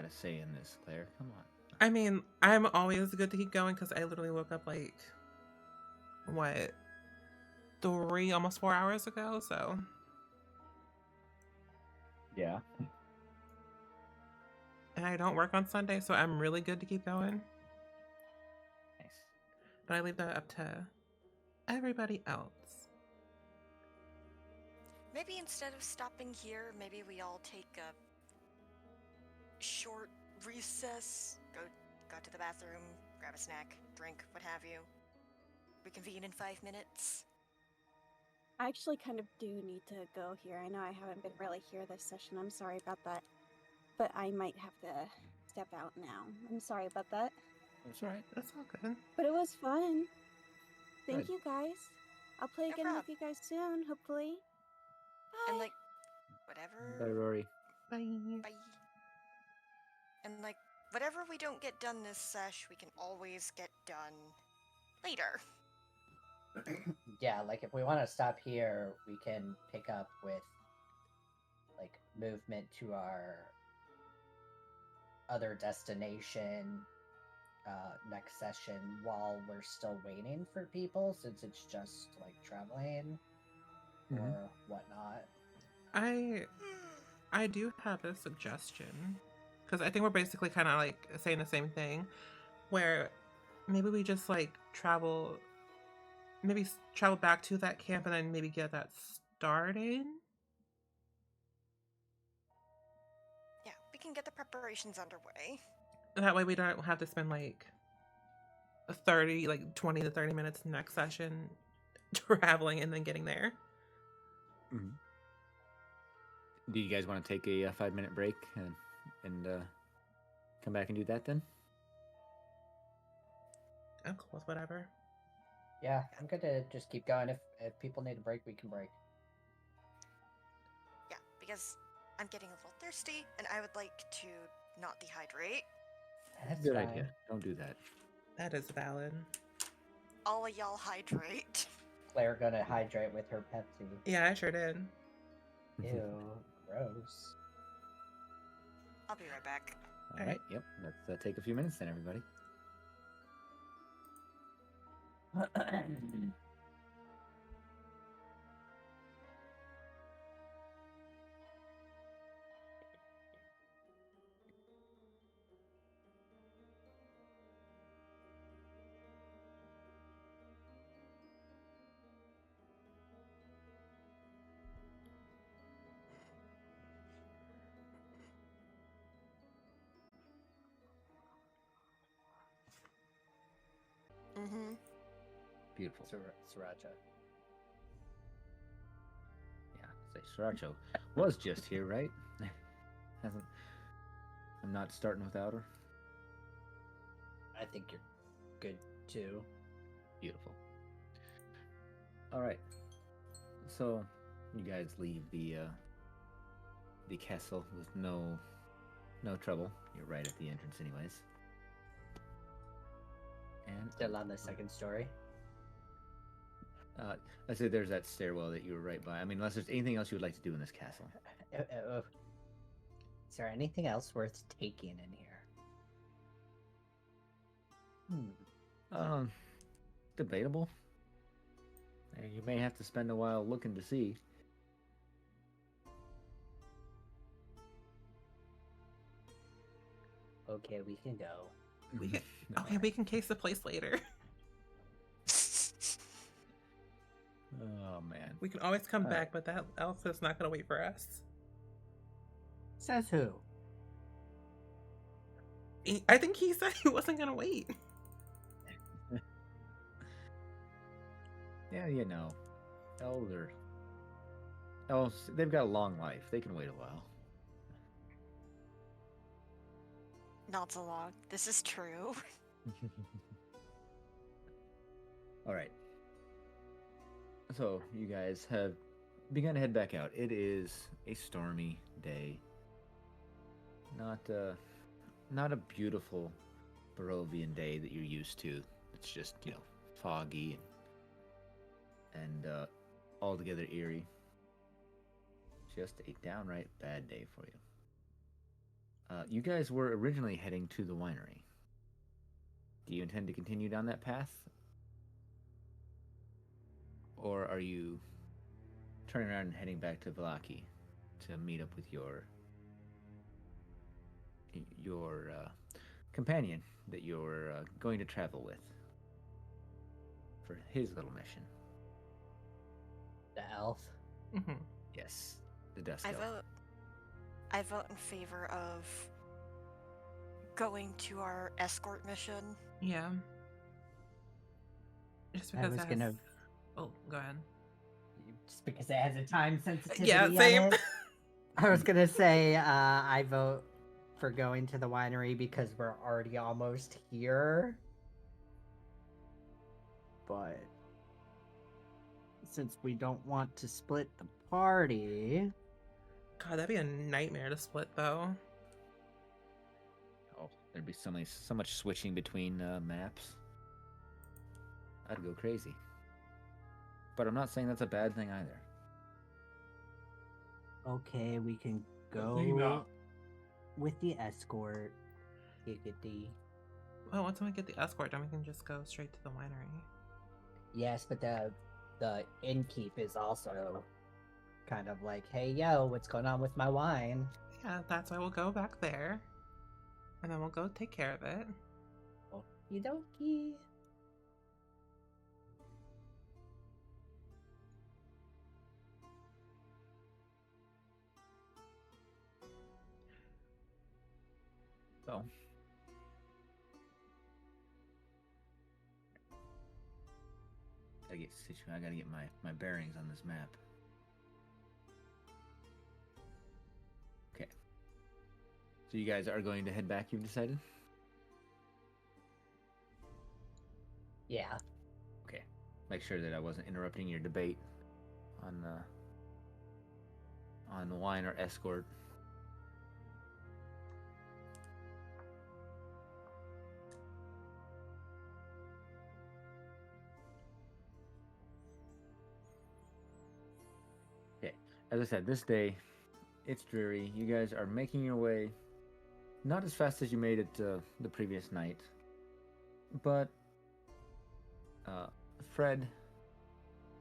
say in this, Claire. Come on. I mean, I'm always good to keep going because I literally woke up like, what, 3, almost 4 hours ago, so. Yeah. And I don't work on Sunday, so I'm really good to keep going. Nice. But I leave that up to everybody else. Maybe instead of stopping here, maybe we all take a short recess, go to the bathroom, grab a snack, drink, what have you. Reconvene in 5 minutes. I actually kind of do need to go here. I know I haven't been really here this session. I'm sorry about that. But I might have to step out now. I'm sorry about that. That's all right. That's all good. But it was fun. Thank Good. you guys. I'll play No again prob. with you guys soon, hopefully. Bye. And like, whatever. Bye, Rory. Bye. Bye. And like, whatever we don't get done this sesh, we can always get done later. Yeah, like if we want to stop here, we can pick up with like movement to our other destination next session while we're still waiting for people, since it's just like traveling or whatnot. I do have a suggestion, because I think we're basically kind of like saying the same thing, where maybe we just like travel back to that camp and then maybe get that started. Yeah, we can get the preparations underway. That way we don't have to spend like 20 to 30 minutes next session traveling and then getting there. Mm-hmm. Do you guys want to take a 5-minute break and come back and do that then? I'm cool with whatever. Yeah, I'm good to just keep going. If people need a break, we can break. Yeah, because I'm getting a little thirsty and I would like to not dehydrate. That's Good fine. idea. Don't do that. That is valid. All of y'all hydrate. Claire gonna hydrate with her Pepsi. Yeah, I sure did. Ew, gross. I'll be right back. All right. Yep. Let's take a few minutes then, everybody. Mm-hmm. Beautiful. Sriracha. Yeah. Say Sriracha was just here, right? Hasn't. I'm not starting without her. I think you're good too. Beautiful. All right. So you guys leave the castle with no trouble. You're right at the entrance, anyways. And Still on the second story. I say there's that stairwell that you were right by. I mean, unless there's anything else you would like to do in this castle. Is there anything else worth taking in here? Debatable. You may have to spend a while looking to see. Okay, we can go. We can case the place later. Oh man. We can always come All back, right. but that elf is not going to wait for us. Says who? I think he said he wasn't going to wait. Yeah, you know, elves, they've got a long life. They can wait a while. Not so long. This is true. All right. So you guys have begun to head back out. It is a stormy day. Not a beautiful Barovian day that you're used to. It's just, foggy and altogether eerie. Just a downright bad day for you. You guys were originally heading to the winery. Do you intend to continue down that path? Or are you turning around and heading back to Valaki to meet up with your companion that you're going to travel with for his little mission? The elf. Mm-hmm. Yes, the dust I elf. vote in favor of going to our escort mission. Yeah. Just I because was it has... gonna- Oh, go ahead. Just because it has a time sensitivity Yeah, on same. it. I was gonna say I vote for going to the winery because we're already almost here. But since we don't want to split the party, God, that'd be a nightmare to split, though. Oh, there'd be so much switching between maps. I'd go crazy. But I'm not saying that's a bad thing either. okay, we can go with the escort. Giggity. Well, once we get the escort, then we can just go straight to the winery. Yes, but the innkeep is also kind of like, hey, yo, what's going on with my wine? Yeah, that's why we'll go back there. And then we'll go take care of it. Okie dokie. So, I gotta get my bearings on this map. Okay. So you guys are going to head back, you've decided? Yeah. Okay. Make sure that I wasn't interrupting your debate on wine or escort. Okay. As I said, this day, it's dreary. You guys are making your way not as fast as you made it the previous night, but Fred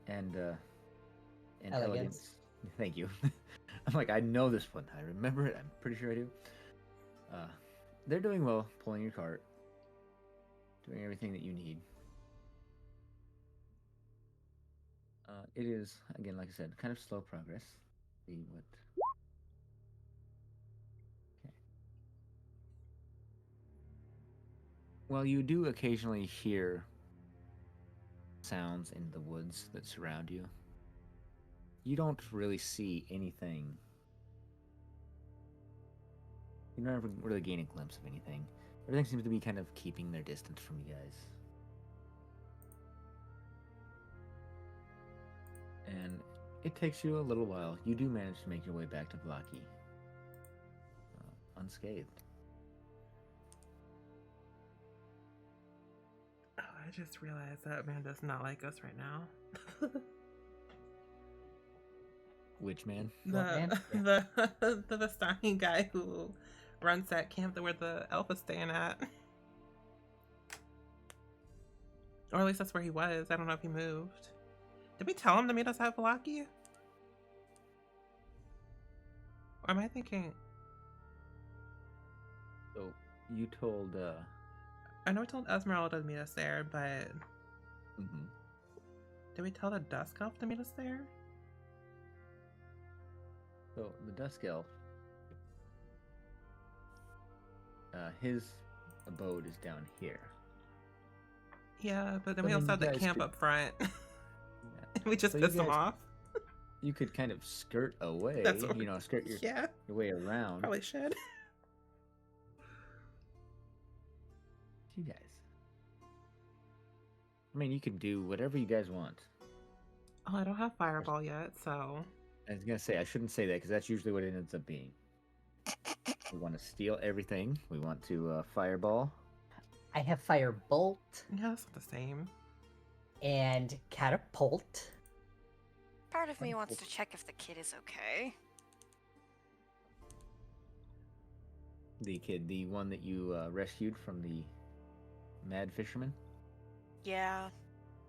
and Elegance. Thank you. I'm like, I know this one. I remember it. I'm pretty sure I do. They're doing well, pulling your cart, doing everything that you need. It is, again, like I said, kind of slow progress. See what. Okay. Well, you do occasionally hear sounds in the woods that surround you. You don't really see anything. You never really gain a glimpse of anything. Everything seems to be kind of keeping their distance from you guys. And it takes you a little while. You do manage to make your way back to Vlaki unscathed. Oh, I just realized that man does not like us right now. Which man? The Vistani guy who runs that camp where the elf is staying at. Or at least that's where he was. I don't know if he moved. Did we tell him to meet us at Valaki? Or am I thinking... So you told I know I told Esmeralda to meet us there, but... mhm. Did we tell the Dusk Elf to meet us there? So the Dusk Elf, his abode is down here. Yeah, but then I we mean, also had you the guys camp could- up front. Yeah. We just So you pissed them guys- off. You could kind of skirt away, That's what skirt your, Yeah, your way around. probably should. You guys. I mean, you can do whatever you guys want. Oh, I don't have Fireball yet, so... I was gonna say, I shouldn't say that because that's usually what it ends up being. We want to steal everything. We want to fireball. I have Firebolt Yeah, it's not the same. and Catapult. Part of me wants to check if the kid is okay. The kid, the one that you rescued from the mad fisherman. Yeah.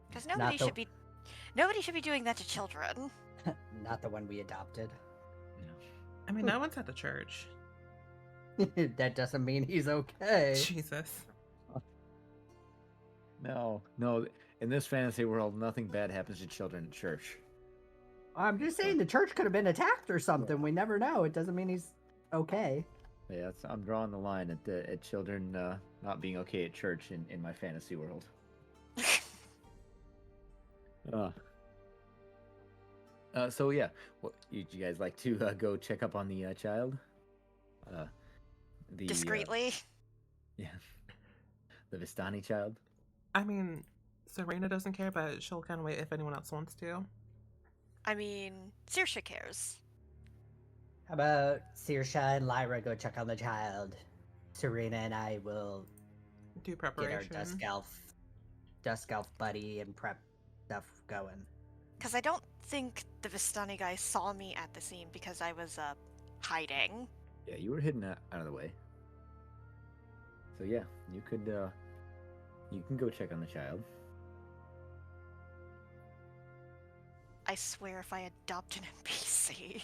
Because Not nobody the- should be doing that to children. Not the one we adopted. No. I mean, that one's at the church. That doesn't mean he's okay. Jesus. No. In this fantasy world, nothing bad happens to children in church. I'm just saying the church could have been attacked or something. We never know. It doesn't mean he's okay. Yeah, I'm drawing the line at children not being okay at church in my fantasy world. So yeah, what you guys like to go check up on the child? The Discreetly. yeah, the Vistani child. I mean, Serena doesn't care, but she'll kind of wait if anyone else wants to. I mean, Saoirse cares. How about Saoirse and Lyra go check on the child? Serena and I will Do get our preparation. Dusk Elf buddy and prep stuff going. Because I don't think the Vistani guy saw me at the scene because I was hiding. Yeah, you were hidden out of the way. So yeah, you could you can go check on the child. I swear if I adopt an NPC.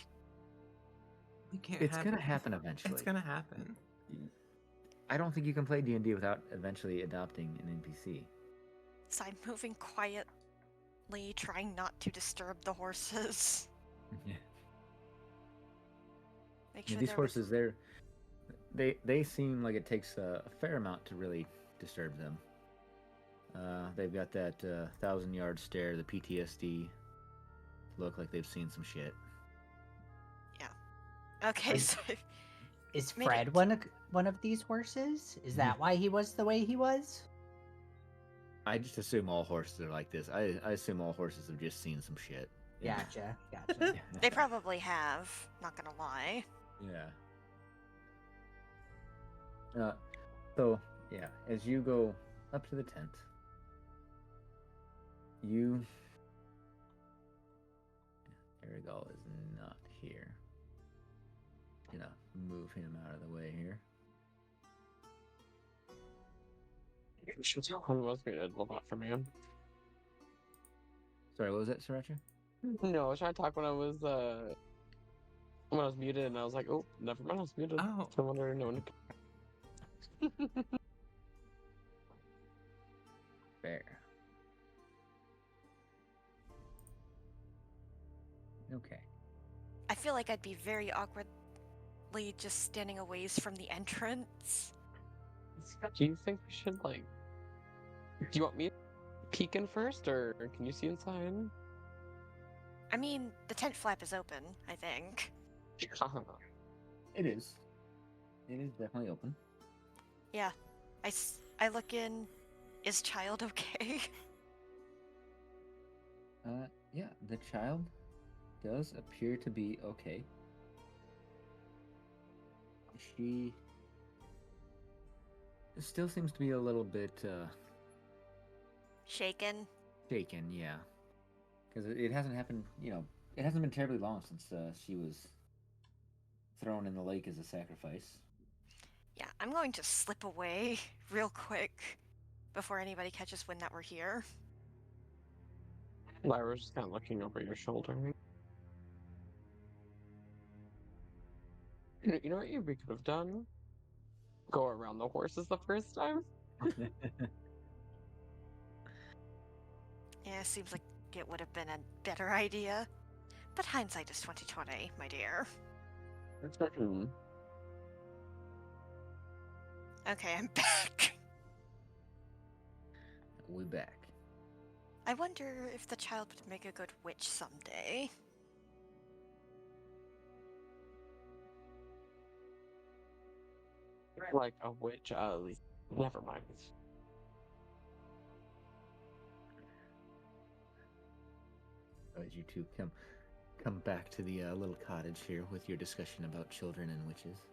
We can't It's have gonna it. happen eventually. It's gonna happen. I don't think you can play D&D without eventually adopting an NPC. So I'm moving quietly, trying not to disturb the horses. Yeah. Make sure These they're with- horses, they seem like it takes a fair amount to really disturb them. They've got that 1,000-yard stare, the PTSD look like they've seen some shit. Okay, so Is Maybe- Fred one of these horses? Is that why he was the way he was? I just assume all horses are like this. I assume all horses have just seen some shit. Yeah. Gotcha. they probably have. Not gonna lie. Yeah. So yeah, as you go up to the tent, Arigal is not here. Gonna move him out of the way here. One was muted, well, not for me. Sorry, what was that, Sriracha? No, I was trying to talk when I was muted, and I was like, oh, never mind, I was muted. Oh. No wonder no one. Fair. Okay. I feel like I'd be very awkwardly just standing a ways from the entrance. Do you think we should like? Do you want me to peek in first, or can you see inside? I mean, the tent flap is open, I think. It is. It is definitely open. Yeah. I look in. Is child okay? Yeah, the child does appear to be okay. She still seems to be a little bit Shaken. shaken, yeah. Because it hasn't happened, it hasn't been terribly long since she was thrown in the lake as a sacrifice. Yeah, I'm going to slip away real quick before anybody catches wind that we're here. Lyra's just kind of looking over your shoulder. You know what we could have done? Go around the horses the first time? Yeah, seems like like it would have been a better idea. But hindsight is 2020, my dear. Okay, I'm back. We back. I wonder if the child would make a good witch someday. Like a witch, never mind. As you two come back to the little cottage here with your discussion about children and witches.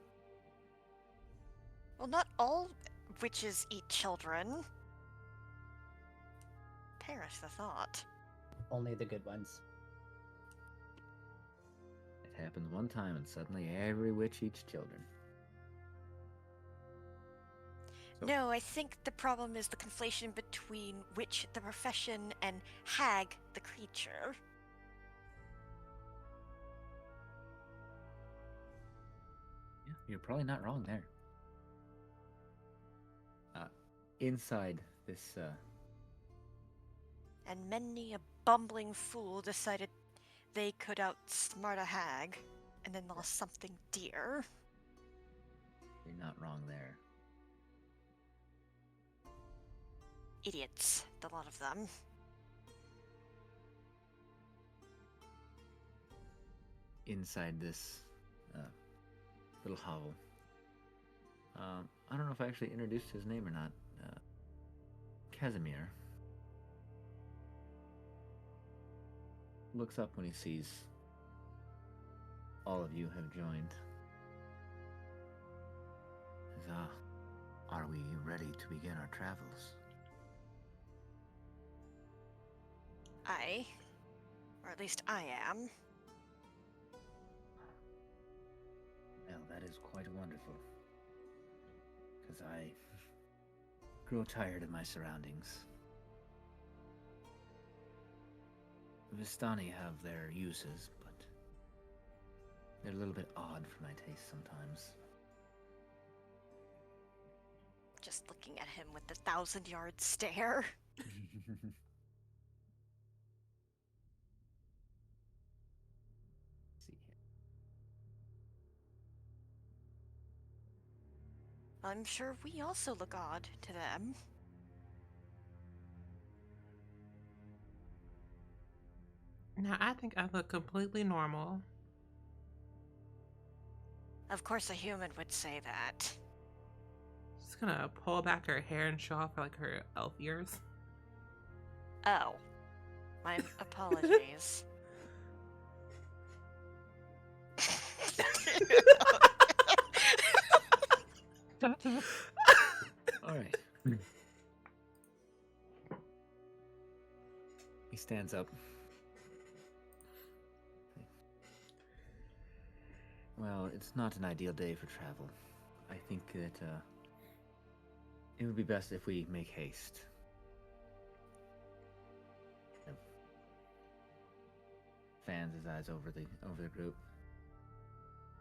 Well, not all witches eat children. Perish the thought. Only the good ones. It happens one time, and suddenly every witch eats children. So- No, I think the problem is the conflation between witch, the profession, and hag, the creature. Yeah, you're probably not wrong there. Inside this, And many a bumbling fool decided they could outsmart a hag, and then lost something dear. you're not wrong there. Idiots, the lot of them. Inside this little hovel. I don't know if I actually introduced his name or not. Casimir looks up when he sees all of you have joined. Says, are we ready to begin our travels? Or at least I am. Well, that is quite wonderful. Because I grow tired of my surroundings. Vistani have their uses, but they're a little bit odd for my taste sometimes. Just looking at him with the 1,000-yard stare. See here. I'm sure we also look odd to them. Now, I think I look completely normal. Of course a human would say that. Just gonna pull back her hair and show off like her elf ears. Oh. My apologies. All right. He stands up. Well, it's not an ideal day for travel. I think that it would be best if we make haste. Fans his eyes over the group.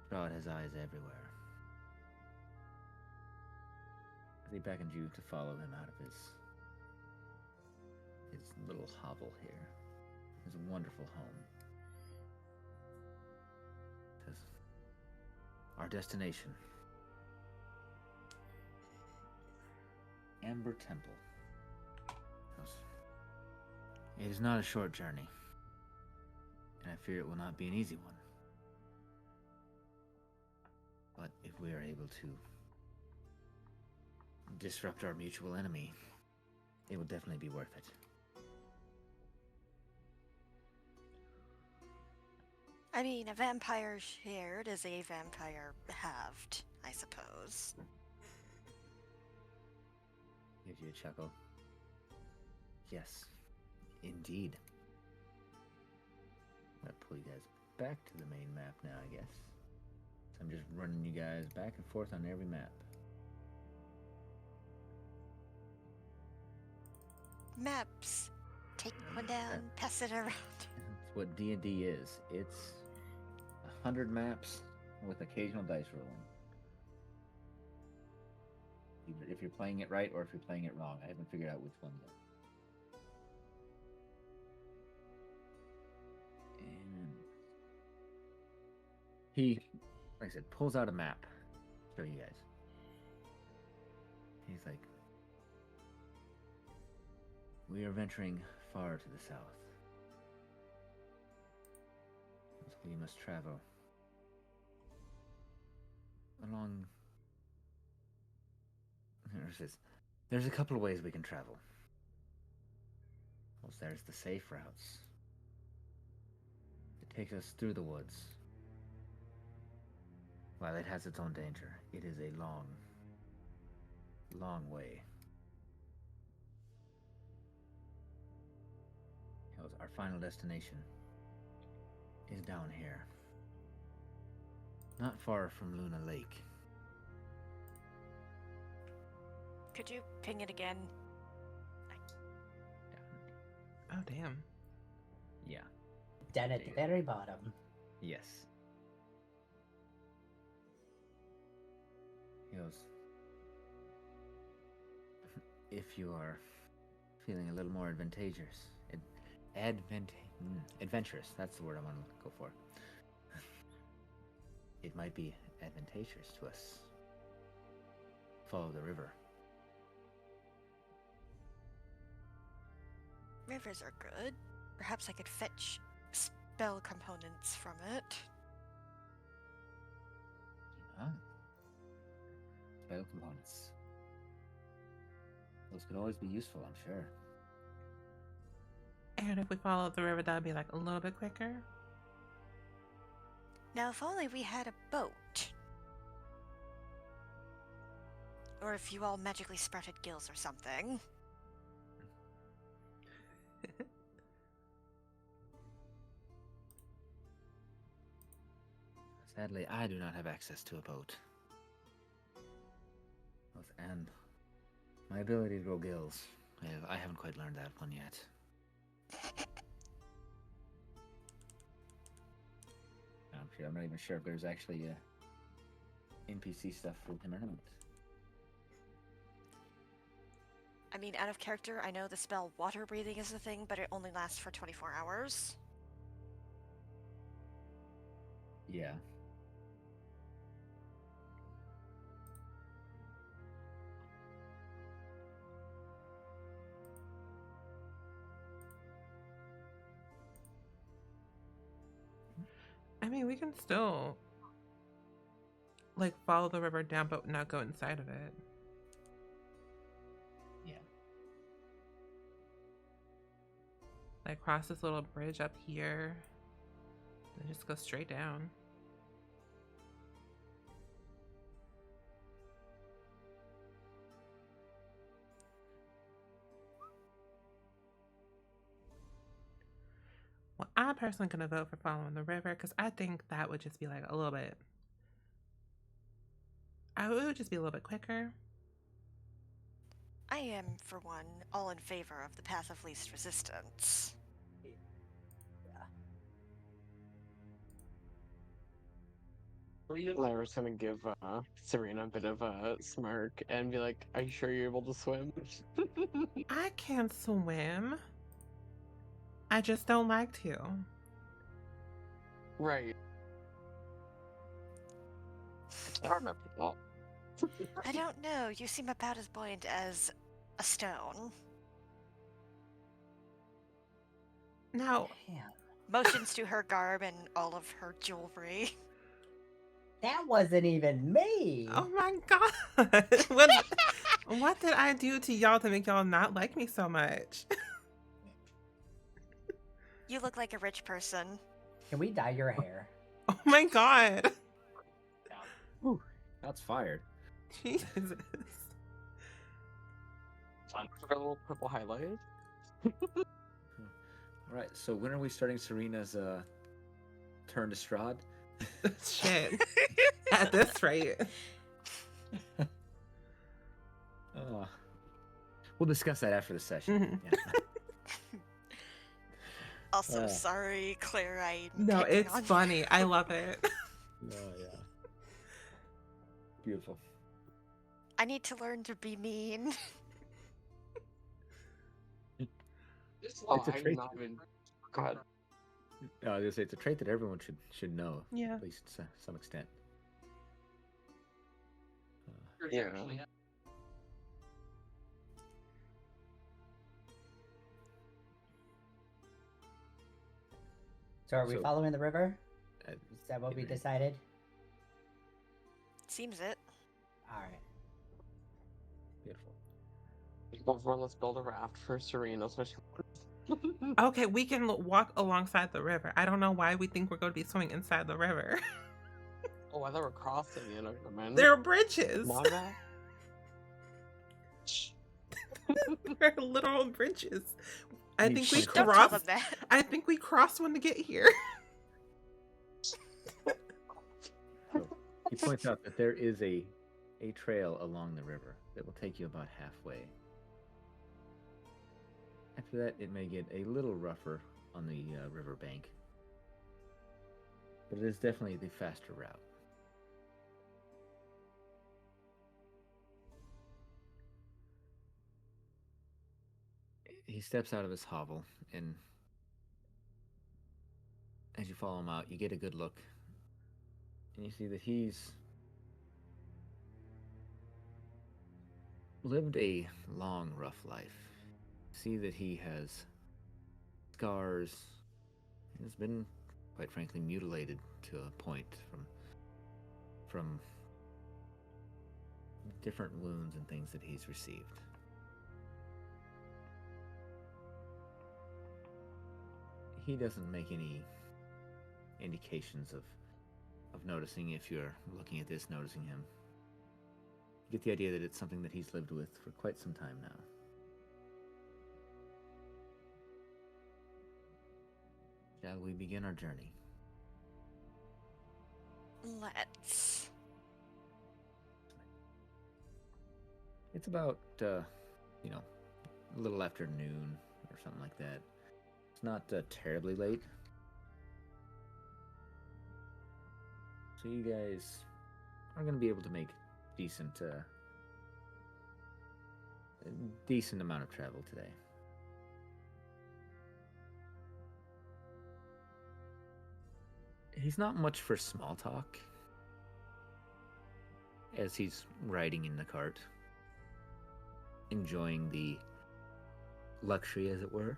Strahd has eyes everywhere. He beckons you to follow him out of his little hovel here. His wonderful home. Says, our destination. Amber Temple. It is not a short journey, and I fear it will not be an easy one. But if we are able to disrupt our mutual enemy, it will definitely be worth it. I mean, a vampire shared is a vampire halved, I suppose. Gives you a chuckle. Yes, indeed. I'm gonna pull you guys back to the main map now, I guess. So I'm just running you guys back and forth on every map. Maps. Take one down, pass it around. That's what D&D is. It's 100 maps with occasional dice rolling. Either if you're playing it right or if you're playing it wrong. I haven't figured out which one yet. He, like I said, pulls out a map. Show you guys. He's like, we are venturing far to the south. So we must travel along. There's a couple of ways we can travel. Well, there's the safe routes. It takes us through the woods. While it has its own danger, it is a long, long way. Our final destination is down here. Not far from Luna Lake. Could you ping it again? Oh, damn. Yeah. Down at the very bottom. Yes. He goes, if you are feeling a little more advantageous, adventurous, that's the word I want to go for. It might be advantageous to us. Follow the river. Rivers are good. Perhaps I could fetch spell components from it. Spell components. Those could always be useful, I'm sure. And if we follow the river, that'd be like a little bit quicker. Now, if only we had a boat. Or if you all magically sprouted gills or something. Sadly, I do not have access to a boat. And my ability to grow gills, I haven't quite learned that one yet. I'm not even sure if there's actually NPC stuff for him or not. I mean, out of character, I know the spell water breathing is a thing, but it only lasts for 24 hours. Yeah. I mean, we can still like follow the river down, but not go inside of it. Yeah. Like cross this little bridge up here and just go straight down. Well, I'm personally gonna vote for following the river because I think that would just be like a little bit. It would just be a little bit quicker. I am, for one, all in favor of the path of least resistance. Lyra's gonna give Serena a bit of a smirk and be like, "Are you sure you're able to swim?" I can swim. I just don't like to. Right. I remember that. I don't know, you seem about as buoyant as a stone. Now, Damn. Motions to her garb and all of her jewelry. That wasn't even me. oh my god. What did I do to y'all to make y'all not like me so much? You look like a rich person. Can we dye your hair? Oh my god. Whew, that's fired. Jesus. Fun for a little purple highlight. All right, so when are we starting Serena's turn to Strahd? Shit. At this rate. We'll discuss that after the session. Mhm. Yeah. Also, sorry, Claire, No, it's funny. I love it. Oh, yeah. Beautiful. I need to learn to be mean. Oh, It's a I'm trait. not even. God. It's a trait that everyone should know, Yeah. at least to some extent. Yeah. So are we So- following the river? Uh, Is that what we Right. decided? Seems it. All right. Beautiful. Before, let's build a raft for Serena, so she. Okay, we can walk alongside the river. I don't know why we think we're going to be swimming inside the river. Oh, I thought we're crossing it. Okay, man. There are bridges. My bad. There are literal bridges. I Need think we to Don't tell them crossed. that. I think we crossed one to get here. He points out that there is a trail along the river that will take you about halfway. After that, it may get a little rougher on the river bank, but it is definitely the faster route. He steps out of his hovel, and as you follow him out, you get a good look, and you see that he's lived a long, rough life. See that he has scars, has been, quite frankly, mutilated to a point from different wounds and things that he's received. He doesn't make any indications of noticing, if you're looking at this, noticing him. You get the idea that it's something that he's lived with for quite some time now. Shall we begin our journey? Let's. It's about, a little after noon or something like that. It's not terribly late. So you guys are going to be able to make a decent amount of travel today. He's not much for small talk as he's riding in the cart, enjoying the luxury, as it were.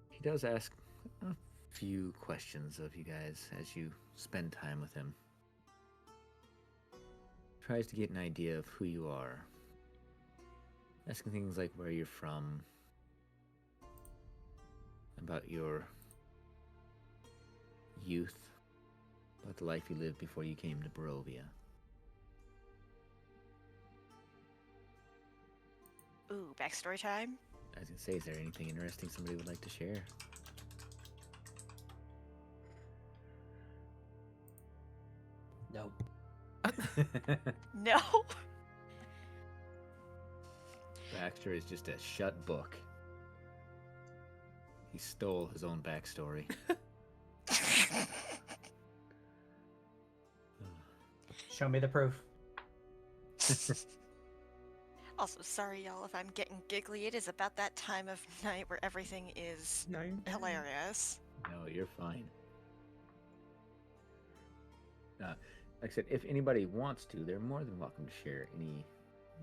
He does ask a few questions of you guys as you spend time with him. Tries to get an idea of who you are. Asking things like where you're from, about your youth, about the life you lived before you came to Barovia. Ooh, backstory time? I was gonna say, is there anything interesting somebody would like to share? Nope. No. Baxter is just a shut book. He stole his own backstory. Show me the proof. Also, sorry, y'all, if I'm getting giggly. It is about that time of night where everything is No, you're fine. hilarious. No, you're fine. Like I said, if anybody wants to, they're more than welcome to share any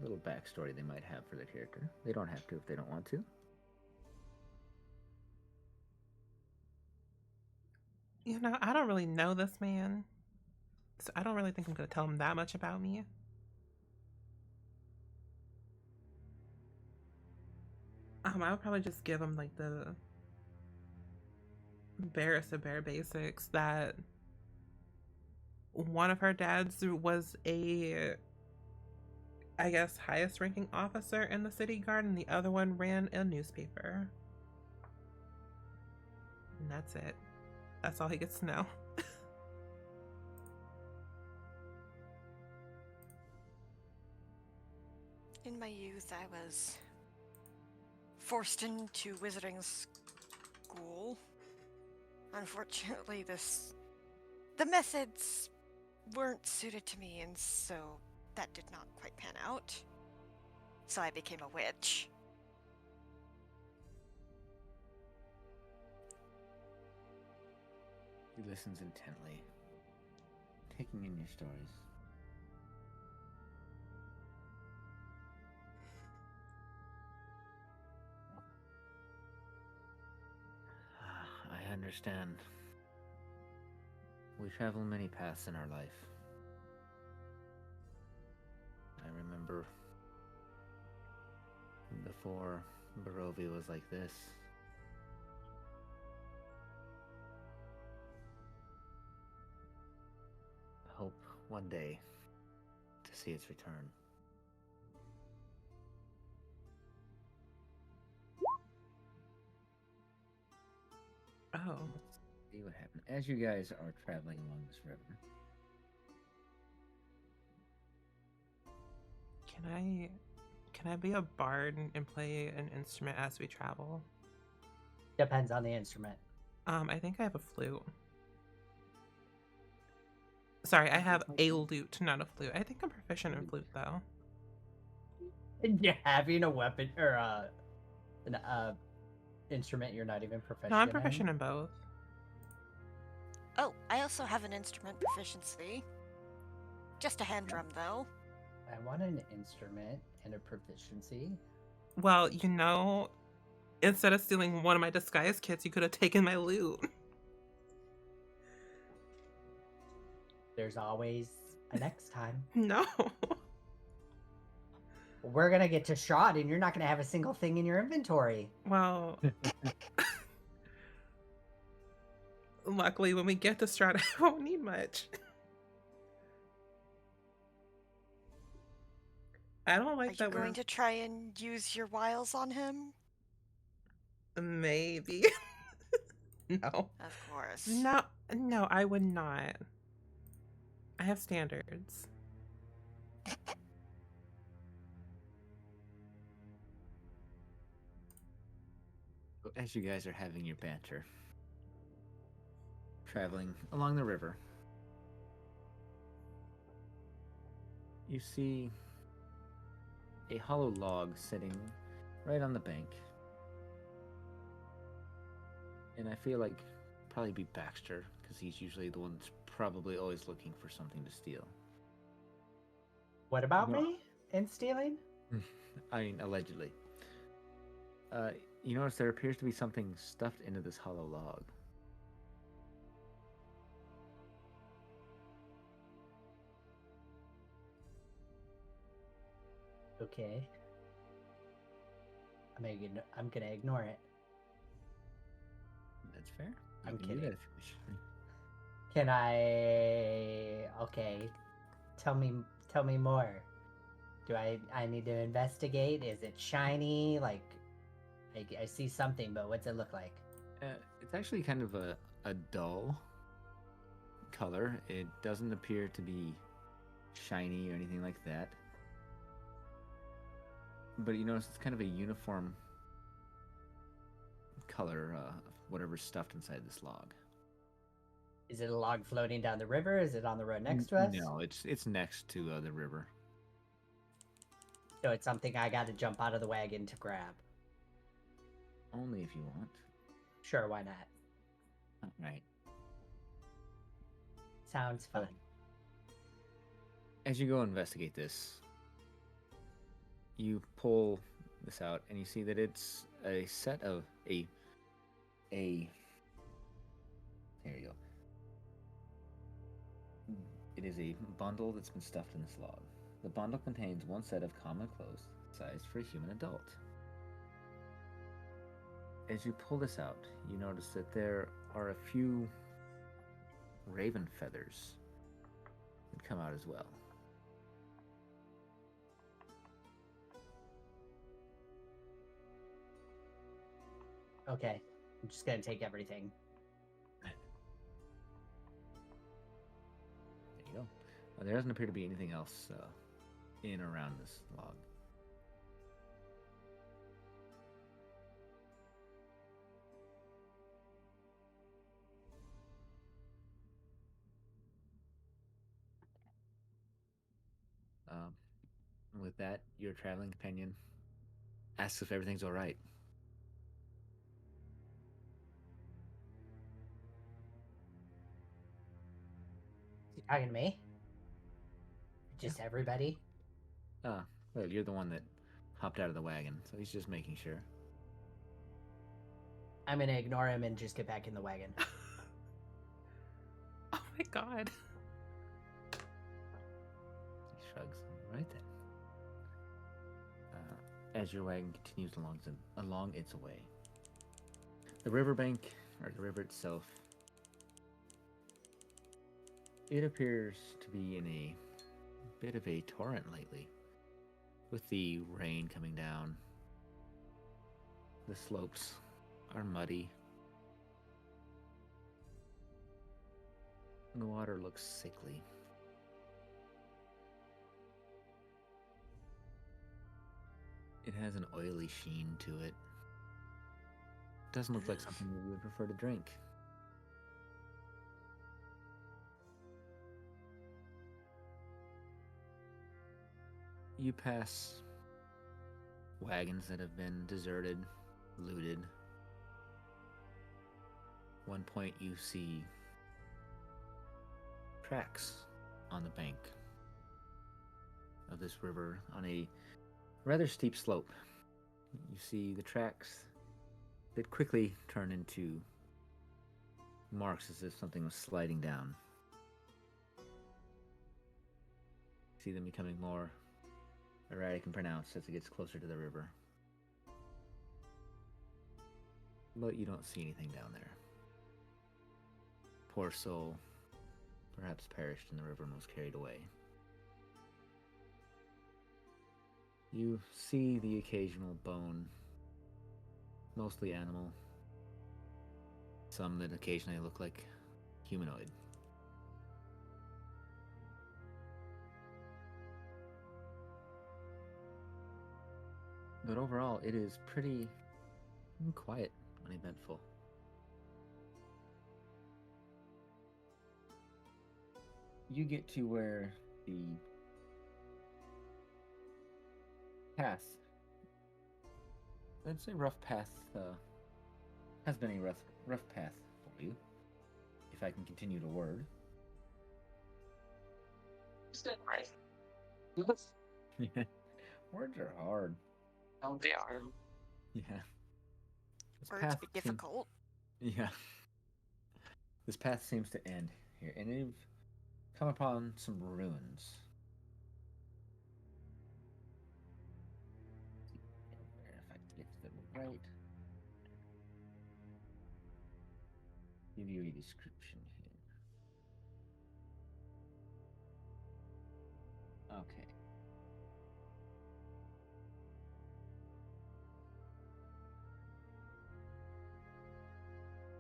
little backstory they might have for their character. They don't have to if they don't want to. You know, I don't really know this man, so I don't really think I'm going to tell him that much about me. I would probably just give him like the barest of bare basics, that one of her dads was a, I guess, highest ranking officer in the city guard, and the other one ran a newspaper. And that's it. That's all he gets to know. In my youth, I was forced into wizarding school. Unfortunately, the methods weren't suited to me, and so that did not quite pan out. So I became a witch. He listens intently, taking in your stories. I understand. We travel many paths in our life. I remember before Barovia was like this. I hope one day to see its return. Oh. See what happened. As you guys are traveling along this river, Can I be a bard and play an instrument as we travel? Depends on the instrument. I think I have a flute. Sorry, I have a lute, not a flute. I think I'm proficient in flute though. Yeah, having a weapon or an instrument you're not even proficient No, I'm proficient in both. Oh, I also have an instrument proficiency. Just a hand drum, though. I want an instrument and a proficiency. Well, you know, instead of stealing one of my disguise kits, you could have taken my loot. There's always a next time. No. We're gonna get to Strahd, and you're not gonna have a single thing in your inventory. Well, luckily, when we get to Strahd, I won't need much. I don't like Are you going to try and use your wiles on him? Maybe. No. Of course. No, I would not. I have standards. as you guys are having your banter, traveling along the river, you see a hollow log sitting right on the bank. And I feel like probably be Baxter, because he's usually the one that's probably always looking for something to steal. What about No. me and stealing? I mean, allegedly. You notice there appears to be something stuffed into this hollow log. Okay. I'm gonna ignore it. That's fair. You I'm can do kidding. that if you wish. Can I? Okay. Tell me more. Do I need to investigate? Is it shiny? Like, I see something, but what's it look like? It's actually kind of a dull color. It doesn't appear to be shiny or anything like that. But you notice it's kind of a uniform color of whatever's stuffed inside this log. Is it a log floating down the river? Is it on the road next to us? No, it's next to the river. So it's something I got to jump out of the wagon to grab. Only if you want. Sure, why not? All right. Sounds fun. As you go investigate this, you pull this out and you see that it's a set of a there you go. It is a bundle that's been stuffed in this log. The bundle contains one set of common clothes sized for a human adult. As you pull this out, you notice that there are a few raven feathers that come out as well. Okay, I'm just gonna take everything. There you go. There doesn't appear to be anything else in or around this log. With that, your traveling companion asks if everything's all right. Talking to me? Just everybody? Ah, well, you're the one that hopped out of the wagon, so he's just making sure. I'm gonna ignore him and just get back in the wagon. Oh my god. He shrugs. Right then. As your wagon continues along its way, the riverbank, or the river itself, it appears to be in a bit of a torrent lately, with the rain coming down. The slopes are muddy. And the water looks sickly. It has an oily sheen to it. Doesn't look like something you would prefer to drink. You pass wagons that have been deserted, looted. One point you see tracks on the bank of this river on a rather steep slope. You see the tracks that quickly turn into marks as if something was sliding down. See them becoming more erratic and pronounced as it gets closer to the river. But you don't see anything down there. Poor soul, perhaps perished in the river and was carried away. You see the occasional bone, mostly animal, some that occasionally look like humanoid. But overall, it is pretty quiet, uneventful. You get to where the path, let's say rough path, has been a rough path for you, if I can continue to word. Right. Yeah. Words are hard. Oh, they are. Yeah. This Words path be seems- difficult. Yeah. This path seems to end here, and you've come upon some ruins. If I can get them right. Give you a description here. Okay.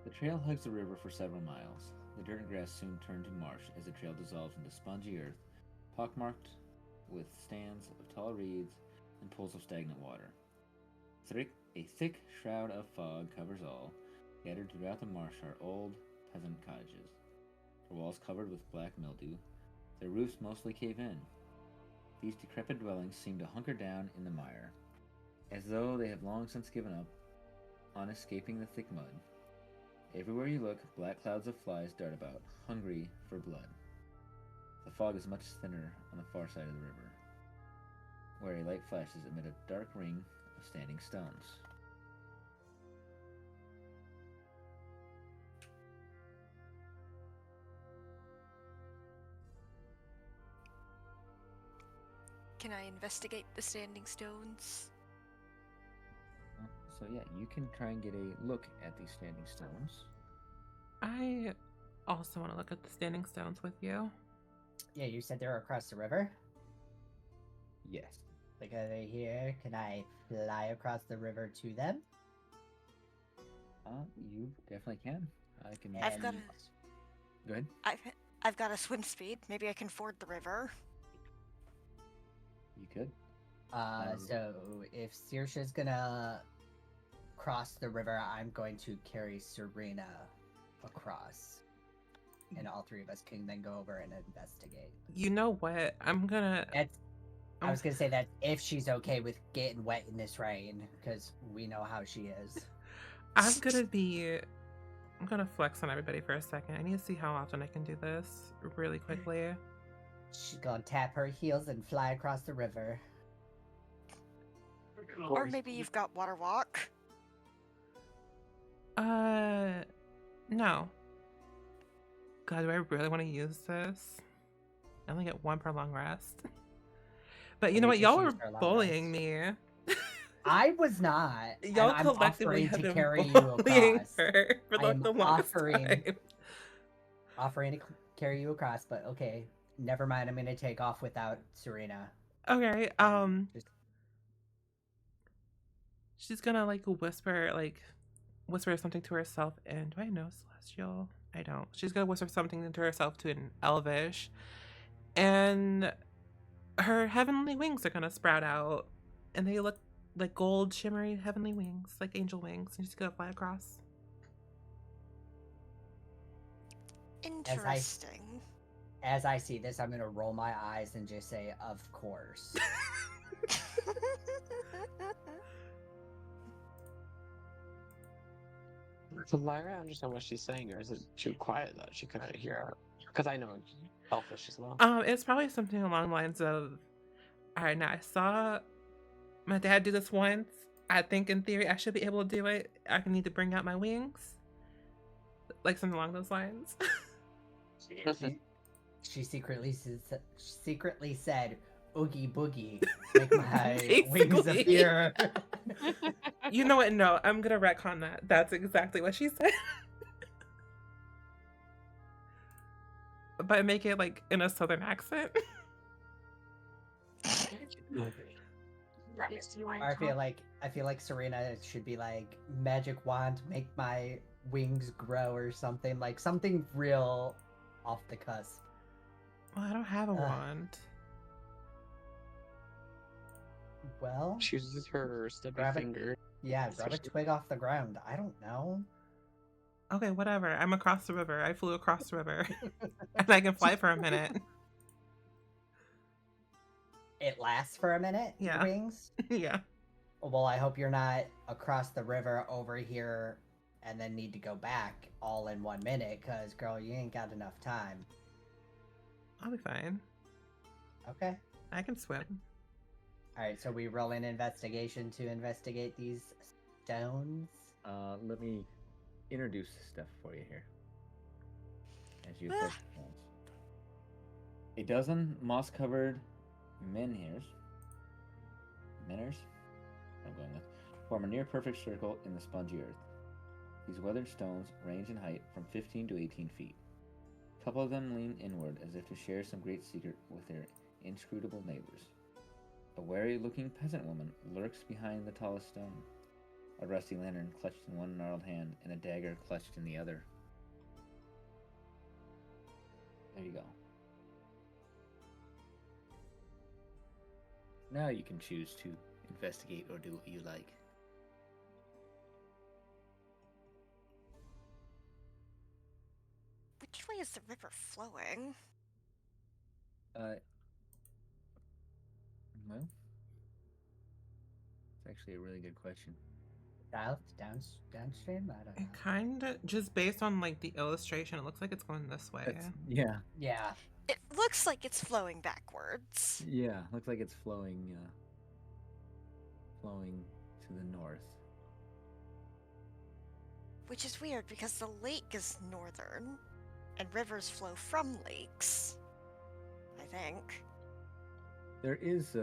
The trail hugs the river for several miles. The dirt and grass soon turn to marsh as the trail dissolves into spongy earth, pockmarked with stands of tall reeds and pools of stagnant water. A thick shroud of fog covers all. Scattered throughout the marsh are old peasant cottages, their walls covered with black mildew, their roofs mostly cave in. These decrepit dwellings seem to hunker down in the mire, as though they have long since given up on escaping the thick mud. Everywhere you look, black clouds of flies dart about, hungry for blood. The fog is much thinner on the far side of the river, where a light flashes amid a dark ring of standing stones. Can I investigate the standing stones? So yeah, you can try and get a look at these standing stones. I also want to look at the standing stones with you. Yeah, you said they're across the river? Yes. Like, are they here? Can I fly across the river to them? You definitely can. I can. I've got And- a, Go ahead. I've got a swim speed. Maybe I can ford the river. You could. So if Saoirse's gonna cross the river, I'm going to carry Serena across. And all three of us can then go over and investigate. You know what? I'm gonna. That's I was gonna say that if she's okay with getting wet in this rain, because we know how she is. I'm gonna be I'm gonna flex on everybody for a second. I need to see how often I can do this really quickly. She's gonna tap her heels and fly across the river. Or maybe you've got water walk. No. God, do I really want to use this? I only get one per long rest. But you know We what? just Y'all were used our long bullying rest. me. I was not. Y'all and I'm collectively offering have to been carry you bullying across. her for I like am the longest offering time. to carry you across, but okay. Never mind. I'm gonna take off without Serena. Okay, Just she's gonna like whisper something to herself. And do I know Celestial? I don't. She's gonna whisper something to herself to an Elvish, and her heavenly wings are gonna sprout out, and they look like gold, shimmery heavenly wings, like angel wings, and she's gonna fly across. Interesting. as I see this, I'm gonna roll my eyes and just say, "Of course." So Lyra, understand what she's saying, or is it too quiet that she couldn't hear her? Because I know Elfish as well. It's probably something along the lines of, all right, now I saw my dad do this once. I think in theory I should be able to do it. I need to bring out my wings. Like something along those lines. She secretly said, "Oogie boogie, make my wings Basically. appear." You know what? No, I'm gonna retcon that. That's exactly what she said. But make it like in a southern accent. I feel like Serena should be like, "Magic wand, make my wings grow," or something, like something real off the cusp. Well, I don't have a wand. Well, She uses her stubby grab finger. grab a twig off the ground. I don't know. Okay, whatever. I'm across the river. I flew across the river. And I can fly for a minute. It lasts for a minute, Yeah. the wings? Yeah. Well, I hope you're not across the river over here and then need to go back all in 1 minute, because, girl, you ain't got enough time. I'll be fine. Okay. I can swim. Alright, so we roll in investigation to investigate these stones. Let me introduce stuff for you here. As you approach the stones. A dozen moss-covered menhirs, I'm going with, form a near-perfect circle in the spongy earth. These weathered stones range in height from 15 to 18 feet. A couple of them lean inward as if to share some great secret with their inscrutable neighbors. A wary-looking peasant woman lurks behind the tallest stone, a rusty lantern clutched in one gnarled hand and a dagger clutched in the other. There you go. Now you can choose to investigate or do what you like. Which way is the river flowing? Well, it's actually a really good question. South, downstream? I don't know. It kind of, just based on like the illustration, it looks like it's going this way. Yeah. Yeah. It looks like it's flowing backwards. Yeah, looks like it's flowing to the north. Which is weird because the lake is northern, and rivers flow from lakes. I think. There is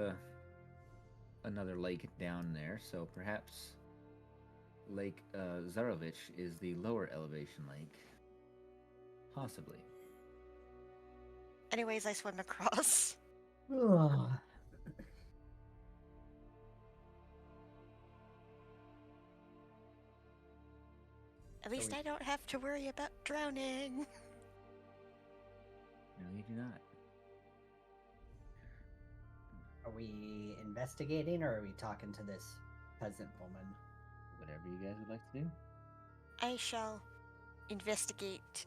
another lake down there, so perhaps Lake Zarovich is the lower elevation lake. Possibly. Anyways, I swim across. Ugh. At least I don't have to worry about drowning. No, you do not. Are we investigating, or are we talking to this peasant woman? Whatever you guys would like to do. I shall investigate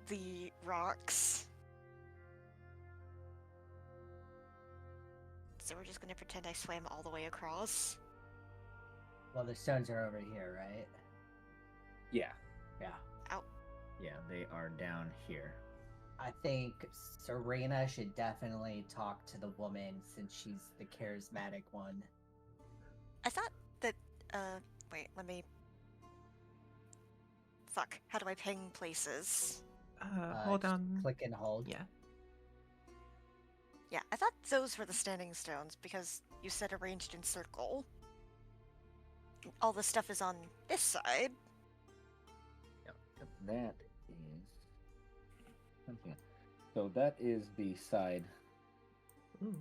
the rocks. So we're just gonna pretend I swam all the way across. Well, the stones are over here, right? Yeah. Yeah. Out. Yeah, they are down here. I think Serena should definitely talk to the woman since she's the charismatic one. I thought that. Wait. Let me. Fuck. How do I ping places? Hold Just on. click and hold. Yeah. Yeah, I thought those were the standing stones because you said arranged in circle. All the stuff is on this side. Yep. That is. So that is the side Ooh.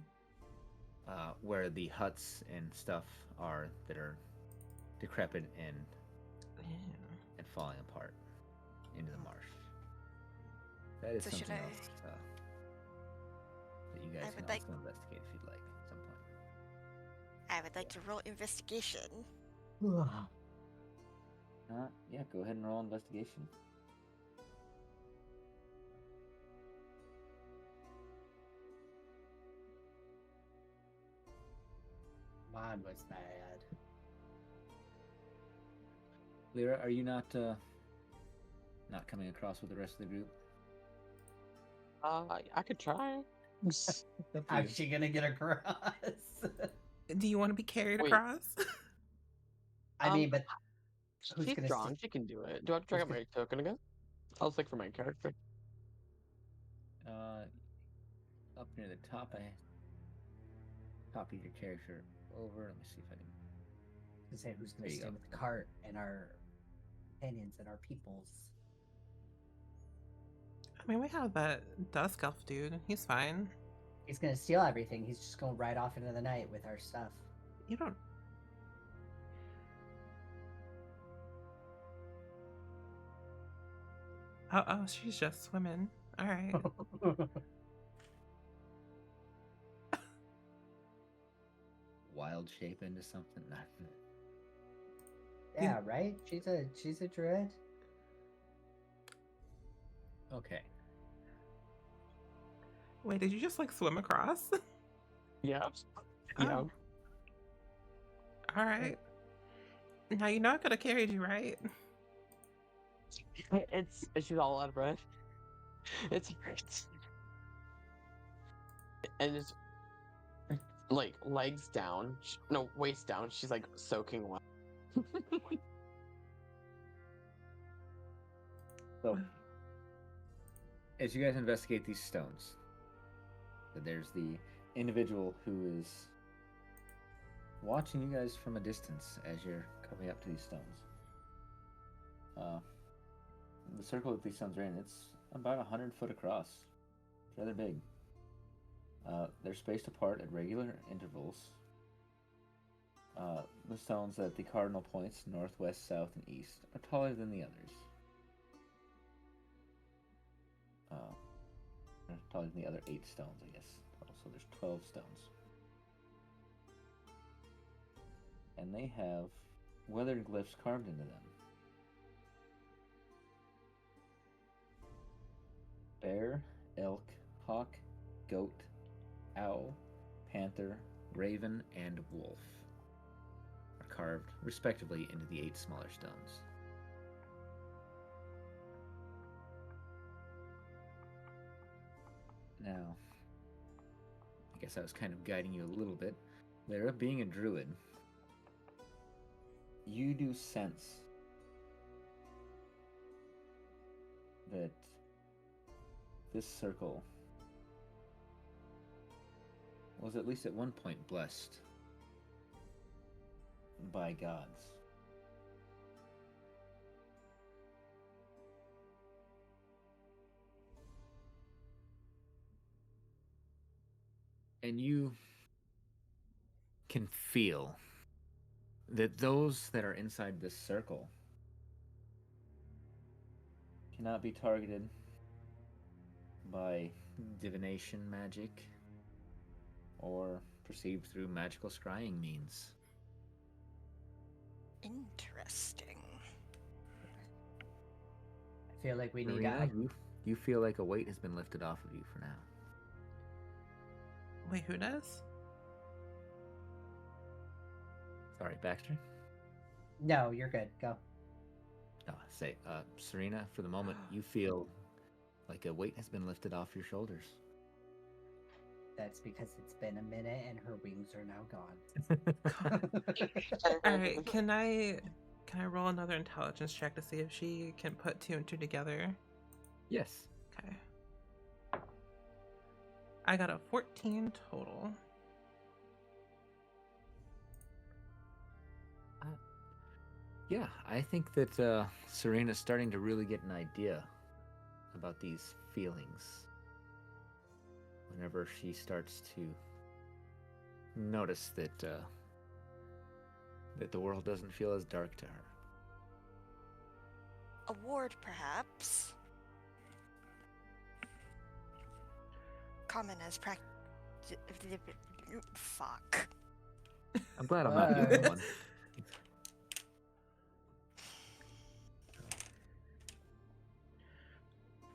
where the huts and stuff are that are decrepit and Yeah. falling apart into the marsh. That is So should something I- else that you guys I can would like- also investigate if you'd like at some point. I would like to roll investigation. Yeah, go ahead and roll investigation. Mine was bad. Lyra, are you not coming across with the rest of the group? I could try. How's she gonna get across? Do you want to be carried Wait. across? I mean, but who's She's gonna strong. st- She can do it. Do I have to drag who's out my gonna- token again? I'll stick for my character. Up near the top, I copied your character over. Let me see if I can. to say who's gonna There you stay go. with the cart and our companions and our peoples? I mean, we have that Dusk Elf dude. He's fine. He's gonna steal everything. He's just gonna ride off into the night with our stuff. You don't. Oh, she's just swimming. All right. Wild shape into something. Yeah, right? She's a druid. Okay. Wait, did you just like swim across? Yeah. Oh. Yeah. All right. Now you know I could have carried you, right? She's all out of breath. It's hurts. And it's like legs down. No, waist down. She's like soaking wet. So, as you guys investigate these stones, there's the individual who is watching you guys from a distance as you're coming up to these stones. The circle that these stones are in, it's about 100 foot across. It's rather big. They're spaced apart at regular intervals. The stones at the cardinal points, north, west, south, and east, are taller than the others. Taller than the other 8 stones, I guess. So there's 12 stones. And they have weathered glyphs carved into them. Bear, elk, hawk, goat, owl, panther, raven, and wolf are carved respectively into the 8 smaller stones. Now, I guess I was kind of guiding you a little bit. Lyra, being a druid, you do sense that this circle was at least at one point blessed by gods. And you can feel that those that are inside this circle cannot be targeted by divination magic or perceived through magical scrying means. Interesting. I feel like we need Marina, to. you feel like a weight has been lifted off of you for now. Wait, who does? Sorry, Baxter. No, you're good. Go. Serena, for the moment, you feel like a weight has been lifted off your shoulders. That's because it's been a minute and her wings are now gone. All right, can I roll another intelligence check to see if she can put two and two together? Yes. Okay. I got a 14 total. Yeah, I think that Serena's starting to really get an idea about these feelings whenever she starts to notice that that the world doesn't feel as dark to her. A ward, perhaps. Common as fuck. I'm glad I'm not the only one.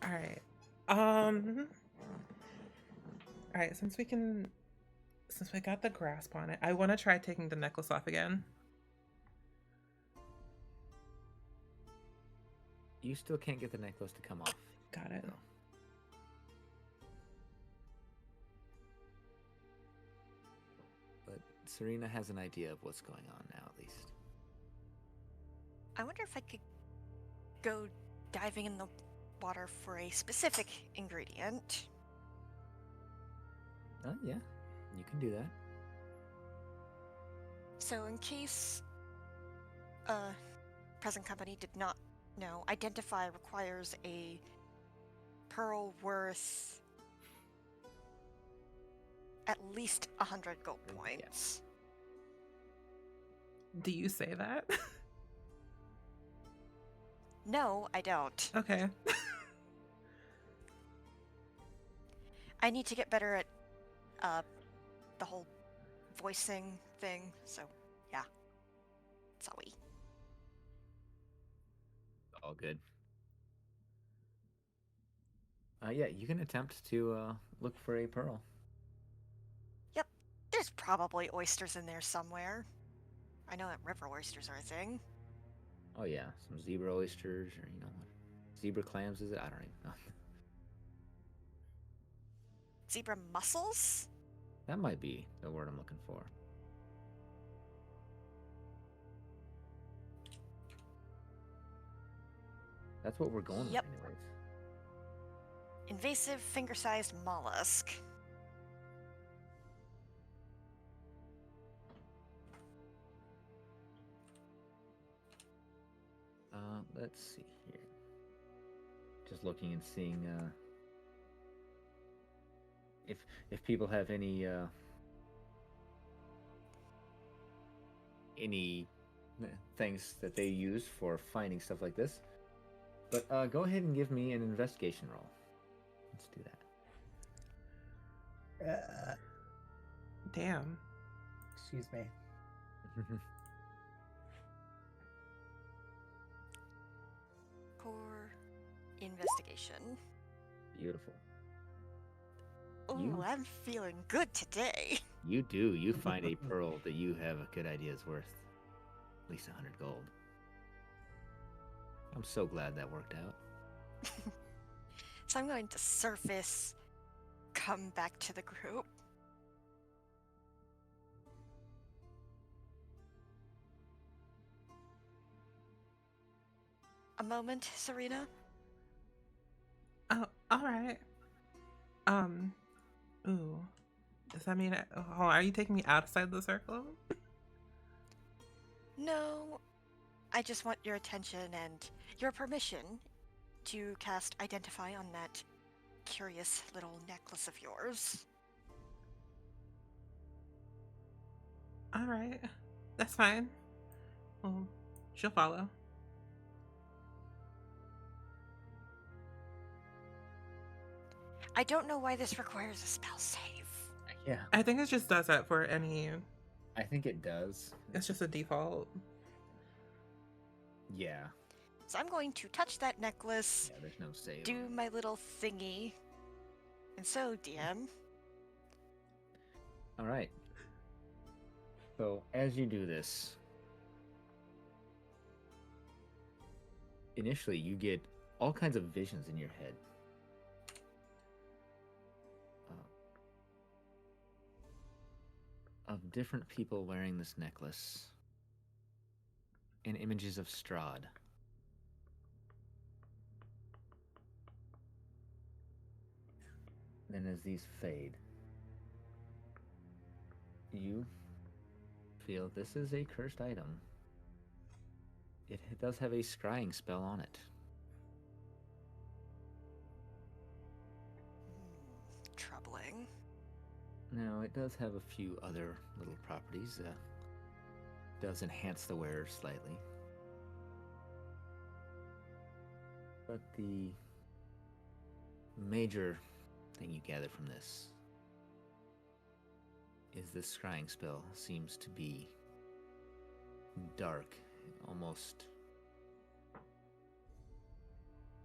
All right. All right, since we got the grasp on it, I want to try taking the necklace off again. You still can't get the necklace to come off. Got it. So. But Serena has an idea of what's going on now, at least. I wonder if I could go diving in the water for a specific ingredient. Yeah, you can do that. So in case present company did not know, identify requires a pearl worth at least 100 gold points. Do you say that? No, I don't. Okay. I need to get better at the whole voicing thing, so yeah. Sorry. All good. Yeah, you can attempt to look for a pearl. Yep, there's probably oysters in there somewhere. I know that river oysters are a thing. Oh yeah, some zebra oysters, or zebra clams, is it? I don't even know. Zebra mussels? That might be the word I'm looking for. That's what we're going with anyways. Invasive finger-sized mollusk. Let's see here. Just looking and seeing if people have any things that they use for finding stuff like this. But go ahead and give me an investigation roll. Let's do that. Damn. Excuse me. Core investigation. Beautiful. Ooh, I'm feeling good today. You do. You find a pearl that you have a good idea is worth at least 100 gold. I'm so glad that worked out. So I'm going to surface, come back to the group. A moment, Serena? Oh, all right. Ooh. Does that mean are you taking me outside the circle? No. I just want your attention and your permission to cast Identify on that curious little necklace of yours. All right. That's fine. Well, she'll follow. I don't know why this requires a spell save. Yeah. I think it just does that for any... I think it does. It's just a default. Yeah. So I'm going to touch that necklace, Yeah, there's no save. do my little thingy. And so, DM. All right. So as you do this, initially you get all kinds of visions in your head. Of different people wearing this necklace and images of Strahd. Then as these fade, you feel this is a cursed item. It does have a scrying spell on it. Troubling. Now, it does have a few other little properties. Does enhance the wearer slightly. But the major thing you gather from this is this scrying spell seems to be dark, almost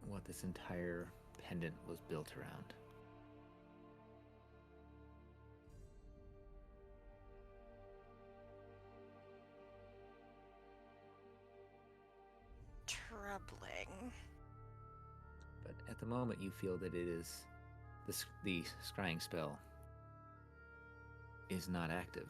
what this entire pendant was built around. Troubling. But at the moment, you feel that it is the scrying spell is not active.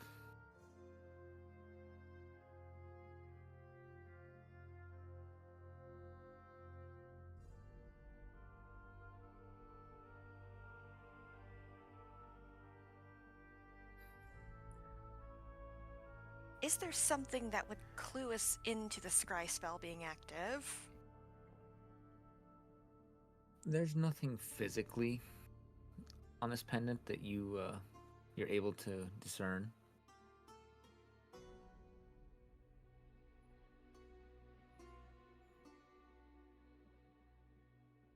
Is there something that would clue us into the scry spell being active? There's nothing physically on this pendant that you're able to discern.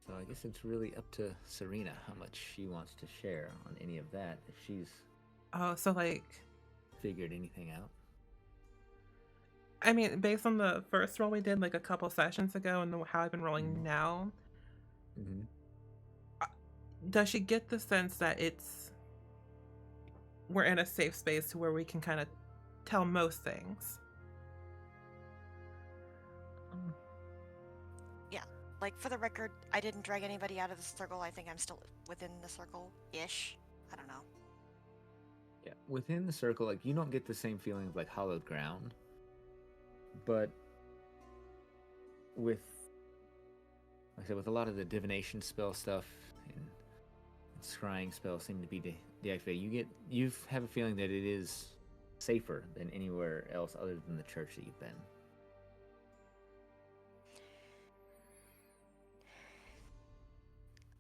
So I guess it's really up to Serena how much she wants to share on any of that, if she's Oh, so like, figured anything out. I mean, based on the first roll we did like a couple sessions ago and how I've been rolling Mhm. now, Mm-hmm. does she get the sense that we're in a safe space to where we can kind of tell most things? Yeah. Like, for the record, I didn't drag anybody out of the circle. I think I'm still within the circle-ish. I don't know. Yeah, within the circle, like, you don't get the same feeling of like hollowed ground, but with, like I said, with a lot of the divination spell stuff and scrying spells seem to be deactivated, you have a feeling that it is safer than anywhere else other than the church that you've been.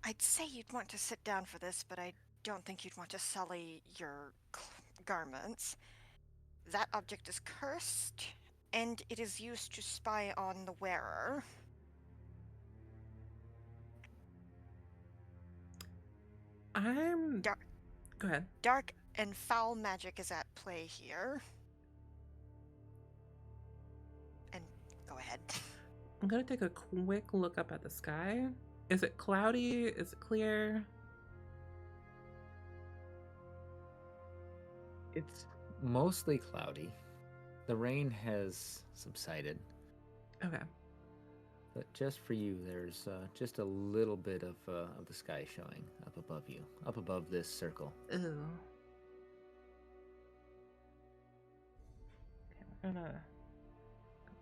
I'd say you'd want to sit down for this, but I don't think you'd want to sully your garments. That object is cursed, and it is used to spy on the wearer. I'm... Dark, Go ahead. dark and foul magic is at play here. And go ahead. I'm gonna take a quick look up at the sky. Is it cloudy? Is it clear? It's mostly cloudy. The rain has subsided, Okay. but just for you, there's just a little bit of the sky showing up above you, up above this circle. Ooh. Okay, we're gonna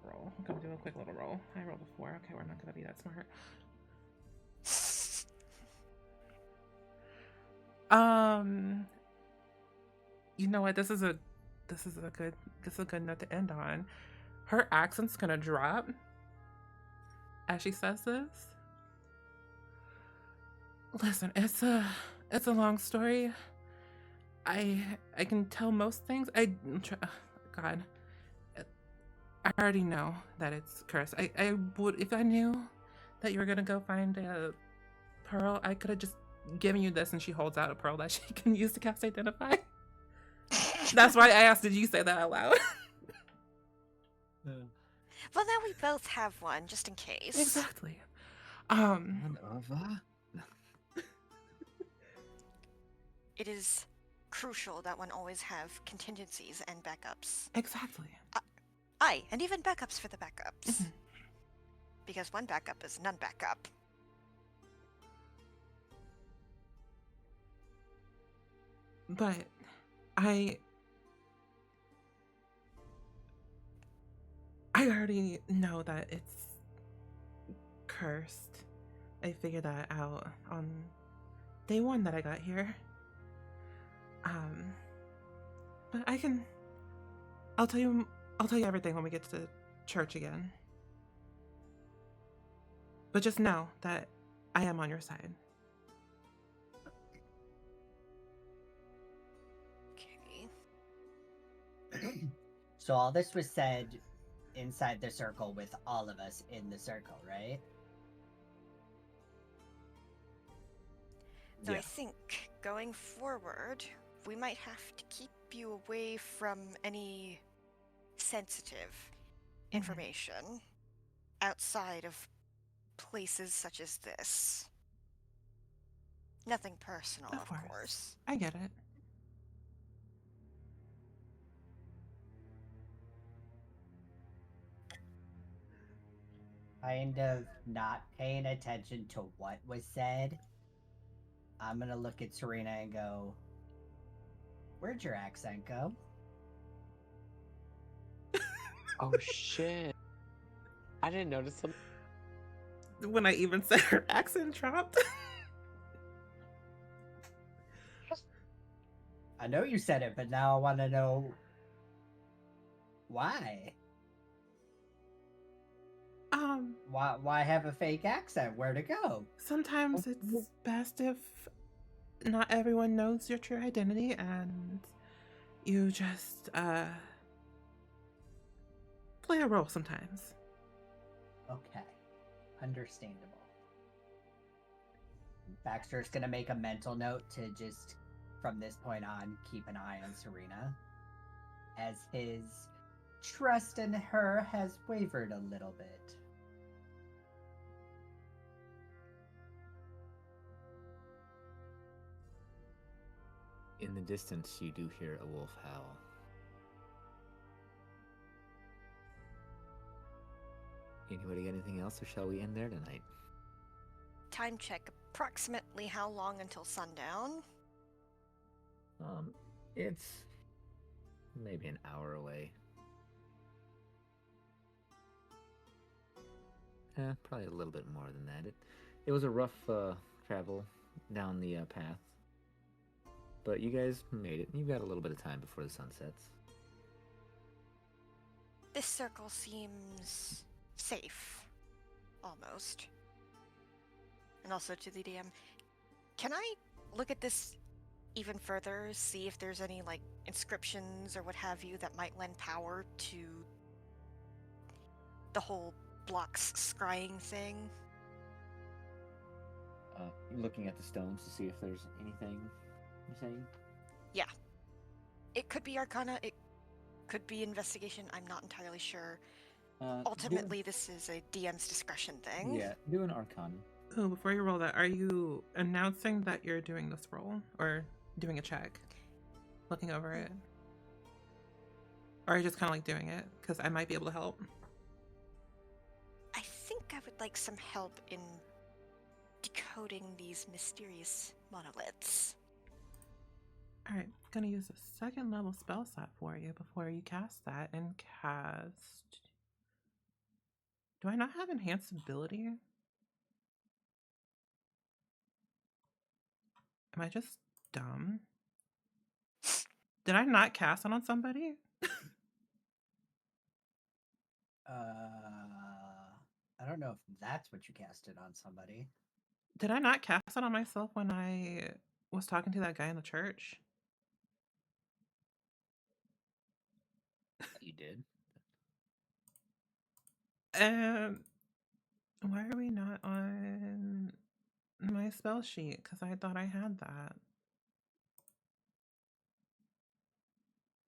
roll. I'm gonna do a quick little roll. I rolled a 4. Okay, we're not gonna be that smart. You know what? This is a good note to end on. Her accent's gonna drop as she says this. Listen, it's a long story. I can tell most things. God, I already know that it's cursed. I would, if I knew that you were gonna go find a pearl, I could have just given you this. And she holds out a pearl that she can use to cast Identify. That's why I asked, did you say that out loud? Well, now we both have one, just in case. Exactly. It is crucial that one always have contingencies and backups. Exactly. Aye, and even backups for the backups. because one backup is none backup. But I already know that it's cursed. I figured that out on day one that I got here. But I'll tell you everything when we get to church again. But just know that I am on your side. Okay. So all this was said inside the circle with all of us in the circle, right? So Yeah. I think going forward, we might have to keep you away from any sensitive information outside of places such as this. Nothing personal, of course. I get it. Kind of not paying attention to what was said. I'm gonna look at Serena and go, "Where'd your accent go?" Oh shit! I didn't notice them. When I even said her accent dropped. I know you said it, but now I want to know why. Why have a fake accent? Where'd it go? Sometimes it's best if not everyone knows your true identity and you just play a role sometimes. Okay, understandable. Baxter's gonna make a mental note to just, from this point on, keep an eye on Serena, as his trust in her has wavered a little bit. In the distance, you do hear a wolf howl. Anybody got anything else, or shall we end there tonight? Time check. Approximately how long until sundown? It's maybe an hour away. Probably a little bit more than that. It was a rough travel down the path, but you guys made it. You've got a little bit of time before the sun sets. This circle seems safe, almost. And also to the DM, can I look at this even further, see if there's any, like, inscriptions or what have you that might lend power to the whole blocks scrying thing? Looking at the stones to see if there's anything you're saying? Yeah. It could be Arcana, it could be Investigation, I'm not entirely sure. Ultimately, this is a DM's discretion thing. Yeah, do an Arcana. Oh, before you roll that, are you announcing that you're doing this roll or doing a check? Looking over it? Or are you just kind of like doing it? Because I might be able to help. I think I would like some help in decoding these mysterious monoliths. Alright, gonna use a second level spell slot for you before you cast that and cast. Do I not have enhanced ability? Am I just dumb? Did I not cast it on somebody? I don't know if that's what you casted on somebody. Did I not cast it on myself when I was talking to that guy in the church? You did. Why are we not on my spell sheet? Because I thought I had that.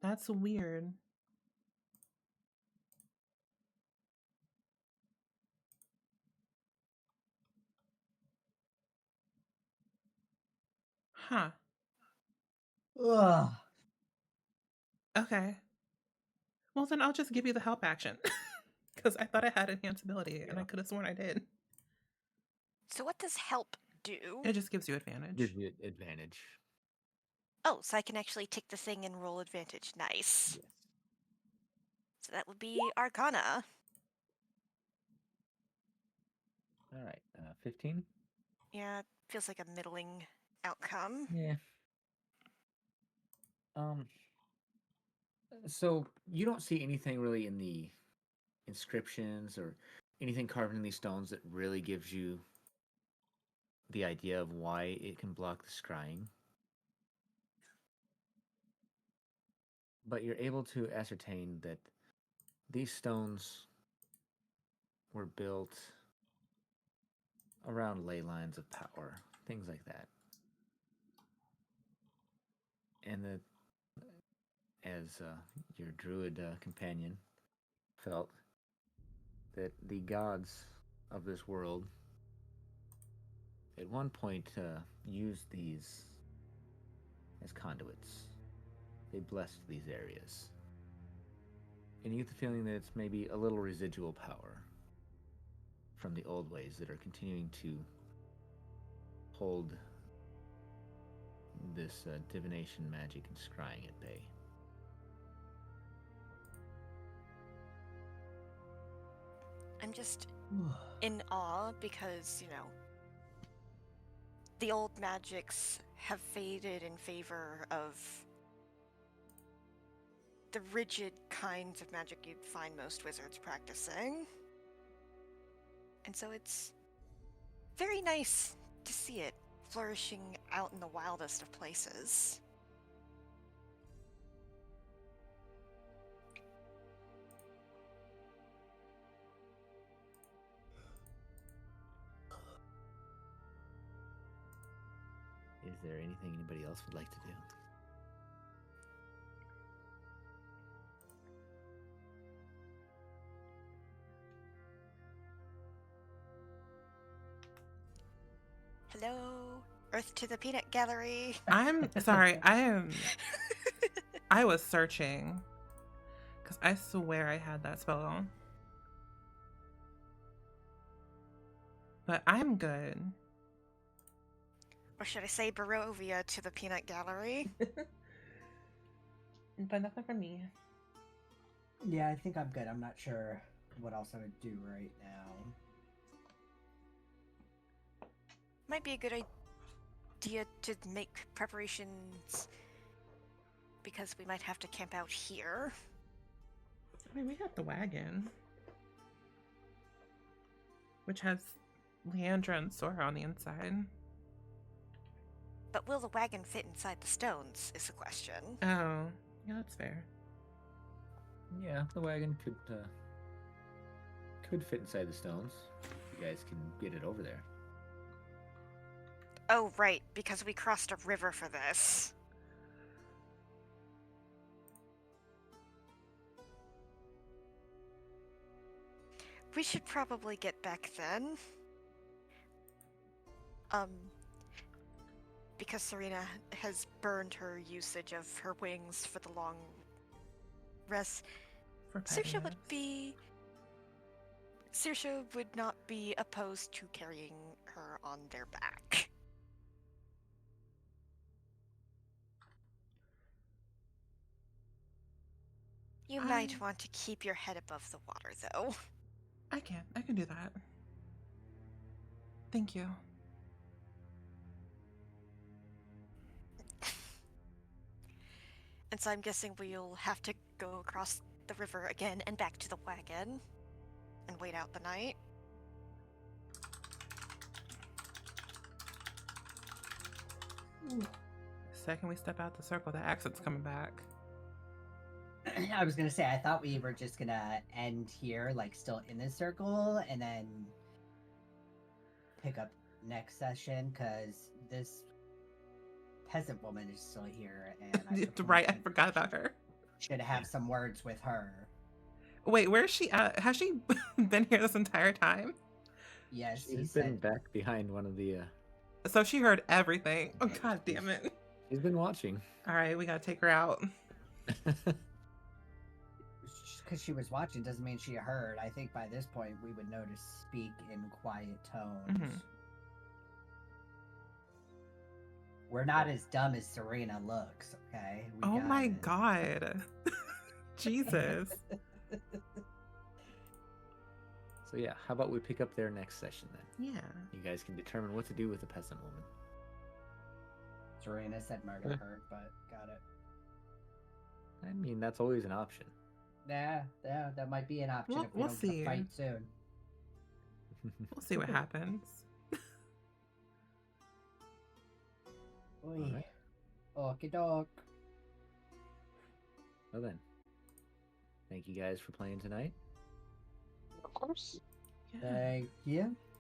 That's weird. Huh. Ugh. Okay. Well, then I'll just give you the help action. Because I thought I had enhanced ability, and Yeah. I could have sworn I did. So what does help do? It just gives you advantage. Gives you advantage. Oh, so I can actually take the thing and roll advantage. Nice. Yes. So that would be Arcana. All right. 15. Yeah, feels like a middling outcome. Yeah. So you don't see anything really in the inscriptions or anything carved in these stones that really gives you the idea of why it can block the scrying. But you're able to ascertain that these stones were built around ley lines of power, things like that. And that, as your druid companion felt, that the gods of this world at one point used these as conduits. They blessed these areas. And you get the feeling that it's maybe a little residual power from the old ways that are continuing to hold this divination magic and scrying at bay. I'm just in awe because, the old magics have faded in favor of the rigid kinds of magic you'd find most wizards practicing. And so it's very nice to see it flourishing out in the wildest of places. Is there anything anybody else would like to do? Hello, Earth to the Peanut Gallery. I'm sorry. I was searching because I swear I had that spell on. But I'm good. Or should I say Barovia to the Peanut Gallery? But nothing for me. Yeah, I think I'm good. I'm not sure what else I would do right now. Might be a good idea to make preparations because we might have to camp out here. I mean, we got the wagon, which has Leandra and Sora on the inside. But will the wagon fit inside the stones is the question. Oh, yeah, that's fair. Yeah, the wagon could fit inside the stones. You guys can get it over there. Oh, right, because we crossed a river for this. We should probably get back then. Because Serena has burned her usage of her wings for the long rest. For Saoirse pettiness. Saoirse would not be opposed to carrying her on their back. You might want to keep your head above the water, though. I can do that. Thank you. And so I'm guessing we'll have to go across the river again and back to the wagon and wait out the night. Second we step out the circle, the accent's coming back. I was gonna say, I thought we were just gonna end here, like still in this circle, and then pick up next session, because this peasant woman is still here, and Right, I forgot about her. Should have some words with her. Wait, where's she at? Has she been here this entire time? Yes, She's been back behind one of the... So she heard everything. Oh, god damn it. She's been watching. Alright, we gotta take her out. She's because she was watching doesn't mean she heard. I think by this point we would know to speak in quiet tones. Mhm. We're not as dumb as Serena looks, okay? We Oh got my it. god. Jesus. So yeah, how about we pick up there next session then? Yeah. You guys can determine what to do with the peasant woman. Serena said murder her, but got it. I mean, that's always an option. Yeah, that might be an option We'll- if we we'll don't get see. a fight soon. We'll see what happens. Oy. Alright. Okie doke. Well then, thank you guys for playing tonight. Of course. Yeah. Thank you.